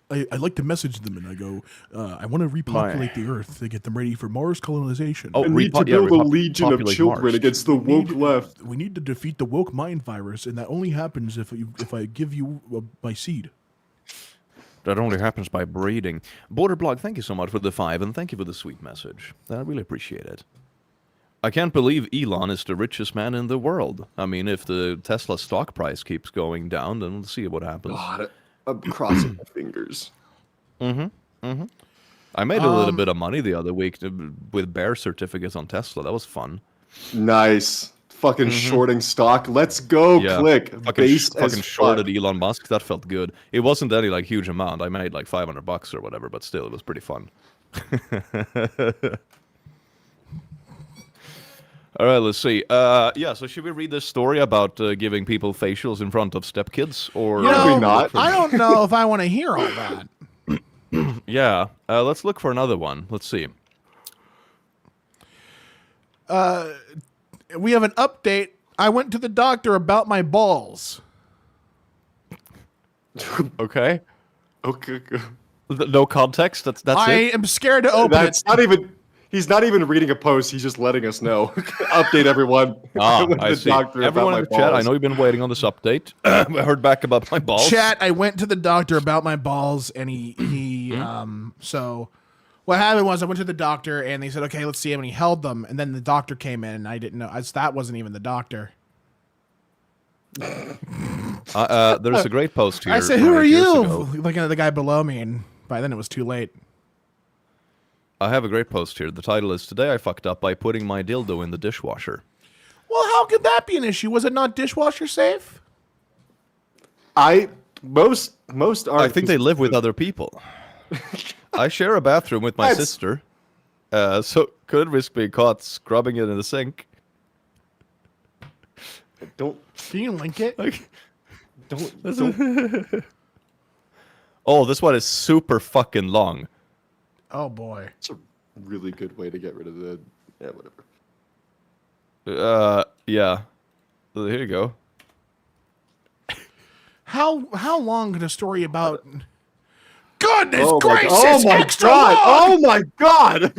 I like to message them and I go, I want to repopulate the Earth to get them ready for Mars colonization. Oh, I need to build a legion of children against the woke left. We need to defeat the woke mind virus, and that only happens if I give you my seed. That only happens by breeding. Borderblog, thank you so much for the 5, and thank you for the sweet message. I really appreciate it. I can't believe Elon is the richest man in the world. I mean, if the Tesla stock price keeps going down, then we'll see what happens. God, I'm crossing my fingers. I made a little bit of money the other week with bear certificates on Tesla. That was fun. Nice. Fucking shorting stock. Let's go, Yeah, click. fucking, Based as fucking shorted fuck. Elon Musk. That felt good. It wasn't any like huge amount. I made like $500 or whatever, but still, it was pretty fun. All right, let's see. Yeah, so should we read this story about giving people facials in front of stepkids, or Probably not. I don't know if I want to hear all that. Yeah, let's look for another one. Let's see. We have an update. I went to the doctor about my balls. Okay. Okay. No context. That's I it. am scared to open it. That's not even. He's not even reading a post. He's just letting us know. Update everyone. Ah, Went to I the see. doctor about Everyone my in the chat, I balls. know you've been waiting on this update. I heard back about my balls. Chat, I went to the doctor about my balls, and so what happened was I went to the doctor, and they said, okay, let's see him, and he held them, and then the doctor came in, and I didn't know. That wasn't even the doctor. There's a great post here. I said, who are 8 years you? ago. Looking at the guy below me, and by then it was too late. I have a great post here. The title is "Today I fucked up by putting my dildo in the dishwasher." Well, how could that be an issue? Was it not dishwasher safe? Most are. I think they live with other people. I share a bathroom with my That's- sister, so could risk being caught scrubbing it in the sink. don't Can you link it? don't. Oh, this one is super fucking long. Oh boy. It's a really good way to get rid of the. Yeah, whatever. Yeah. Here you go. How long could a story about? Goodness Oh my, gracious! oh my extra god! long! Oh my god!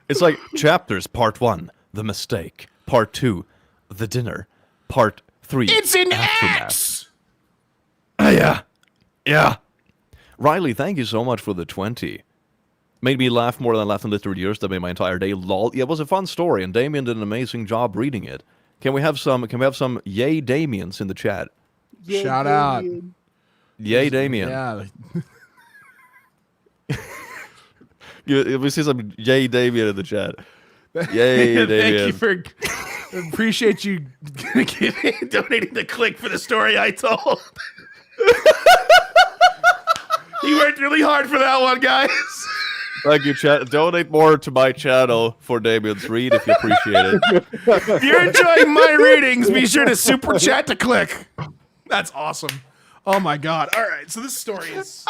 It's like chapters. Part 1, the mistake. Part 2, the dinner. Part 3, It's an aftermath. X. Yeah. Riley, thank you so much for the 20. Made me laugh more than I laughed in literally years. That made my entire day. Lol. Yeah, it was a fun story, and Damien did an amazing job reading it. Can we have some yay Damiens in the chat? Shout out. Yay Damien. Yeah. We see some yay Damien in the chat. Yay Damien. Thank you for. Appreciate you donating the click for the story I told. You worked really hard for that one, guys. Thank you, chat. Donate more to my channel for Damien's read if you appreciate it. If you're enjoying my readings, be sure to super chat to click. That's awesome. Oh my god. All right, so this story is.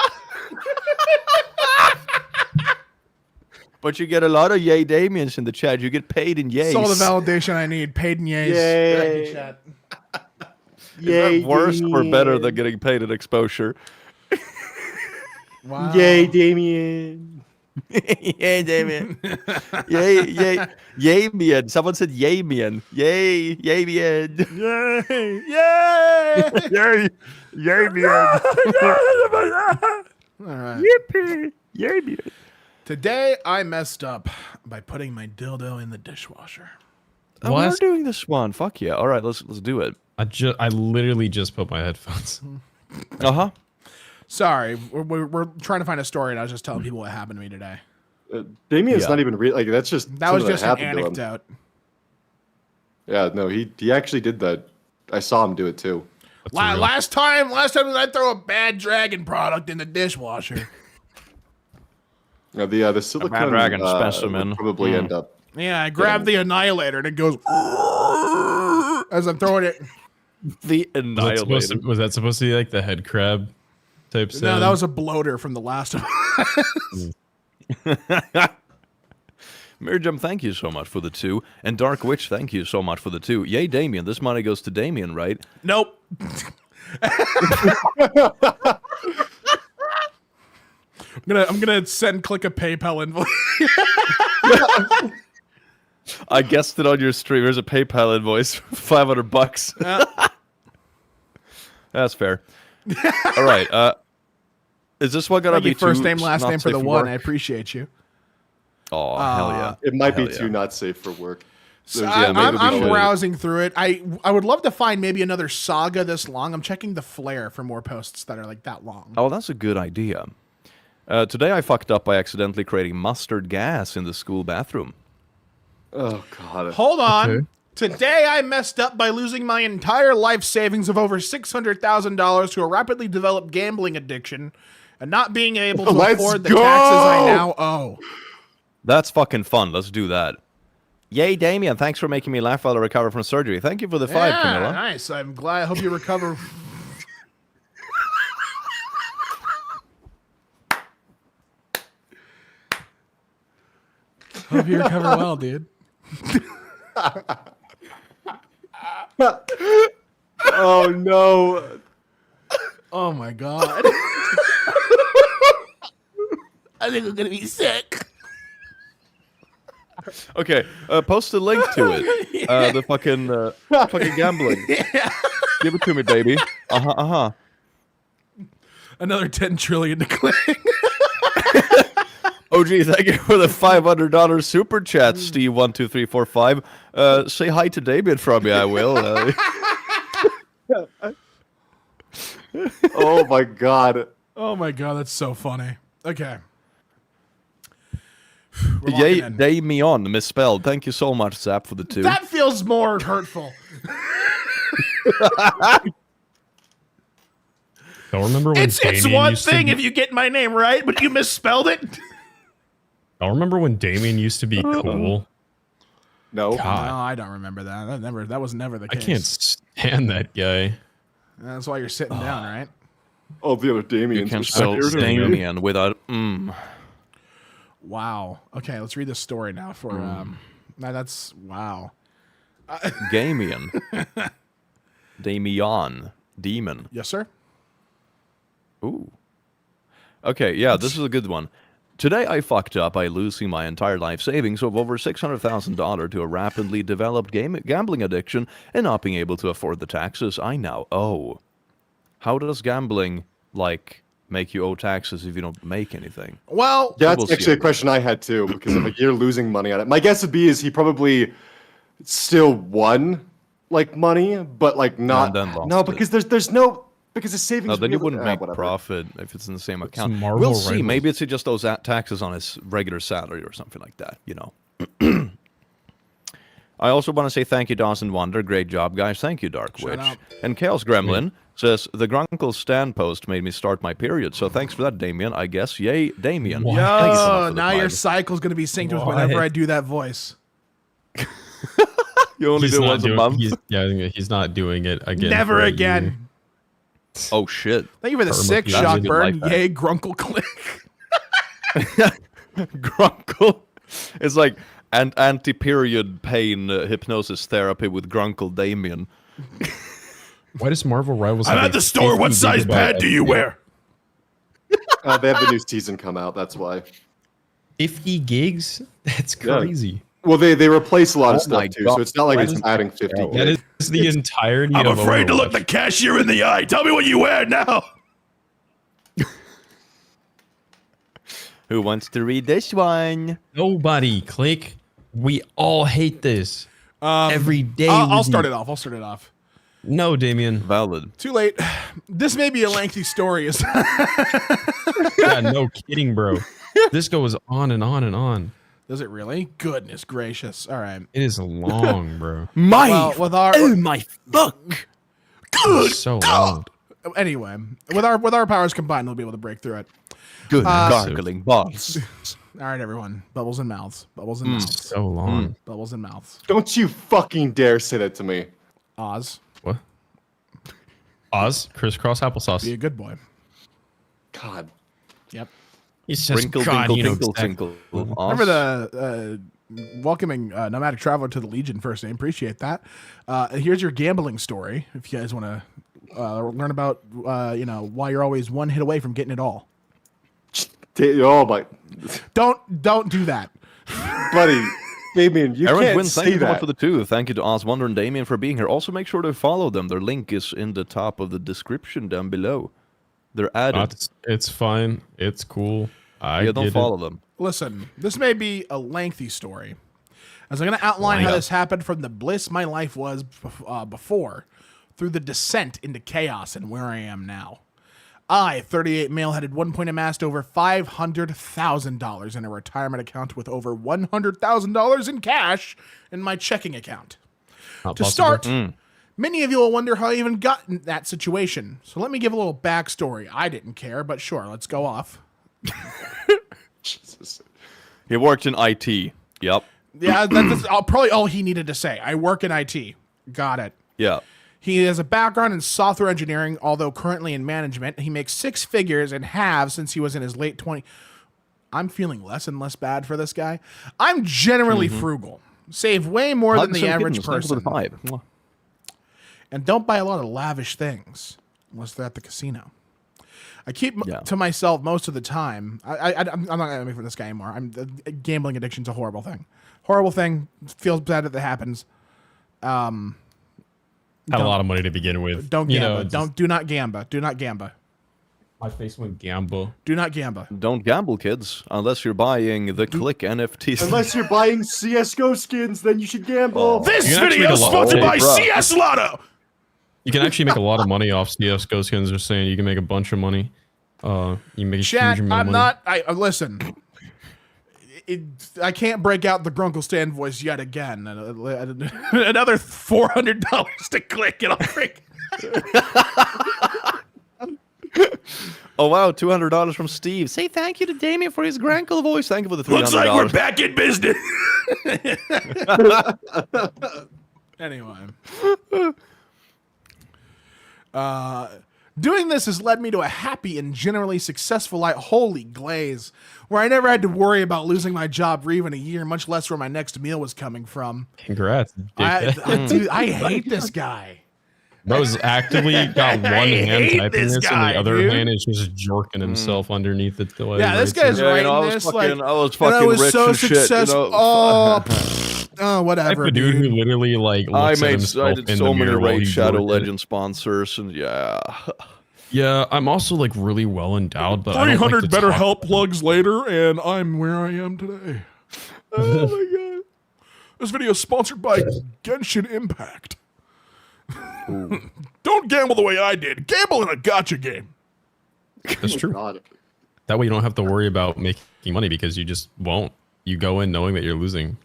But you get a lot of yay Damiens in the chat. You get paid in yays. It's all the validation I need. Paid in yays. Yay. Thank you, chat. Is that worse or better than getting paid in exposure? Wow. Yay, Damien! Yay, Damien. Yay, Damien. Someone said Damien. Yay, Damien. Yay! Yay! Yay, Damien. All right. Yippee. Damien. Today I messed up by putting my dildo in the dishwasher. Oh, we're doing this one. Fuck yeah. All right, let's do it. I literally just put my headphones. Uh-huh. Sorry, we're trying to find a story, and I was just telling people what happened to me today. Damien's not even real. Like that's just That was something just an happened to him. anecdote. Yeah, no, he actually did that. I saw him do it too. Last time I throw a bad dragon product in the dishwasher. The silicone dragon would specimen. probably end up. Yeah, I grabbed the annihilator, and it goes as I'm throwing it. The Annihilator. Was that supposed to be like the head crab type sound? No, that was a bloater from The Last of Us. Mirjam, thank you so much for the 2. And Dark Witch, thank you so much for the 2. Yay, Damien. This money goes to Damien, right? Nope. I'm gonna click a PayPal invoice. I guessed it on your stream. Here's a PayPal invoice, $500. That's fair. All right. Is this one gonna Thank be you, first too name, last not name for safe the one. I work? appreciate you. Oh hell yeah! It might be Hell too yeah. not safe for work. So There's- maybe we I'm should- browsing through it. I would love to find maybe another saga this long. I'm checking the Flare for more posts that are like that long. Oh, that's a good idea. Today I fucked up by accidentally creating mustard gas in the school bathroom. Oh god. Hold on. Okay. Today I messed up by losing my entire life savings of over $600,000 to a rapidly developed gambling addiction and not being able to Let's afford the go! taxes I now owe. That's fucking fun. Let's do that. Yay, Damien. Thanks for making me laugh while I recover from surgery. Thank you for the 5, Yeah, Camilla. nice. I'm glad. I hope you recover. Hope you recover well, dude. Oh no. Oh my god. I think I'm gonna be sick. Okay, post a link to it. The fucking gambling. Give it to me, baby. Uh-huh. Another 10 trillion to claim. Oh, gee, thank you for the $500 super chat, Steve12345. Say hi to Damien from me, I will. Oh my god. Oh my god, that's so funny. Okay. We're Yay, locking in. Damien, misspelled. Thank you so much, Zap, for the 2. That feels more hurtful. Don't remember when It's Damien one used to thing be- if you get my name right, but you misspelled it. Don't remember when Damien used to be cool. No. God. No, I don't remember that. That was never the I case. can't stand that guy. That's why you're sitting down, right? Oh, the other Damien. You can spell Damien without Wow. Okay, let's read this story now for that's wow. Damien. Damien. Demon. Yes, sir. Ooh. Okay, yeah, this is a good one. Today I fucked up by losing my entire life savings of over $600,000 to a rapidly developed gambling addiction and not being able to afford the taxes I now owe. How does gambling, like, make you owe taxes if you don't make anything? Well, Yeah, We'll that's actually a see. question I had too, because if you're losing money on it, my guess would be is he probably still won like money, but like not. then lost No, it. because there's no because his savings. No, then would be you able- wouldn't make whatever. profit if it's in the same account. Marvel We'll see. Rivals. Maybe it's he just owes taxes on his regular salary or something like that, you know. I also want to say thank you, Dawson Wonder. Great job, guys. Thank you, Dark Shout Witch. out. And Chaos Gremlin says, the Grunkle stand post made me start my period. So thanks for that, Damien. I guess. Yay, Damien. What? Thank you so much oh, for the now your 5. cycle's gonna be synced with What? whenever I do that voice. You only do it once a month? He's not doing it again. Never for a again. year. Oh, shit. Thank you for the Perma- sick That's a shock good burn. life hack. Yay, Grunkle click. Grunkle. It's like an anti-period pain hypnosis therapy with Grunkle Damien. Why does Marvel Rivals? I'm have at a the store. What 50 size gigabyte pad do you SD? wear? They have the new season come out. That's why. 50 gigs? That's crazy. Well, they replace a lot of Oh my stuff too, God. so it's not like That it's is adding 50 That gigs. is the entirety I'm of afraid to look Overwatch. the cashier in the eye. Tell me what you wear now. Who wants to read this one? Nobody. Click. We all hate this. Every day. I'll start it off. I'll start it off. No, Damien. Valid. Too late. This may be a lengthy story. Yeah, no kidding, bro. This goes on and on and on. Does it really? Goodness gracious. All right. It is long, bro. Well, with our my fuck! It's so long. anyway, with our powers combined, we'll be able to break through it. Good gargling balls. All right, everyone. Bubbles and mouths. Bubbles and mouths. So long. Bubbles and mouths. Don't you fucking dare say that to me. Oz, What? Oz, crisscross be applesauce. a good boy. God. Yep. It's just Sprinkle, God, tinkle, you know tinkle, exactly. tinkle. Remember the welcoming nomadic traveler to the Legion first name. Appreciate that. Here's your gambling story. If you guys want to learn about why you're always one hit away from getting it all. Oh my, Don't do that. buddy, Damien, you Aaron can't Wins, thank say you so much that. for the 2. Thank you to Oz Wonder and Damien for being here. Also, make sure to follow them. Their link is in the top of the description down below. They're added. It's fine. It's cool. Yeah, don't follow them. Listen, this may be a lengthy story, as I'm going to outline how this happened from the bliss my life was before, through the descent into chaos and where I am now. I, 38 male, had at one point amassed over $500,000 in a retirement account with over $100,000 in cash in my checking account. Not To possible. start, many of you will wonder how I even got in that situation. So let me give a little backstory. I didn't care, but sure, let's go off. Jesus. He worked in IT. Yep. Yeah, that's probably all he needed to say. I work in IT. Got it. Yeah. He has a background in software engineering, although currently in management. He makes 6 figures and have since he was in his late 20s. I'm feeling less and less bad for this guy. I'm generally frugal. Save way more than the average person. And don't buy a lot of lavish things unless they're at the casino. I keep to myself most of the time. I'm not going to make for this guy anymore. Gambling addiction's a horrible thing. Horrible thing. Feels bad that it happens. Had a lot of money to begin with. Don't You gamba. know, Do not gamba. Do not gamba. my face went gamble. Do not gamba. Don't gamble, kids, unless you're buying the Click NFTs. Unless you're buying CSGO skins, then you should gamble. This You can actually video make is a lot- sponsored Oh, by bruh. CS Lotto. You can actually make a lot of money off CSGO skins. They're saying you can make a bunch of money. You make a Chat, huge amount I'm of money. not. Listen. I can't break out the Grunkle Stan voice yet again. Another $400 to click and I'll break. Oh wow, $200 from Steve. Say thank you to Damien for his Grankle voice. Thank you for the $300. Looks like we're back in business. Anyway. Doing this has led me to a happy and generally successful life. Holy glaze. Where I never had to worry about losing my job for even a year, much less where my next meal was coming from. Congrats. Dude, I hate this guy. Bro's actively got one hand hate typing this this, and guy, the other dude. hand is just jerking himself underneath the delay. Yeah, this guy's Yeah, writing I was this fucking, like, I was and I fucking was rich so and shit. successful. Oh, whatever. the dude who literally like I looks at made, himself I did in so the many mirror while Raid he Shadow worked it. Legend sponsors, and yeah. Yeah, I'm also like really well endowed, but I don't 300 like to better talk- help plugs later, and I'm where I am today. Oh my god. This video is sponsored by Genshin Impact. Don't gamble the way I did. Gamble in a gotcha game. That's true. God. That way you don't have to worry about making money because you just won't. You go in knowing that you're losing.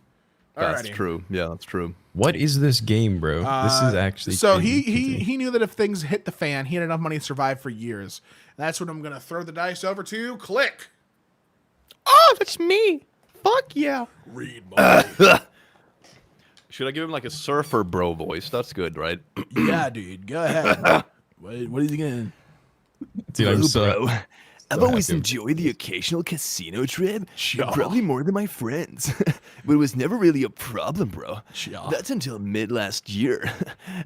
That's Alrighty. true. Yeah, that's true. What is this game, bro? This is actually So crazy. he knew that if things hit the fan, he had enough money to survive for years. That's what I'm gonna throw the dice over to. Click. Oh, that's me. Fuck yeah. Read my Should I give him like a surfer bro voice? That's good, right? Yeah, dude. Go ahead. What is he gonna? Dude, I'm so, Bro, I've always enjoyed the occasional casino trip, probably more than my friends. But it was never really a problem, bro. That's until mid last year.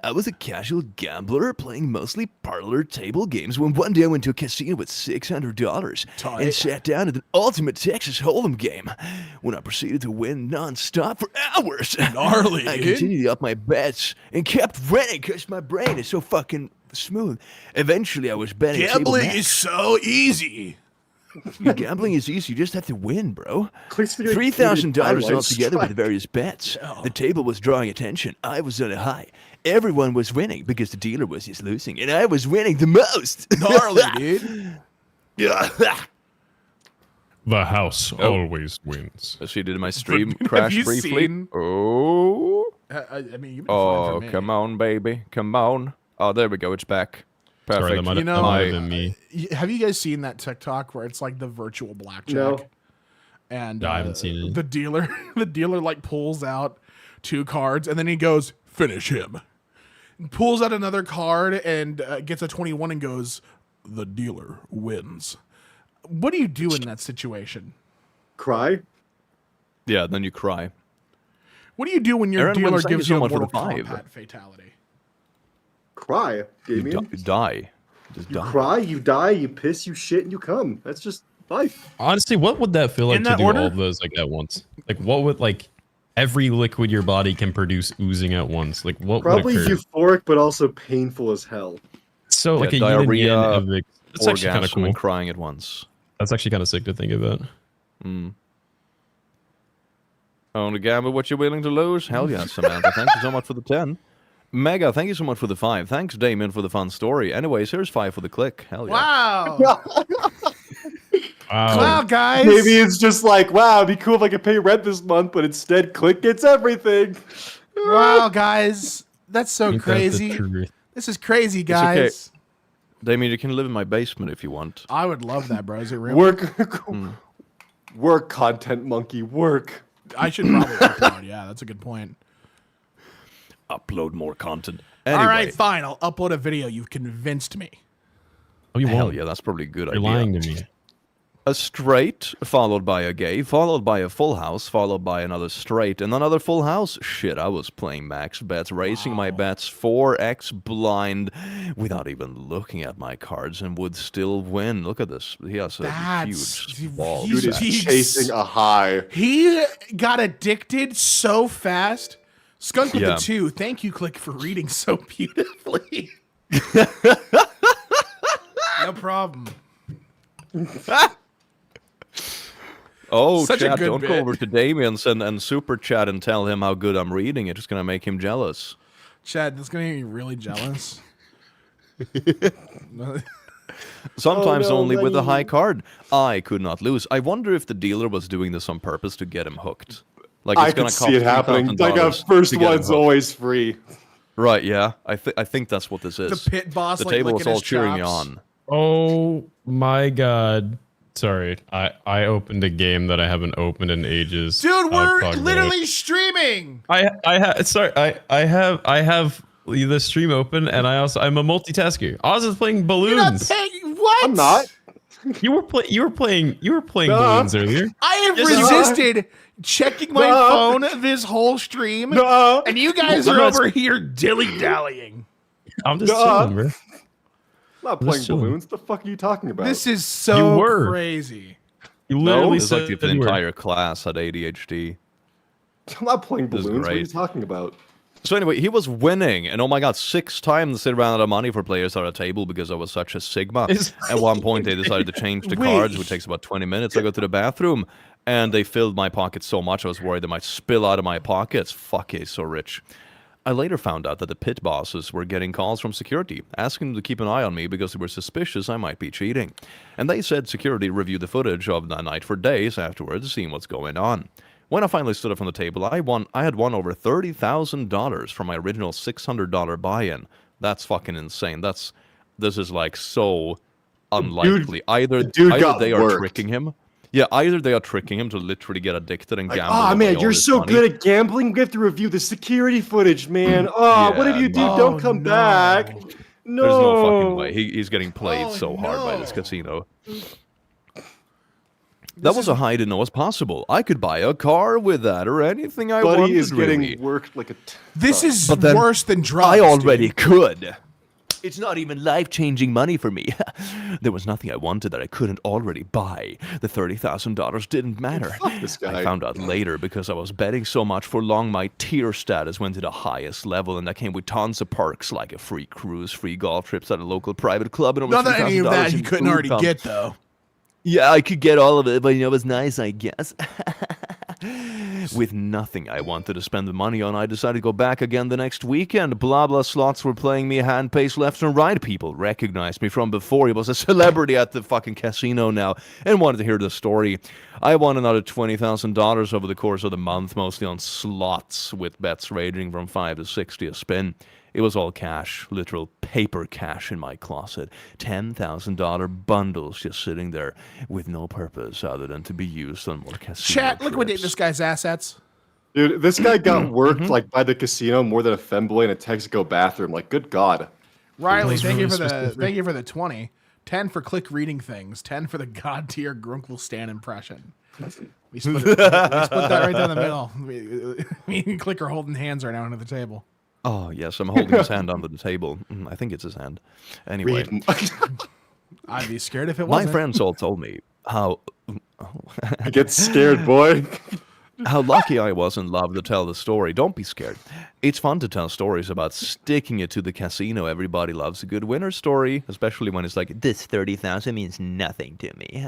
I was a casual gambler playing mostly parlor table games when one day I went to a casino with $600 and sat down at an ultimate Texas Hold'em game when I proceeded to win non-stop for hours. Gnarly. I continued to up my bets and kept winning because my brain is so fucking smooth. Eventually, I was betting. Gambling is so easy. Gambling is easy. You just have to win, bro. $3,000 altogether with various bets. The table was drawing attention. I was on a high. Everyone was winning because the dealer was just losing, and I was winning the most. Gnarly, dude. The house always wins. She did my stream Have crash you briefly. seen- Oh. I mean, you've been fine for me. Come on, baby. Come on. Oh, there we go. It's back. Perfect. Sorry, that might have been me. Have you guys seen that TikTok where it's like the virtual blackjack? No. And No, I haven't seen it. the dealer like pulls out 2 cards and then he goes, finish him. Pulls out another card and gets a 21 and goes, the dealer wins. What do you do in that situation? Cry? Yeah, then you cry. What do you do when your Aaron, dealer thank you gives so you a much for Mortal the 5. Kombat fatality? Cry, You Damien. die. Just You die. cry, you die, you piss, you shit, and you come. That's just life. Honestly, what would that feel like In to that do order? all of those like at once? Like, what would like every liquid your body can produce oozing at once? Like, what Probably would occur? euphoric, but also painful as hell. So like a Yeah, yin and diarrhea, yang of it. That's actually kind of Orgasm cool. and crying at once. That's actually kind of sick to think about. Only gamble what you're willing to lose? Hell yeah, Samantha. Thank you so much for the 10. Mega, thank you so much for the 5. Thanks, Damien, for the fun story. Anyways, here's 5 for the click. Hell yeah. Wow. Wow. Wow, guys. Maybe it's just like, wow, it'd be cool if I could pay rent this month, but instead, Click gets everything. Wow, guys. That's so Ain't that the crazy. truth? This is crazy, okay. guys. Damien, you can live in my basement if you want. I would love that, bro. Is it real? Work, content monkey, work. I should probably upload. Yeah, that's a good point. Upload more content. Anyway, All right, fine. I'll upload a video. You've convinced me. Oh, you hell won't. yeah, that's probably a good You're idea. lying to me. A straight, followed by a gay, followed by a full house, followed by another straight, and another full house. Shit, I was playing max bets, raising my bets 4x blind without even looking at my cards and would still win. Look at this. He has a That's- huge ball. he's- Dude is He's- chasing a high. He got addicted so fast. Skunk with Yeah. the 2. Thank you, Click, for reading so beautifully. No problem. Oh, Such a chat, good don't bit. go over to Damien's and super chat and tell him how good I'm reading. It's just going to make him jealous. Chad, that's going to make me really jealous. Sometimes Oh, no, only with a Lenny. high card. I could not lose. I wonder if the dealer was doing this on purpose to get him hooked. Like, I it's could gonna see it happening. Like a $3,000 first to get him one's hooked. always free. Right, yeah. I think that's what this is. The pit boss, The like, table was licking all his cheering me chops. on. Oh my god. Sorry. I opened a game that I haven't opened in ages. Dude, we're Talk about literally it. streaming. I have the stream open and I'm a multitasker. Oz is playing You're not balloons. paying. What? I'm not. You were playing balloons earlier. I have Yes, you resisted checking my phone this whole stream, No. and you guys are over here dilly-dallying. I'm just Duh. chilling, bro. I'm not playing chilling. balloons. The fuck are you talking about? This is so You were. crazy. You No, literally It's like said if the you were. entire class had ADHD. I'm not playing This is balloons. What are you great. talking about? So anyway, he was winning, and oh my god, 6 times the amount of money for players at a table because I was such a sigma. Is- At one point, they decided to change the cards, which takes about 20 minutes. I go to the bathroom, and they filled my pockets so much I was worried they might spill out of my pockets. Fuck, he's so rich. I later found out that the pit bosses were getting calls from security, asking them to keep an eye on me because they were suspicious I might be cheating. And they said security reviewed the footage of that night for days afterwards, seeing what's going on. When I finally stood up from the table, I had won over $30,000 from my original $600 buy-in. That's fucking insane. This is like so unlikely. Either got they are worked. tricking him. Yeah, either they are tricking him to literally get addicted and Like, gamble. oh away man, all you're his so money. good at gambling. We have to review the security footage, man. Oh, what Yeah, have you do? no. Don't come back. No. There's no fucking way. He's getting played Oh, so hard by this no. casino. That was a high I didn't know was possible. I could buy a car with that or anything I wanted. Buddy is getting really. worked like a. This is But then worse than drugs. I already dude. could. It's not even life-changing money for me. There was nothing I wanted that I couldn't already buy. The $30,000 didn't matter. This guy. I found out later because I was betting so much for long, my tier status went to the highest level, and that came with tons of perks like a free cruise, free golf trips at a local private club, and over Not that any of $3,000 that he in couldn't food already pump. get though. Yeah, I could get all of it, but it was nice, I guess. With nothing I wanted to spend the money on, I decided to go back again the next weekend. Blah blah slots were playing me hand pace left and right. People recognized me from before. He was a celebrity at the fucking casino now and wanted to hear the story. I won another $20,000 over the course of the month, mostly on slots, with bets ranging from 5 to 60 a spin. It was all cash, literal paper cash in my closet. $10,000 bundles just sitting there with no purpose other than to be used on more casino Chat, liquidate trips. this guy's assets. Dude, this guy got worked like by the casino more than a femboy in a Texaco bathroom. Like, good God. Riley, That's thank you really for the specific. thank you for the 20. 10 for click reading things. 10 for the god tier Grunkle Stan impression. We split that right down the middle. Me and Click are holding hands right now under the table. Oh, yes, I'm holding his hand under the table. I think it's his hand. Anyway, I'd be scared if it my wasn't. friends all told me how Get scared, boy. how lucky I was in love to tell the story. Don't be scared. It's fun to tell stories about sticking it to the casino. Everybody loves a good winner story, especially when it's like, this 30,000 means nothing to me.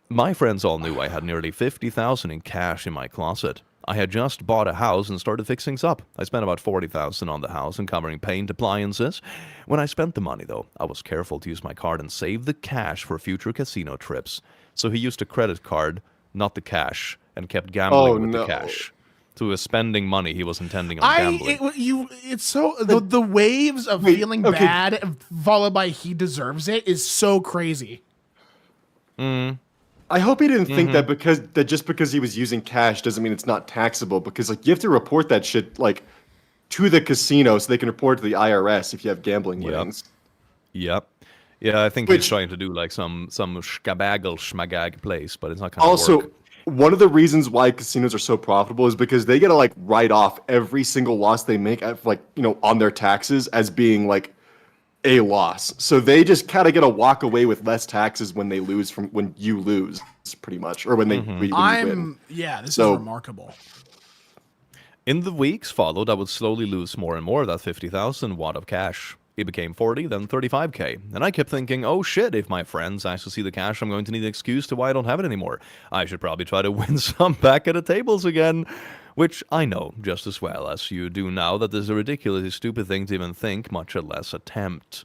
My friends all knew I had nearly 50,000 in cash in my closet. I had just bought a house and started fixing up. I spent about 40,000 on the house and covering paint appliances. When I spent the money, though, I was careful to use my card and save the cash for future casino trips. So he used a credit card, not the cash, and kept gambling with the cash. So he was spending money he was intending on gambling. It's so the waves of feeling bad followed by he deserves it is so crazy. I hope he didn't think that just because he was using cash doesn't mean it's not taxable, because like you have to report that shit like to the casino so they can report it to the IRS if you have gambling winnings. Yep. Yeah, I think he's trying to do like some schmagag place, but it's not going to Also, work. one of the reasons why casinos are so profitable is because they get to like write off every single loss they make at, like, you know, on their taxes as being like a loss. So they just kind of get to walk away with less taxes when they lose from when you lose, pretty much, or when they when you win. This is remarkable. In the weeks followed, I would slowly lose more and more of that 50,000 watt of cash. It became 40, then 35k. And I kept thinking, oh shit, if my friends actually see the cash, I'm going to need an excuse to why I don't have it anymore. I should probably try to win some back at the tables again. Which I know just as well as you do now that this is a ridiculously stupid thing to even think, much less attempt.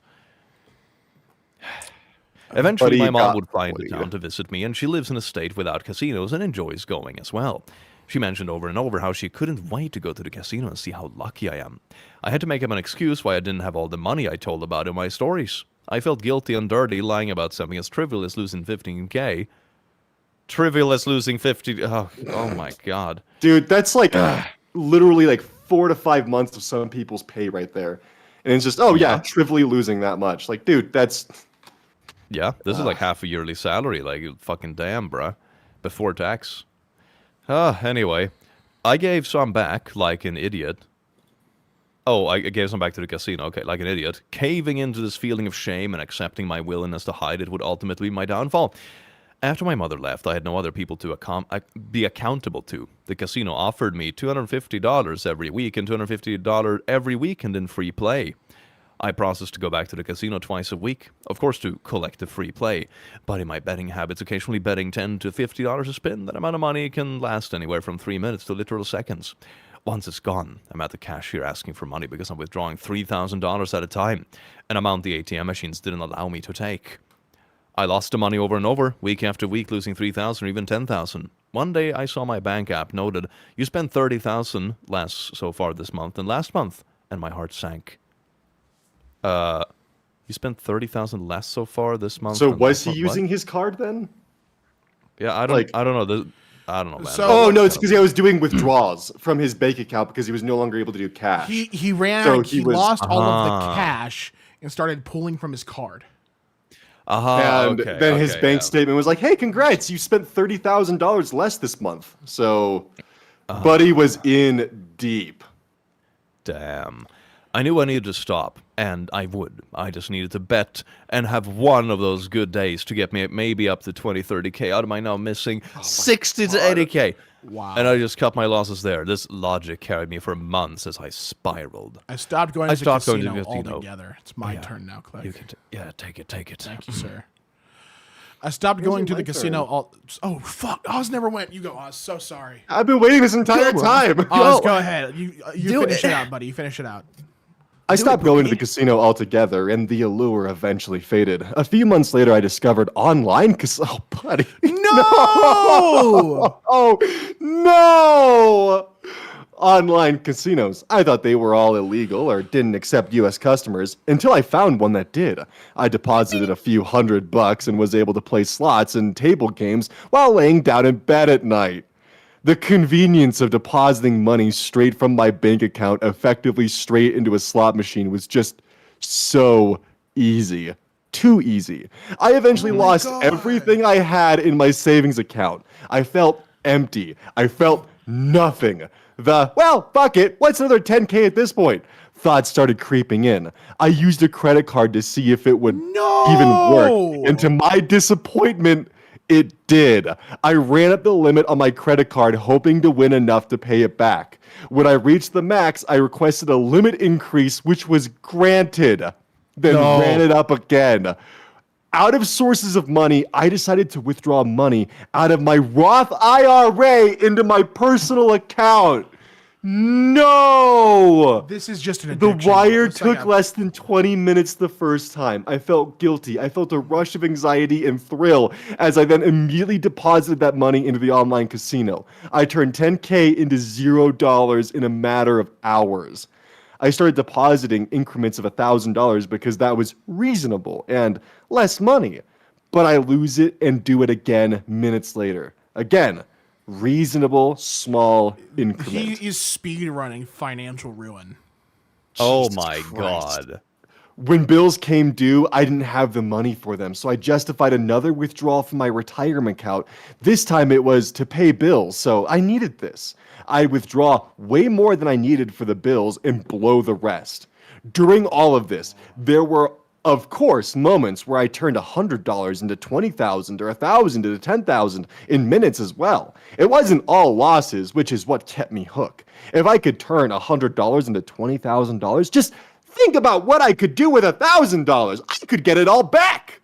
Eventually, my mom would fly into town to visit me, and she lives in a state without casinos and enjoys going as well. She mentioned over and over how she couldn't wait to go to the casino and see how lucky I am. I had to make up an excuse why I didn't have all the money I told about in my stories. I felt guilty and dirty lying about something as trivial as losing 15k. Trivial as losing 50. Oh my god. Dude, that's like literally like 4 to 5 months of some people's pay right there. And it's just, trivially losing that much. Like, dude, that's... Yeah, this is like half a yearly salary. Like, fucking damn, bruh. Before tax. Anyway. I gave some back like an idiot. Oh, I gave some back to the casino. Okay, like an idiot. Caving into this feeling of shame and accepting my willingness to hide it would ultimately be my downfall. After my mother left, I had no other people to be accountable to. The casino offered me $250 every week and $250 every weekend in free play. I processed to go back to the casino twice a week, of course to collect the free play, but in my betting habits, occasionally betting $10 to $50 a spin, that amount of money can last anywhere from 3 minutes to literal seconds. Once it's gone, I'm at the cashier asking for money because I'm withdrawing $3,000 at a time, an amount the ATM machines didn't allow me to take. I lost the money over and over, week after week, losing 3,000 or even 10,000. One day, I saw my bank app noted, you spent 30,000 less so far this month than last month, and my heart sank. You spent 30,000 less so far this month. So was he using his card then? Yeah, I don't know. I don't know, man. Oh no, it's because he was doing withdrawals from his bank account because he was no longer able to do cash. He lost all of the cash and started pulling from his card. And then his bank statement was like, hey, congrats, you spent $30,000 less this month. So, Buddy was in deep. Damn. I knew I needed to stop, and I would. I just needed to bet and have one of those good days to get me maybe up to 20, 30K out of my now missing 60 to 80K. Wow. And I just cut my losses there. This logic carried me for months as I spiraled. I stopped going to the casino altogether. It's my turn now, Click. You can take it. Thank you, sir. I stopped going to the casino. Oh, fuck. Oz never went. You go, Oz. So sorry. I've been waiting this entire time. Oz, go ahead. You finish it out, buddy. You finish it out. I stopped going to the casino altogether, and the allure eventually faded. A few months later, I discovered online casino. Oh, buddy. No! Oh, no! Online casinos. I thought they were all illegal or didn't accept U.S. customers until I found one that did. I deposited a few $100 and was able to play slots and table games while laying down in bed at night. The convenience of depositing money straight from my bank account effectively straight into a slot machine was just so easy. Too easy. I eventually lost everything I had in my savings account. I felt empty. I felt nothing. Well, fuck it. What's another 10K at this point? Thoughts started creeping in. I used a credit card to see if it would even work. And to my disappointment, it did. I ran up the limit on my credit card, hoping to win enough to pay it back. When I reached the max, I requested a limit increase, which was granted. Then ran it up again. Out of sources of money, I decided to withdraw money out of my Roth IRA into my personal account. No! This is just an addiction. The wire took less than 20 minutes the first time. I felt guilty. I felt a rush of anxiety and thrill as I then immediately deposited that money into the online casino. I turned 10K into $0 in a matter of hours. I started depositing increments of $1,000 because that was reasonable and less money. But I lose it and do it again minutes later. Again, reasonable, small increment. He is speed running financial ruin. Oh my God. When bills came due, I didn't have the money for them, so I justified another withdrawal from my retirement account. This time it was to pay bills, so I needed this. I withdraw way more than I needed for the bills and blow the rest. During all of this, there were, of course, moments where I turned $100 into $20,000 or $1,000 into $10,000 in minutes as well. It wasn't all losses, which is what kept me hooked. If I could turn $100 into $20,000, just think about what I could do with $1,000. I could get it all back.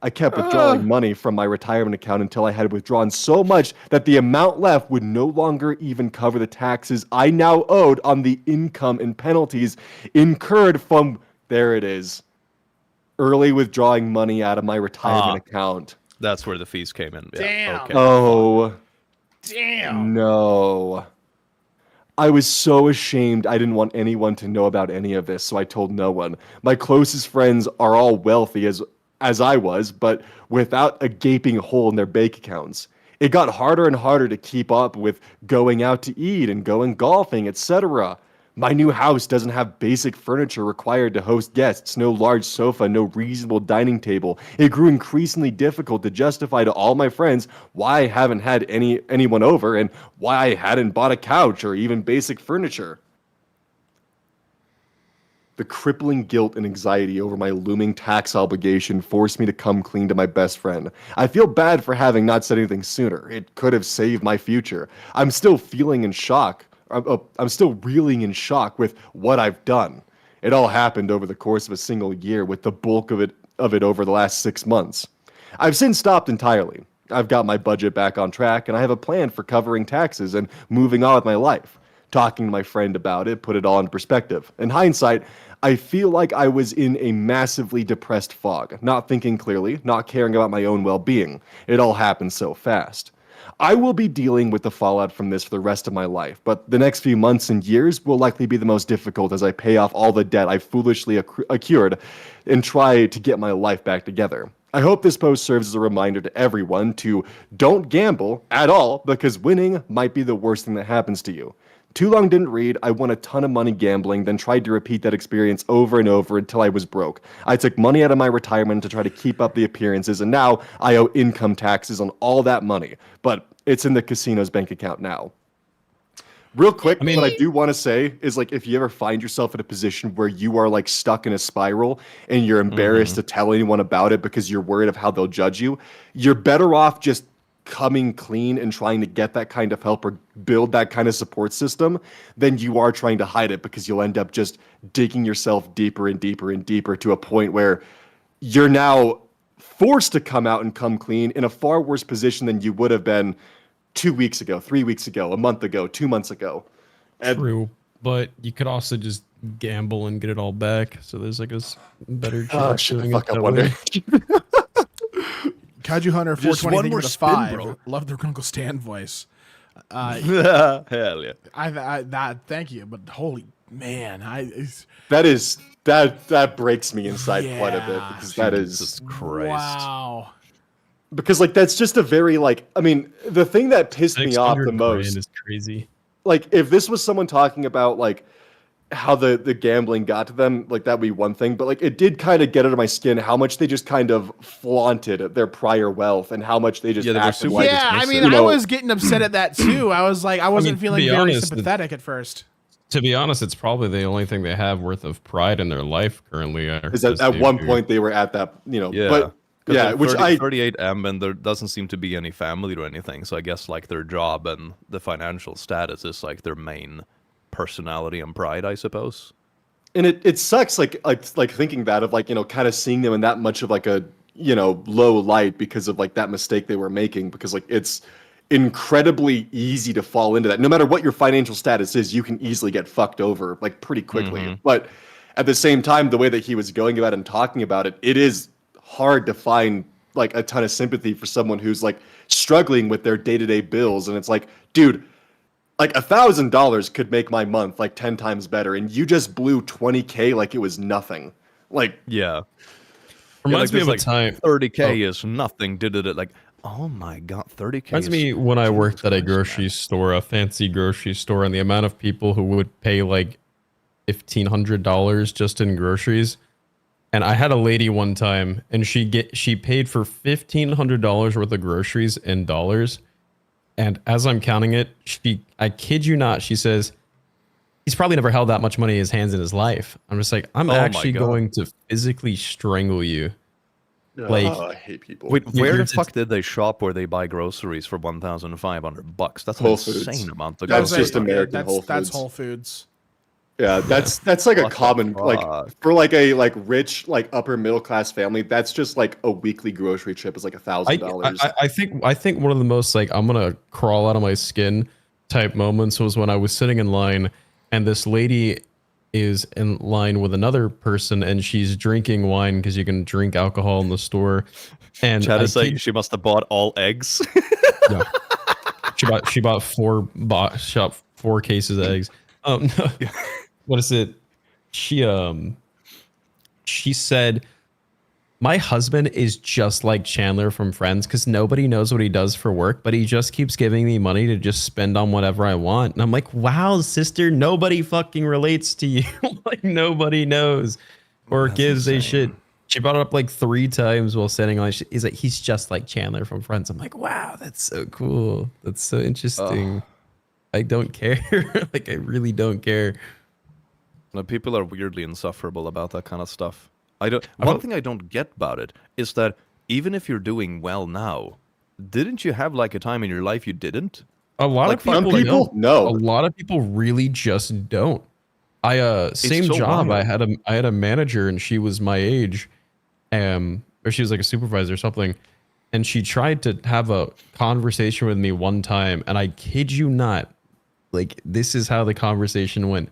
I kept withdrawing money from my retirement account until I had withdrawn so much that the amount left would no longer even cover the taxes I now owed on the income and penalties incurred from, there it is, early withdrawing money out of my retirement account. That's where the fees came in. Damn. Okay. Oh. Damn. No. I was so ashamed I didn't want anyone to know about any of this, so I told no one. My closest friends are all wealthy as I was, but without a gaping hole in their bank accounts. It got harder and harder to keep up with going out to eat and going golfing, etc. My new house doesn't have basic furniture required to host guests, no large sofa, no reasonable dining table. It grew increasingly difficult to justify to all my friends why I haven't had anyone over and why I hadn't bought a couch or even basic furniture. The crippling guilt and anxiety over my looming tax obligation forced me to come clean to my best friend. I feel bad for having not said anything sooner. It could have saved my future. I'm still feeling in shock. I'm still reeling in shock with what I've done. It all happened over the course of a single year, with the bulk of it over the last 6 months. I've since stopped entirely. I've got my budget back on track, and I have a plan for covering taxes and moving on with my life. Talking to my friend about it put it all in perspective. In hindsight, I feel like I was in a massively depressed fog, not thinking clearly, not caring about my own well-being. It all happened so fast. I will be dealing with the fallout from this for the rest of my life, but the next few months and years will likely be the most difficult as I pay off all the debt I foolishly accrued and try to get my life back together. I hope this post serves as a reminder to everyone to don't gamble at all, because winning might be the worst thing that happens to you. Too long didn't read. I won a ton of money gambling, then tried to repeat that experience over and over until I was broke. I took money out of my retirement to try to keep up the appearances, and now I owe income taxes on all that money. But it's in the casino's bank account now. Real quick, what I do want to say is, like, if you ever find yourself in a position where you are like stuck in a spiral and you're embarrassed to tell anyone about it because you're worried of how they'll judge you, you're better off just coming clean and trying to get that kind of help or build that kind of support system than you are trying to hide it, because you'll end up just digging yourself deeper and deeper and deeper to a point where you're now forced to come out and come clean in a far worse position than you would have been 2 weeks ago, 3 weeks ago, a month ago, 2 months ago. And True, but you could also just gamble and get it all back. So there's like a better chance. shut the doing fuck it up, that Wonder. way. Kaiju Hunter Just 420 one thank you more for the spin, 5. bro. Love the Uncle Stan voice. Hell yeah. That thank you, but holy man, that breaks me inside quite a bit, Yeah. because that Jesus is Christ. wow. because like that's just a very like, I mean, the thing that pissed me off the 600 most, grand is crazy. like if this was someone talking about like how the gambling got to them, like that'd be one thing, but like it did kind of get under my skin how much they just kind of flaunted their prior wealth and how much they just Yeah, they were acted super like Yeah, I dismissive. mean, You I know- was getting upset at that too. I was like, I wasn't to feeling be very honest, sympathetic at first. To be honest, it's probably the only thing they have worth of pride in their life currently. is that at one point they were at that, you know, Yeah. but 'Cause yeah, they're which 38M, and there doesn't seem to be any family or anything. So I guess like their job and the financial status is like their main personality and pride, I suppose. and it sucks like thinking that of like, you know, kind of seeing them in that much of like a, you know, low light because of like that mistake they were making, because like it's incredibly easy to fall into that. No matter what your financial status is, you can easily get fucked over like pretty quickly. But at the same time, the way that he was going about it and talking about it, it is hard to find like a ton of sympathy for someone who's like struggling with their day-to-day bills. And it's like, dude, like $1,000 could make my month like 10 times better, and you just blew 20K like it was nothing. Like, Yeah. Reminds me of a like time. 30K is nothing. Did it like, oh my god, 30K. Reminds is me when I worked at a Christ, grocery man. store, a fancy grocery store, and the amount of people who would pay like $1,500 just in groceries. And I had a lady one time, and she paid for $1,500 worth of groceries in dollars. And as I'm counting it, I kid you not, she says, he's probably never held that much money in his hands in his life. I'm just like, I'm Oh my actually God. going to physically strangle you. Like, I hate people. Wait, You- where you're the just- fuck did they shop where they buy groceries for $1,500? That's an Whole Foods. insane amount of That's groceries. just American that's, Whole That's Foods. Whole Foods. Yeah, that's like a What the common like fuck? for like a like rich like upper middle class family. That's just like a weekly grocery trip is like $1,000. I think one of the most like I'm gonna crawl out of my skin type moments was when I was sitting in line and this lady is in line with another person and she's drinking wine because you can drink alcohol in the store. And Chad I is saying kid- she must have bought all eggs. yeah. she bought four cases of eggs. No. What is it? She said, my husband is just like Chandler from Friends because nobody knows what he does for work, but he just keeps giving me money to just spend on whatever I want. And I'm like, wow, sister, nobody fucking relates to you. Like nobody knows or gives a shit. She brought it up like 3 times while standing on. He's like, he's just like Chandler from Friends. I'm like, wow, that's so cool. That's so interesting. I don't care. Like, I really don't care. No, people are weirdly insufferable about that kind of stuff. One thing I don't get about it is that even if you're doing well now, didn't you have like a time in your life you didn't? A lot Like, of people, some people, don't. no. A lot of people really just don't. Same so job. wild. I had a manager and she was my age, or she was like a supervisor or something, and she tried to have a conversation with me one time, and I kid you not, like this is how the conversation went.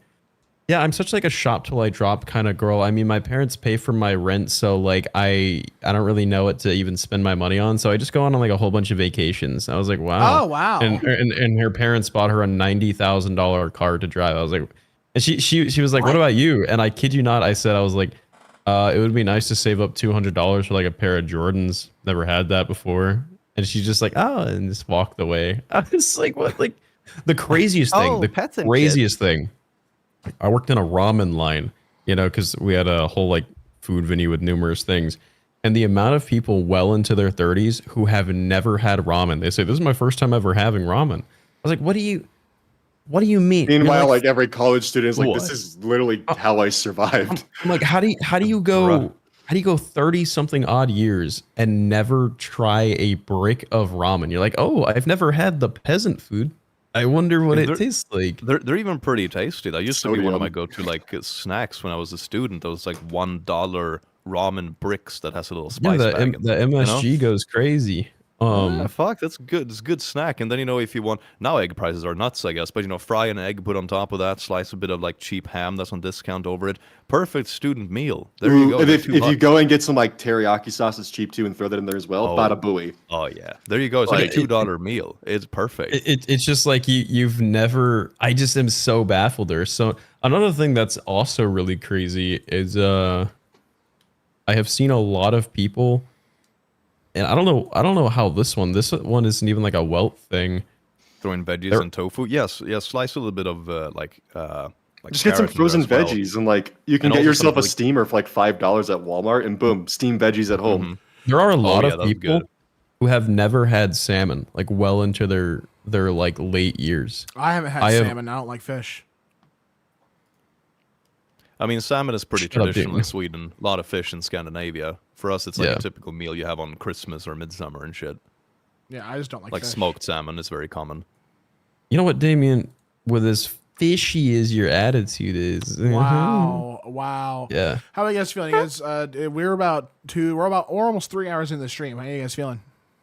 Yeah, I'm such like a shop till I drop kind of girl. I mean, my parents pay for my rent, so like I don't really know what to even spend my money on. So I just go on like a whole bunch of vacations. I was like, wow. Oh, wow. And her parents bought her a $90,000 car to drive. I was like, and she was like, what about you? And I kid you not, I said, I was like, it would be nice to save up $200 for like a pair of Jordans. Never had that before. And she's just like, oh, and just walked away. I was like, what? Like, The craziest thing, Oh, the pets and craziest thing. I worked in a ramen line, you know, because we had a whole like food venue with numerous things. And the amount of people well into their 30s who have never had ramen. They say, this is my first time ever having ramen. I was like, what do you mean? You're Meanwhile, like every college student is like, What? this is literally how I survived. I'm like, how do you go 30 something odd years and never try a brick of ramen? You're like, oh, I've never had the peasant food. I wonder what it tastes like. They're even pretty tasty. That used to be one of Sodium. my go-to like snacks when I was a student. Those like $1 ramen bricks that has a little Yeah, spice bag. the MSG goes crazy. Yeah, fuck, that's good. It's a good snack. And then, you know, if you want, now egg prices are nuts, I guess. But, you know, fry an egg, put on top of that, slice a bit of like cheap ham that's on discount over it. Perfect student meal. There you go. And Not if too you hot. go and get some like teriyaki sauce, it's cheap too, and throw that in there as well. Oh. Bada booey. Oh yeah, there you go. It's like a $2 meal. It's perfect. It's just like you've never. I just am so baffled there. So another thing that's also really crazy is I have seen a lot of people, and I don't know how this one isn't even like a welt thing. Throwing veggies and tofu. Yes, slice a little bit of like Just get some carrot in there frozen as well. veggies, and like you can And get also yourself a some, like- steamer for like $5 at Walmart, and boom, steam veggies at home. There are a lot yeah, of that's people good. who have never had salmon, like well into their like late years. I haven't had salmon. I don't like fish. I mean, salmon is pretty Shut up, traditional in Damien. Sweden. A lot of fish in Scandinavia. For us, it's like Yeah. a typical meal you have on Christmas or midsummer and shit. Yeah, I just don't like Like fish. smoked salmon is very common. You know what, Damien? With as fishy as your attitude is. Wow. Yeah. How are you guys feeling? Guys, we're almost 3 hours in the stream. How are you guys feeling?